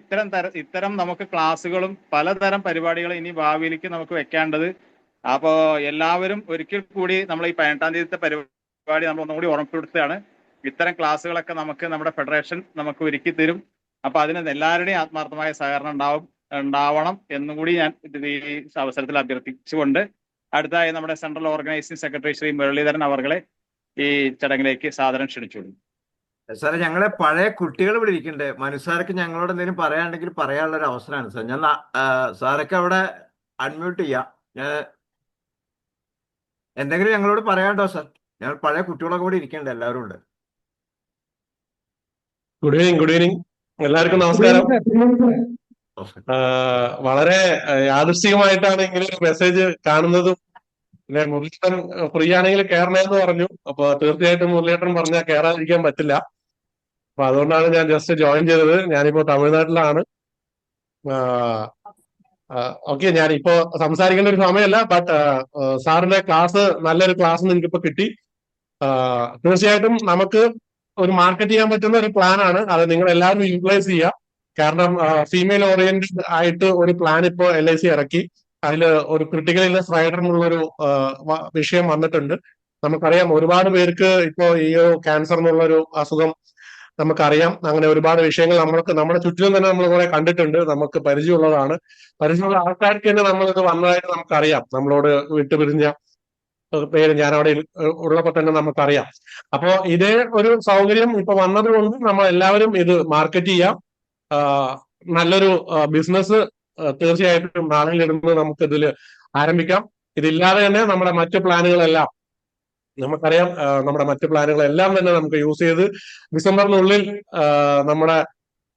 [SPEAKER 4] ഇത്തരം നമുക്ക് ക്ലാസ്സുകളും പലതരം പരിപാടികളും ഇനി ഭാവിയിലേക്ക് നമുക്ക് വെക്കേണ്ടത്. അപ്പോ എല്ലാവരും ഒരിക്കൽ കൂടി നമ്മൾ ഈ 18-ാം തീയതിത്തെ പരിപാടി നമ്മൾ ഒന്നുകൂടി ഓർമ്മപ്പെടുത്തുകയാണ്. ഇത്തരം ക്ലാസ്സുകളൊക്കെ നമുക്ക് നമ്മുടെ ഫെഡറേഷൻ നമുക്ക് ഒരുക്കി തരും. അപ്പൊ അതിന് എല്ലാവരുടെയും ആത്മാർത്ഥമായ സഹകരണം ഉണ്ടാവണം എന്നും കൂടി ഞാൻ ഈ അവസരത്തിൽ അഭ്യർത്ഥിച്ചുകൊണ്ട് അടുത്തായി നമ്മുടെ central organising secretary Shri Muralidharan അവർകളെ ഈ ചടങ്ങിലേക്ക് സാദരം ക്ഷണിച്ചുകൊള്ളു.
[SPEAKER 3] സാറേ, ഞങ്ങളെ പഴയ കുട്ടികൾ ഇവിടെ ഇരിക്കണ്ടേ, മനുസാർക്ക് ഞങ്ങളോട് എന്തെങ്കിലും പറയാനുണ്ടെങ്കിൽ പറയാനുള്ള ഒരു അവസരമാണ് സാർ. ഞാൻ സാറൊക്കെ അവിടെ അൺമ്യൂട്ട് ചെയ്യാം. ഞാൻ എന്തെങ്കിലും ഞങ്ങളോട് പറയാണ്ടോ സാർ? ഞങ്ങൾ പഴയ കുട്ടികളൊക്കെ കൂടി ഇരിക്കണ്ടേ, എല്ലാവരും ഉണ്ട്.
[SPEAKER 5] ഗുഡ് ഈവനിങ് എല്ലാവർക്കും നമസ്കാരം. വളരെ യാദൃശ്ചികമായിട്ടാണ് ഇങ്ങനെ ഒരു മെസ്സേജ് കാണുന്നതും. പിന്നെ മുരളീധരൻ ഫ്രീ ആണെങ്കിൽ കയറണേന്ന് പറഞ്ഞു. അപ്പൊ തീർച്ചയായിട്ടും മുരളീധരൻ പറഞ്ഞാൽ കയറാതിരിക്കാൻ പറ്റില്ല. അപ്പൊ അതുകൊണ്ടാണ് ഞാൻ ജസ്റ്റ് ജോയിൻ ചെയ്തത്. ഞാനിപ്പോ തമിഴ്നാട്ടിലാണ്. ഓക്കെ, ഞാനിപ്പോ സംസാരിക്കേണ്ട ഒരു സമയമല്ല. ബട്ട് സാറിന്റെ ക്ലാസ് നല്ലൊരു ക്ലാസ് നിങ്ങൾക്കിപ്പോ കിട്ടി. തീർച്ചയായിട്ടും നമുക്ക് ഒരു മാർക്കറ്റ് ചെയ്യാൻ പറ്റുന്ന ഒരു പ്ലാൻ ആണ്. അത് നിങ്ങൾ എല്ലാവരും യൂട്ടിലൈസ് ചെയ്യുക. കാരണം ഫീമെയിൽ ഓറിയന്റഡ് ആയിട്ട് ഒരു പ്ലാൻ ഇപ്പോൾ LIC ഇറക്കി. അതിൽ ഒരു ക്രിട്ടിക്കൽ ഇൽനെസ് റൈഡർ എന്നുള്ളൊരു വിഷയം വന്നിട്ടുണ്ട്. നമുക്കറിയാം ഒരുപാട് പേർക്ക് ഇപ്പോ ഈ ക്യാൻസർ എന്നുള്ളൊരു അസുഖം നമുക്കറിയാം. അങ്ങനെ ഒരുപാട് വിഷയങ്ങൾ നമ്മുടെ ചുറ്റിലും തന്നെ നമ്മൾ കുറെ കണ്ടിട്ടുണ്ട്. നമുക്ക് പരിചയമുള്ളതാണ്. പരിചയമുള്ള ആൾക്കാർക്ക് തന്നെ നമ്മളിത് വന്നതായിട്ട് നമുക്കറിയാം. നമ്മളോട് വിട്ടുപിരിഞ്ഞ പേര് ഞാൻ അവിടെ ഉള്ളപ്പോൾ തന്നെ നമുക്കറിയാം. അപ്പോ ഇതേ ഒരു സൗകര്യം ഇപ്പൊ വന്നത് കൊണ്ട് നമ്മൾ എല്ലാവരും ഇത് മാർക്കറ്റ് ചെയ്യാം. നല്ലൊരു ബിസിനസ് തീർച്ചയായിട്ടും നാളിലിടുന്നത് നമുക്ക് ഇതിൽ ആരംഭിക്കാം. ഇതില്ലാതെ തന്നെ നമ്മുടെ മറ്റു പ്ലാനുകളെല്ലാം നമുക്കറിയാം. നമ്മുടെ മറ്റു പ്ലാനുകളെല്ലാം തന്നെ നമുക്ക് യൂസ് ചെയ്ത് ഡിസംബറിനുള്ളിൽ നമ്മുടെ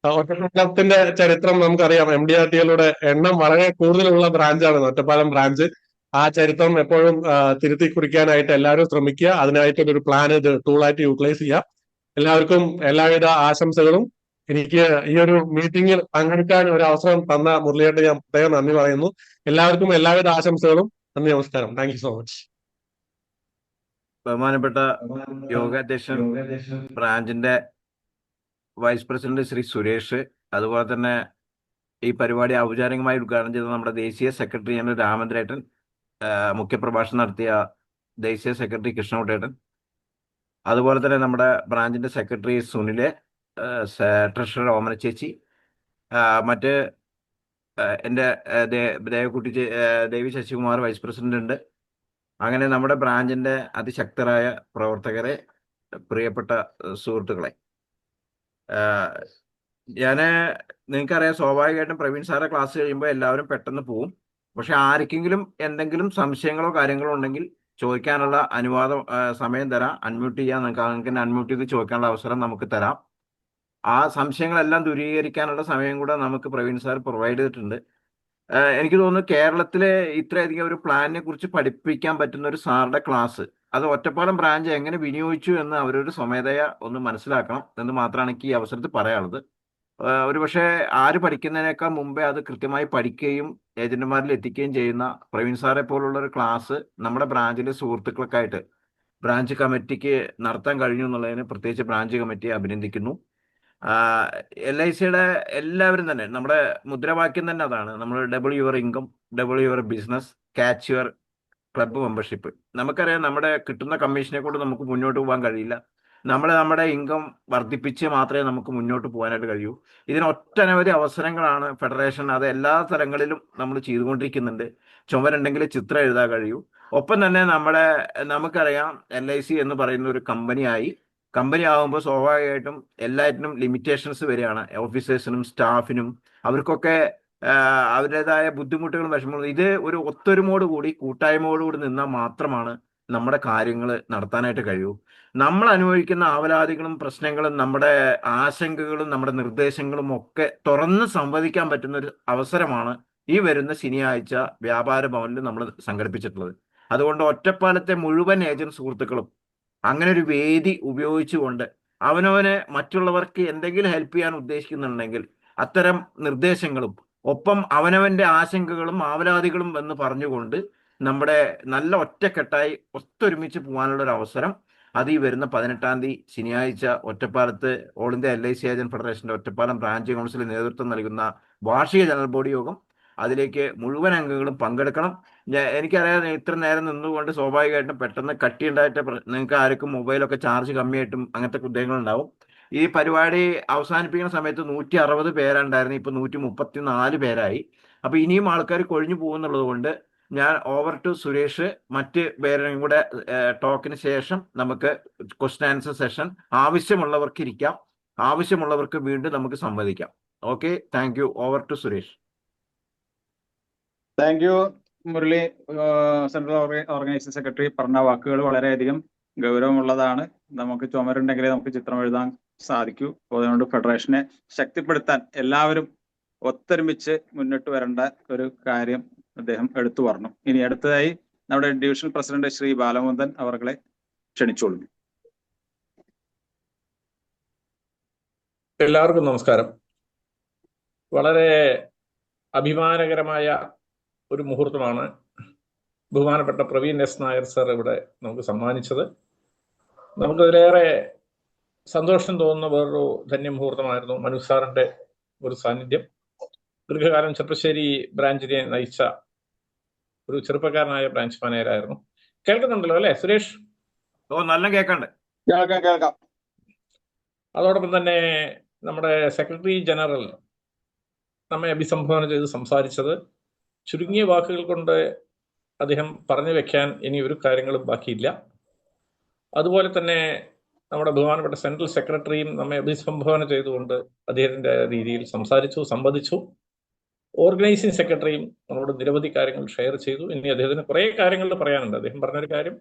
[SPEAKER 5] ഒറ്റപ്പാലത്തിന്റെ ചരിത്രം നമുക്കറിയാം. MDRTLയുടെ എണ്ണം വളരെ കൂടുതലുള്ള ബ്രാഞ്ചാണ് ഒറ്റപ്പാലം ബ്രാഞ്ച്. ആ ചരിത്രം എപ്പോഴും തിരുത്തി കുറിക്കാനായിട്ട് എല്ലാവരും ശ്രമിക്കുക. അതിനായിട്ടൊരു പ്ലാൻ ഇത് ടൂളായിട്ട് യൂട്ടിലൈസ് ചെയ്യുക. എല്ലാവർക്കും എല്ലാവിധ ആശംസകളും. എനിക്ക് ഈ ഒരു മീറ്റിംഗിൽ പങ്കെടുക്കാൻ ഒരു അവസരം തന്ന മുരളിയേട്ടൻ ഞാൻ പ്രത്യേകം നന്ദി പറയുന്നു. എല്ലാവർക്കും എല്ലാവിധ ആശംസകളും. നന്ദി, നമസ്കാരം. Thank you so much.
[SPEAKER 3] ബഹുമാനപ്പെട്ട യോഗാധ്യക്ഷൻ, ബ്രാഞ്ചിന്റെ വൈസ് പ്രസിഡന്റ് ശ്രീ സുരേഷ്, അതുപോലെ തന്നെ ഈ പരിപാടി ഔപചാരികമായി ഉദ്ഘാടനം ചെയ്ത നമ്മുടെ ദേശീയ സെക്രട്ടറി ജനറൽ രാമേന്ദ്രേട്ടൻ, മുഖ്യപ്രഭാഷണം നടത്തിയ ദേശീയ സെക്രട്ടറി കൃഷ്ണകുട്ടേട്ടൻ, അതുപോലെ തന്നെ നമ്മുടെ ബ്രാഞ്ചിന്റെ സെക്രട്ടറി സുനില്, ട്രഷറർ ഓമന ചേച്ചി, മറ്റ് എൻ്റെ ദേവക്കുട്ടി ദേവി ശശികുമാർ വൈസ് പ്രസിഡന്റ് ഉണ്ട്. അങ്ങനെ നമ്മുടെ ബ്രാഞ്ചിന്റെ അതിശക്തരായ പ്രവർത്തകരെ, പ്രിയപ്പെട്ട സുഹൃത്തുക്കളെ, നിങ്ങൾക്കറിയാം, സ്വാഭാവികമായിട്ടും പ്രവീൺ സാറെ ക്ലാസ് കഴിയുമ്പോൾ എല്ലാവരും പെട്ടെന്ന് പോവും. പക്ഷെ ആർക്കെങ്കിലും എന്തെങ്കിലും സംശയങ്ങളോ കാര്യങ്ങളോ ഉണ്ടെങ്കിൽ ചോദിക്കാനുള്ള സമയം തരാം. അൺമ്യൂട്ട് ചെയ്യാൻ നിങ്ങൾക്ക് അൺമ്യൂട്ട് ചെയ്ത് ചോദിക്കാനുള്ള അവസരം നമുക്ക് തരാം. ആ സംശയങ്ങളെല്ലാം ദൂരീകരിക്കാനുള്ള സമയം കൂടെ നമുക്ക് പ്രവീൺ സാർ പ്രൊവൈഡ് ചെയ്തിട്ടുണ്ട്. എനിക്ക് തോന്നുന്നു കേരളത്തിലെ ഇത്രയധികം ഒരു പ്ലാനിനെ കുറിച്ച് പഠിപ്പിക്കാൻ പറ്റുന്ന ഒരു സാറുടെ ക്ലാസ് അത് ഒറ്റപ്പാലം ബ്രാഞ്ച് എങ്ങനെ വിനിയോഗിച്ചു എന്ന് അവരൊരു സ്വമേധയാ ഒന്ന് മനസ്സിലാക്കണം എന്ന് മാത്രമാണ് എനിക്ക് ഈ അവസരത്തിൽ പറയാനുള്ളത്. ഒരുപക്ഷെ ആര് പഠിക്കുന്നതിനേക്കാൾ മുമ്പേ അത് കൃത്യമായി പഠിക്കുകയും ഏജന്റുമാരിൽ എത്തിക്കുകയും ചെയ്യുന്ന പ്രവീൺ സാറെ പോലുള്ള ഒരു ക്ലാസ് നമ്മുടെ ബ്രാഞ്ചിലെ സുഹൃത്തുക്കൾക്കായിട്ട് ബ്രാഞ്ച് കമ്മിറ്റിക്ക് നടത്താൻ കഴിഞ്ഞു എന്നുള്ളതിന് പ്രത്യേകിച്ച് ബ്രാഞ്ച് കമ്മിറ്റിയെ അഭിനന്ദിക്കുന്നു. LICയുടെ എല്ലാവരും തന്നെ നമ്മുടെ മുദ്രാവാക്യം തന്നെ അതാണ്. നമ്മൾ double your income, double your business, catch your club membership. നമുക്കറിയാം നമ്മുടെ കിട്ടുന്ന കമ്മീഷനെ കൊണ്ട് നമുക്ക് മുന്നോട്ട് പോകാൻ കഴിയില്ല. നമ്മുടെ ഇൻകം വർദ്ധിപ്പിച്ച് മാത്രമേ നമുക്ക് മുന്നോട്ട് പോകാനായിട്ട് കഴിയൂ. ഇതിന് ഒട്ടനവധി അവസരങ്ങളാണ് ഫെഡറേഷൻ അത് എല്ലാ തലങ്ങളിലും നമ്മൾ ചെയ്തുകൊണ്ടിരിക്കുന്നുണ്ട്. ചുമരുണ്ടെങ്കിൽ ചിത്രം എഴുതാൻ കഴിയൂ. ഒപ്പം തന്നെ നമുക്കറിയാം LIC എന്ന് പറയുന്ന ഒരു കമ്പനി ആകുമ്പോൾ സ്വാഭാവികമായിട്ടും എല്ലാറ്റിനും ലിമിറ്റേഷൻസ് വരികയാണ്. ഓഫീസേഴ്സിനും സ്റ്റാഫിനും അവർക്കൊക്കെ അവരുടേതായ ബുദ്ധിമുട്ടുകളും വിഷമങ്ങളും. ഇത് ഒരു ഒത്തൊരുമോടുകൂടി കൂട്ടായ്മയോടുകൂടി നിന്നാൽ മാത്രമാണ് നമ്മുടെ കാര്യങ്ങൾ നടത്താനായിട്ട് കഴിയൂ. നമ്മൾ അനുഭവിക്കുന്ന ആവലാതികളും പ്രശ്നങ്ങളും നമ്മുടെ ആശങ്കകളും നമ്മുടെ നിർദ്ദേശങ്ങളും ഒക്കെ തുറന്ന് സംവദിക്കാൻ പറ്റുന്ന ഒരു അവസരമാണ് ഈ വരുന്ന ശനിയാഴ്ച വ്യാപാര ഭവനിൽ നമ്മൾ സംഘടിപ്പിച്ചിട്ടുള്ളത്. അതുകൊണ്ട് ഒറ്റപ്പാലത്തെ മുഴുവൻ ഏജന്റ് സുഹൃത്തുക്കളും അങ്ങനെ ഒരു വേദി ഉപയോഗിച്ചുകൊണ്ട് അവനവനെ മറ്റുള്ളവർക്ക് എന്തെങ്കിലും ഹെൽപ്പ് ചെയ്യാൻ ഉദ്ദേശിക്കുന്നുണ്ടെങ്കിൽ അത്തരം നിർദ്ദേശങ്ങളും ഒപ്പം അവനവന്റെ ആശങ്കകളും ആവലാതികളും എന്ന് പറഞ്ഞുകൊണ്ട് നമ്മുടെ നല്ല ഒറ്റക്കെട്ടായി ഒത്തൊരുമിച്ച് പോകാനുള്ള ഒരു അവസരം അത് ഈ വരുന്ന 18-ാം തീയതി ശനിയാഴ്ച ഒറ്റപ്പാലത്ത് ഓൾ ഇന്ത്യ LIC ഏജന്റ് ഫെഡറേഷന്റെ ഒറ്റപ്പാലം ബ്രാഞ്ച് കൗൺസിൽ നേതൃത്വം നൽകുന്ന വാർഷിക ജനറൽ ബോഡി യോഗം, അതിലേക്ക് മുഴുവൻ അംഗങ്ങളും പങ്കെടുക്കണം. എനിക്കറിയാം ഇത്ര നേരം നിന്നുകൊണ്ട് സ്വാഭാവികമായിട്ടും പെട്ടെന്ന് കട്ടിയുണ്ടായിട്ട് നിങ്ങൾക്ക് ആർക്കും മൊബൈലൊക്കെ ചാർജ് കമ്മിയായിട്ടും അങ്ങനത്തെ ഉദ്യോഗങ്ങളുണ്ടാവും. ഈ പരിപാടി അവസാനിപ്പിക്കുന്ന സമയത്ത് 160 പേരുണ്ടായിരുന്നു, ഇപ്പൊ 134 പേരായി. അപ്പൊ ഇനിയും ആൾക്കാർ കൊഴിഞ്ഞു പോകുന്നുള്ളത് കൊണ്ട് ഞാൻ ഓവർ ടു സുരേഷ്. മറ്റ് പേരും കൂടെ ടോക്കിന് ശേഷം നമുക്ക് ക്വസ്റ്റ്യൻ ആൻസർ സെഷൻ ആവശ്യമുള്ളവർക്ക് ഇരിക്കാം, ആവശ്യമുള്ളവർക്ക് വീണ്ടും നമുക്ക് സംവദിക്കാം. Okay, thank you. Over to Suresh.
[SPEAKER 4] Thank you Murali. Central organising secretary പറഞ്ഞ വാക്കുകൾ വളരെയധികം ഗൗരവമുള്ളതാണ്. നമുക്ക് ചുമരുണ്ടെങ്കിലേ നമുക്ക് ചിത്രം എഴുതാൻ സാധിക്കൂ. അതുകൊണ്ട് ഫെഡറേഷനെ ശക്തിപ്പെടുത്താൻ എല്ലാവരും ഒത്തൊരുമിച്ച് മുന്നിട്ട് വരേണ്ട ഒരു കാര്യം അദ്ദേഹം എടുത്തു പറഞ്ഞു. ഇനി അടുത്തതായി നമ്മുടെ ഡിവിഷണൽ പ്രസിഡന്റ് ശ്രീ ബാലമുകുന്ദൻ അവർകളെ ക്ഷണിച്ചോളൂ.
[SPEAKER 2] എല്ലാവർക്കും നമസ്കാരം. വളരെ അഭിമാനകരമായ ഒരു മുഹൂർത്തമാണ് ബഹുമാനപ്പെട്ട പ്രവീൺ എസ് നായർ സർ ഇവിടെ നമുക്ക് സമ്മാനിച്ചത്. നമുക്കതിലേറെ സന്തോഷം തോന്നുന്ന വേറൊരു ധന്യമുഹൂർത്തമായിരുന്നു മനു സാറിന്റെ ഒരു സാന്നിധ്യം. ദീർഘകാലം ചെറുപ്പശ്ശേരി ബ്രാഞ്ചിനെ നയിച്ച ഒരു ചെറുപ്പക്കാരനായ ബ്രാഞ്ച് മാനേജറായിരുന്നു. കേൾക്കുന്നുണ്ടല്ലോ അല്ലെ സുരേഷ്?
[SPEAKER 3] ഓ, നല്ല കേൾക്കണ്ട്.
[SPEAKER 4] കേൾക്കാം.
[SPEAKER 2] അതോടൊപ്പം തന്നെ നമ്മുടെ സെക്രട്ടറി ജനറൽ നമ്മെ അഭിസംബോധന ചെയ്ത് സംസാരിച്ചത് ചുരുങ്ങിയ വാക്കുകൾ കൊണ്ട് അദ്ദേഹം പറഞ്ഞു വെക്കാൻ ഇനി ഒരു കാര്യങ്ങളും ബാക്കിയില്ല. അതുപോലെ തന്നെ നമ്മുടെ ബഹുമാനപ്പെട്ട സെൻട്രൽ സെക്രട്ടറിയും നമ്മെ അഭിസംബോധന ചെയ്തുകൊണ്ട് അദ്ദേഹത്തിന്റെ രീതിയിൽ സംവദിച്ചു. ഓർഗനൈസിംഗ് സെക്രട്ടറിയും നമ്മളോട് നിരവധി കാര്യങ്ങൾ ഷെയർ ചെയ്തു. ഇനി അദ്ദേഹത്തിന് കുറേ കാര്യങ്ങൾ പറയാനുണ്ട്. അദ്ദേഹം പറഞ്ഞൊരു കാര്യം,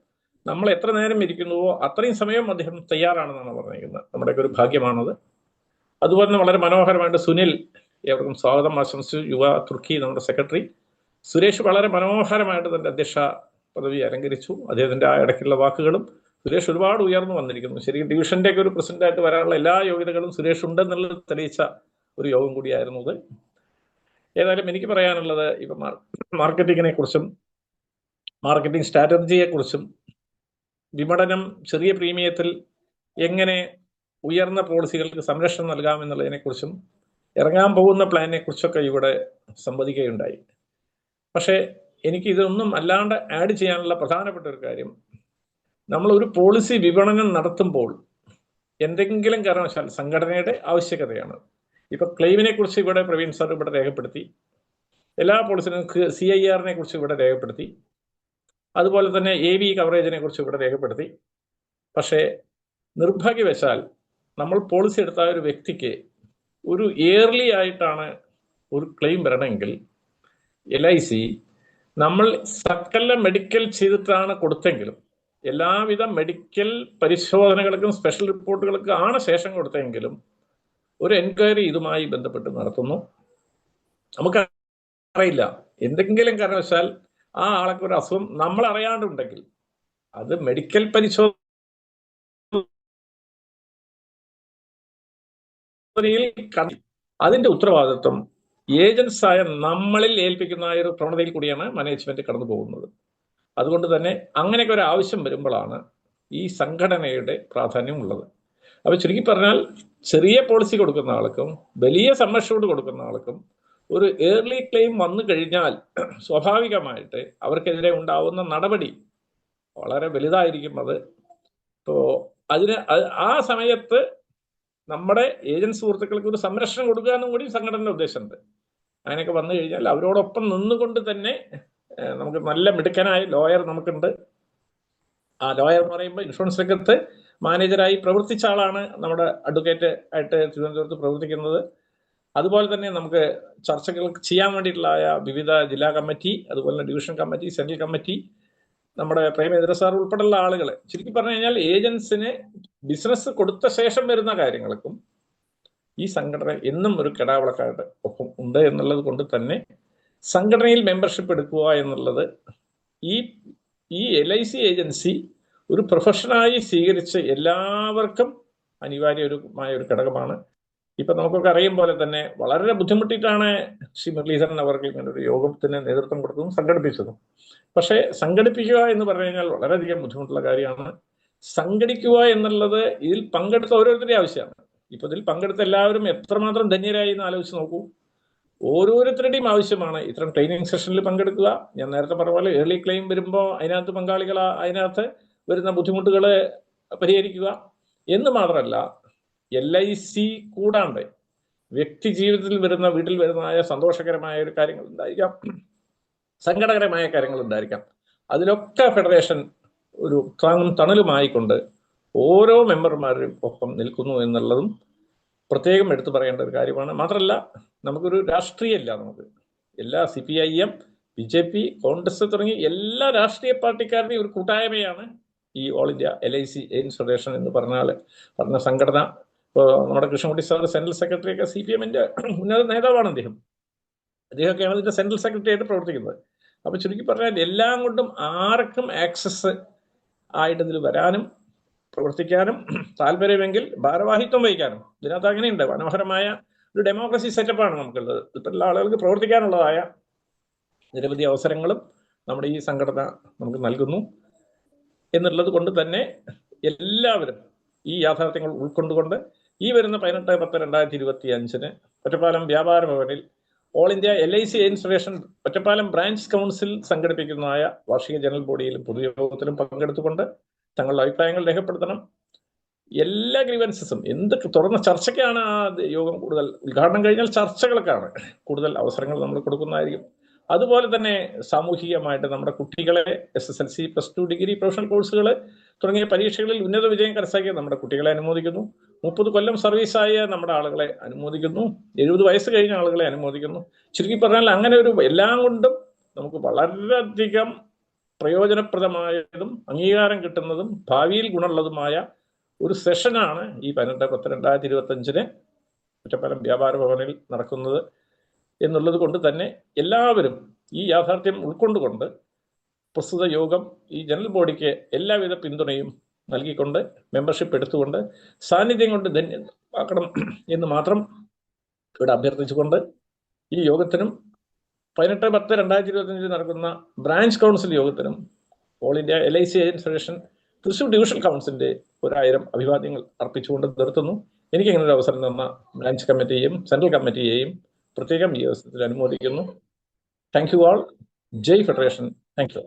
[SPEAKER 2] നമ്മൾ എത്ര നേരം ഇരിക്കുന്നുവോ അത്രയും സമയം അദ്ദേഹം തയ്യാറാണെന്നാണ് പറഞ്ഞിരിക്കുന്നത്. നമ്മുടെയൊക്കെ ഒരു ഭാഗ്യമാണത്. അതുപോലെ തന്നെ വളരെ മനോഹരമായിട്ട് സുനിൽ എവർക്കും സ്വാഗതം ആശംസിച്ചു. യുവ തുർക്കി നമ്മുടെ സെക്രട്ടറി സുരേഷ് വളരെ മനോഹരമായിട്ട് തന്റെ അധ്യക്ഷ പദവി അലങ്കരിച്ചു. അദ്ദേഹത്തിന്റെ ആ ഇടയ്ക്കുള്ള വാക്കുകളും സുരേഷ് ഒരുപാട് ഉയർന്നു വന്നിരിക്കുന്നു. ശരിക്കും ഡിവിഷന്റെ ഒക്കെ ഒരു പ്രസിഡന്റായിട്ട് വരാനുള്ള എല്ലാ യോഗ്യതകളും സുരേഷ് ഉണ്ടെന്നുള്ളത് തെളിയിച്ച ഒരു യോഗം കൂടിയായിരുന്നു ഇത്. ഏതായാലും എനിക്ക് പറയാനുള്ളത് ഇപ്പം മാർക്കറ്റിങ്ങിനെ കുറിച്ചും മാർക്കറ്റിംഗ് സ്ട്രാറ്റജിയെ കുറിച്ചും വിപണനം ചെറിയ പ്രീമിയത്തിൽ എങ്ങനെ ഉയർന്ന പോളിസികൾക്ക് സംരക്ഷണം നൽകാമെന്നുള്ളതിനെ കുറിച്ചും ഇറങ്ങാൻ പോകുന്ന പ്ലാനിനെ കുറിച്ചൊക്കെ ഇവിടെ സംവദിക്കുകയുണ്ടായി. പക്ഷേ എനിക്ക് ഇതൊന്നും അല്ലാണ്ട് ആഡ് ചെയ്യാനുള്ള പ്രധാനപ്പെട്ട ഒരു കാര്യം, നമ്മൾ ഒരു പോളിസി വിപണനം നടത്തുമ്പോൾ എന്തെങ്കിലും കാരണവശാൽ സംഘടനയുടെ ആവശ്യകതയാണ്. ഇപ്പൊ ക്ലെയിമിനെ കുറിച്ച് ഇവിടെ പ്രവീൺ സാർ ഇവിടെ രേഖപ്പെടുത്തി, എല്ലാ പോളിസിനും CIR-നെ കുറിച്ച് ഇവിടെ രേഖപ്പെടുത്തി, അതുപോലെ തന്നെ AV കവറേജിനെ കുറിച്ച് ഇവിടെ രേഖപ്പെടുത്തി. പക്ഷേ നിർഭാഗ്യവശാൽ നമ്മൾ പോളിസി എടുത്ത ഒരു വ്യക്തിക്ക് ഒരു ഇയർലി ആയിട്ടാണ് ഒരു ക്ലെയിം വരണമെങ്കിൽ LIC നമ്മൾ സകല മെഡിക്കൽ ചെയ്തിട്ടാണ് കൊടുത്തെങ്കിലും, എല്ലാവിധ മെഡിക്കൽ പരിശോധനകൾക്കും സ്പെഷ്യൽ റിപ്പോർട്ടുകൾക്കും ആണ് ശേഷം കൊടുത്തെങ്കിലും ഒരു എൻക്വയറി ഇതുമായി ബന്ധപ്പെട്ട് നടത്തുന്നു. നമുക്കറിയില്ല, എന്തെങ്കിലും കാരണവശാൽ ആ ആൾക്ക് ഒരു അസുഖം നമ്മൾ അറിയാണ്ടുണ്ടെങ്കിൽ അത് മെഡിക്കൽ പരിശോധനയിൽ അതിന്റെ ഉത്തരവാദിത്വം ഏജൻസായ നമ്മളിൽ ഏൽപ്പിക്കുന്ന ഒരു പ്രവണതയിൽ കൂടിയാണ് മാനേജ്മെന്റ് കടന്നു പോകുന്നത്. അതുകൊണ്ട് തന്നെ അങ്ങനെയൊക്കെ ഒരു ആവശ്യം വരുമ്പോഴാണ് ഈ സംഘടനയുടെ പ്രാധാന്യം ഉള്ളത്. അപ്പൊ ചുരുക്കി പറഞ്ഞാൽ ചെറിയ പോളിസി കൊടുക്കുന്ന ആൾക്കും വലിയ സമ്മർഷോട് കൊടുക്കുന്ന ആൾക്കും ഒരു ഏർലി ക്ലെയിം വന്നു കഴിഞ്ഞാൽ സ്വാഭാവികമായിട്ട് അവർക്കെതിരെ ഉണ്ടാവുന്ന നടപടി വളരെ വലുതായിരിക്കും. അത് ഇപ്പോൾ ആ സമയത്ത് നമ്മുടെ ഏജന്റ് സുഹൃത്തുക്കൾക്ക് ഒരു സംരക്ഷണം കൊടുക്കുക എന്നും കൂടി സംഘടനയുടെ ഉദ്ദേശമുണ്ട്. അങ്ങനെയൊക്കെ വന്നു കഴിഞ്ഞാൽ അവരോടൊപ്പം നിന്നുകൊണ്ട് തന്നെ നമുക്ക് നല്ല മിടുക്കനായ ലോയർ നമുക്കുണ്ട്. ആ ലോയർ എന്ന് പറയുമ്പോൾ ഇൻഷുറൻസ് രംഗത്ത് മാനേജറായി പ്രവർത്തിച്ച ആളാണ് നമ്മുടെ അഡ്വക്കേറ്റ് ആയിട്ട് തിരുവനന്തപുരത്ത് പ്രവർത്തിക്കുന്നത്. അതുപോലെ തന്നെ നമുക്ക് ചർച്ചകൾ ചെയ്യാൻ വേണ്ടിയിട്ടുള്ള വിവിധ ജില്ലാ കമ്മിറ്റി, അതുപോലെ തന്നെ ഡിവിഷൻ കമ്മിറ്റി, സെൻട്രൽ കമ്മിറ്റി, നമ്മുടെ പ്രേമേന്ദ്ര സാർ ഉൾപ്പെടെയുള്ള ആളുകൾ, ചുരുക്കി പറഞ്ഞു കഴിഞ്ഞാൽ ഏജൻസിന് ബിസിനസ് കൊടുത്ത ശേഷം വരുന്ന കാര്യങ്ങൾക്കും ഈ സംഘടന എന്നും ഒരു കെടാവിളക്കായിട്ട് ഒപ്പം ഉണ്ട് എന്നുള്ളത് കൊണ്ട് തന്നെ സംഘടനയിൽ മെമ്പർഷിപ്പ് എടുക്കുക എന്നുള്ളത് ഈ LIC ഏജൻസി ഒരു പ്രൊഫഷനായി സ്വീകരിച്ച് എല്ലാവർക്കും അനിവാര്യമായ ഒരു ഘടകമാണ്. ഇപ്പൊ നമുക്കൊക്കെ അറിയും പോലെ തന്നെ വളരെ ബുദ്ധിമുട്ടിയിട്ടാണ് ശ്രീ മുരളീധരൻ അവർക്ക് ഇങ്ങനെ ഒരു യോഗത്തിന് നേതൃത്വം കൊടുത്തതും സംഘടിപ്പിച്ചതും. പക്ഷേ സംഘടിപ്പിക്കുക എന്ന് പറഞ്ഞു കഴിഞ്ഞാൽ വളരെയധികം ബുദ്ധിമുട്ടുള്ള കാര്യമാണ്. സംഘടിക്കുക എന്നുള്ളത് ഇതിൽ പങ്കെടുത്ത ഓരോരുത്തരുടെയും ആവശ്യമാണ്. ഇപ്പൊ ഇതിൽ പങ്കെടുത്ത എല്ലാവരും എത്രമാത്രം ധന്യരായി എന്ന് ആലോചിച്ച് നോക്കൂ. ഓരോരുത്തരുടെയും ആവശ്യമാണ് ഇത്തരം ട്രെയിനിങ് സെഷനിൽ പങ്കെടുക്കുക. ഞാൻ നേരത്തെ പറഞ്ഞ പോലെ ഏർലി ക്ലെയിം വരുമ്പോൾ അതിനകത്ത് വരുന്ന ബുദ്ധിമുട്ടുകൾ പരിഹരിക്കുക എന്ന് മാത്രമല്ല, LIC കൂടാണ്ട് വ്യക്തി ജീവിതത്തിൽ വരുന്ന വീട്ടിൽ വരുന്നതായ സന്തോഷകരമായ ഒരു കാര്യങ്ങൾ ഉണ്ടായിരിക്കാം, സങ്കടകരമായ കാര്യങ്ങൾ ഉണ്ടായിരിക്കാം. അതിലൊക്കെ ഫെഡറേഷൻ ഒരു താങ്ങും തണലുമായിക്കൊണ്ട് ഓരോ മെമ്പർമാരും ഒപ്പം നിൽക്കുന്നു എന്നുള്ളതും പ്രത്യേകം എടുത്തു പറയേണ്ട ഒരു കാര്യമാണ്. മാത്രമല്ല, നമുക്കൊരു രാഷ്ട്രീയമില്ല. നമുക്ക് എല്ലാ CPIM, BJP, കോൺഗ്രസ് തുടങ്ങി എല്ലാ രാഷ്ട്രീയ പാർട്ടിക്കാരുടെയും ഒരു കൂട്ടായ്മയാണ് ഈ all India LIC AIIMS federation എന്ന് പറഞ്ഞ സംഘടന. ഇപ്പോൾ നമ്മുടെ കൃഷ്ണൻകുട്ടി സാർ സെൻട്രൽ സെക്രട്ടറി ഒക്കെ CPM-ന്റെ ഉന്നത നേതാവാണ്. അദ്ദേഹമൊക്കെയാണ് ഇതിന്റെ സെൻട്രൽ സെക്രട്ടറി ആയിട്ട് പ്രവർത്തിക്കുന്നത്. അപ്പൊ ചുരുക്കി പറഞ്ഞാൽ എല്ലാം കൊണ്ടും ആർക്കും ആക്സസ് ആയിട്ട് ഇതിൽ വരാനും പ്രവർത്തിക്കാനും താല്പര്യമെങ്കിൽ ഭാരവാഹിത്വം വഹിക്കാനും ഇതിനകത്ത് അങ്ങനെയുണ്ട്. മനോഹരമായ ഒരു ഡെമോക്രസി സെറ്റപ്പാണ് നമുക്കുള്ളത്. ഇപ്പോഴുള്ള ആളുകൾക്ക് പ്രവർത്തിക്കാനുള്ളതായ നിരവധി അവസരങ്ങളും നമ്മുടെ ഈ സംഘടന നമുക്ക് നൽകുന്നു എന്നുള്ളത് കൊണ്ട് തന്നെ എല്ലാവരും ഈ യാഥാർത്ഥ്യങ്ങൾ ഉൾക്കൊണ്ടുകൊണ്ട് ഈ വരുന്ന 18/10/2025 ഒറ്റപ്പാലം വ്യാപാര ഭവനിൽ all India LIC AIIMS federation Ottapalam branch council സംഘടിപ്പിക്കുന്നതായ വാർഷിക ജനറൽ ബോഡിയിലും പൊതുയോഗത്തിലും പങ്കെടുത്തുകൊണ്ട് തങ്ങളുടെ അഭിപ്രായങ്ങൾ രേഖപ്പെടുത്തണം. എല്ലാ ഗ്രീവൻസസും എന്ത് തുറന്ന ചർച്ചയ്ക്കാണ് ആ യോഗം കൂടുതൽ. ഉദ്ഘാടനം കഴിഞ്ഞാൽ ചർച്ചകൾക്കാണ് കൂടുതൽ അവസരങ്ങൾ നമ്മൾ കൊടുക്കുന്നതായിരിക്കും. അതുപോലെ തന്നെ സാമൂഹികമായിട്ട് നമ്മുടെ കുട്ടികളെ SSLC, +2 ഡിഗ്രി, പ്രൊഫഷണൽ കോഴ്സുകൾ തുടങ്ങിയ പരീക്ഷകളിൽ ഉന്നത വിജയം കരസ്ഥമാക്കിയ നമ്മുടെ കുട്ടികളെ അനുമോദിക്കുന്നു. 30 കൊല്ലം സർവീസായ നമ്മുടെ ആളുകളെ അനുമോദിക്കുന്നു. 70 വയസ്സ് കഴിഞ്ഞ ആളുകളെ അനുമോദിക്കുന്നു. ചുരുക്കി പറഞ്ഞാൽ അങ്ങനെ ഒരു എല്ലാം കൊണ്ടും നമുക്ക് വളരെയധികം പ്രയോജനപ്രദമായതും അംഗീകാരം കിട്ടുന്നതും ഭാവിയിൽ ഗുണമുള്ളതുമായ ഒരു സെഷനാണ് ഈ 18/10/2025 ഒറ്റപ്പാലം വ്യാപാര ഭവനിൽ നടക്കുന്നത് എന്നുള്ളത് കൊണ്ട് തന്നെ എല്ലാവരും ഈ യാഥാർത്ഥ്യം ഉൾക്കൊണ്ടുകൊണ്ട് പ്രസ്തുത യോഗം ഈ ജനറൽ ബോഡിക്ക് എല്ലാവിധ പിന്തുണയും നൽകിക്കൊണ്ട് മെമ്പർഷിപ്പ് എടുത്തുകൊണ്ട് സാന്നിധ്യം കൊണ്ട് ധന്യമാക്കണം എന്ന് മാത്രം ഇവിടെ അഭ്യർത്ഥിച്ചുകൊണ്ട് ഈ യോഗത്തിനും 18/10/2025 നടക്കുന്ന ബ്രാഞ്ച് കൗൺസിൽ യോഗത്തിനും all India LIC AIIMS federation Thrissur division കൗൺസിലിന്റെ 1000 അഭിവാദ്യങ്ങൾ അർപ്പിച്ചുകൊണ്ട് നിർത്തുന്നു. എനിക്കിങ്ങനെ ഒരു അവസരം തന്ന ബ്രാഞ്ച് കമ്മിറ്റിയെയും സെൻട്രൽ കമ്മിറ്റിയെയും പ്രത്യേകം ഈ അവസരത്തിൽ അനുമോദിക്കുന്നു. Thank you all. ജയ് ഫെഡറേഷൻ. Thank U.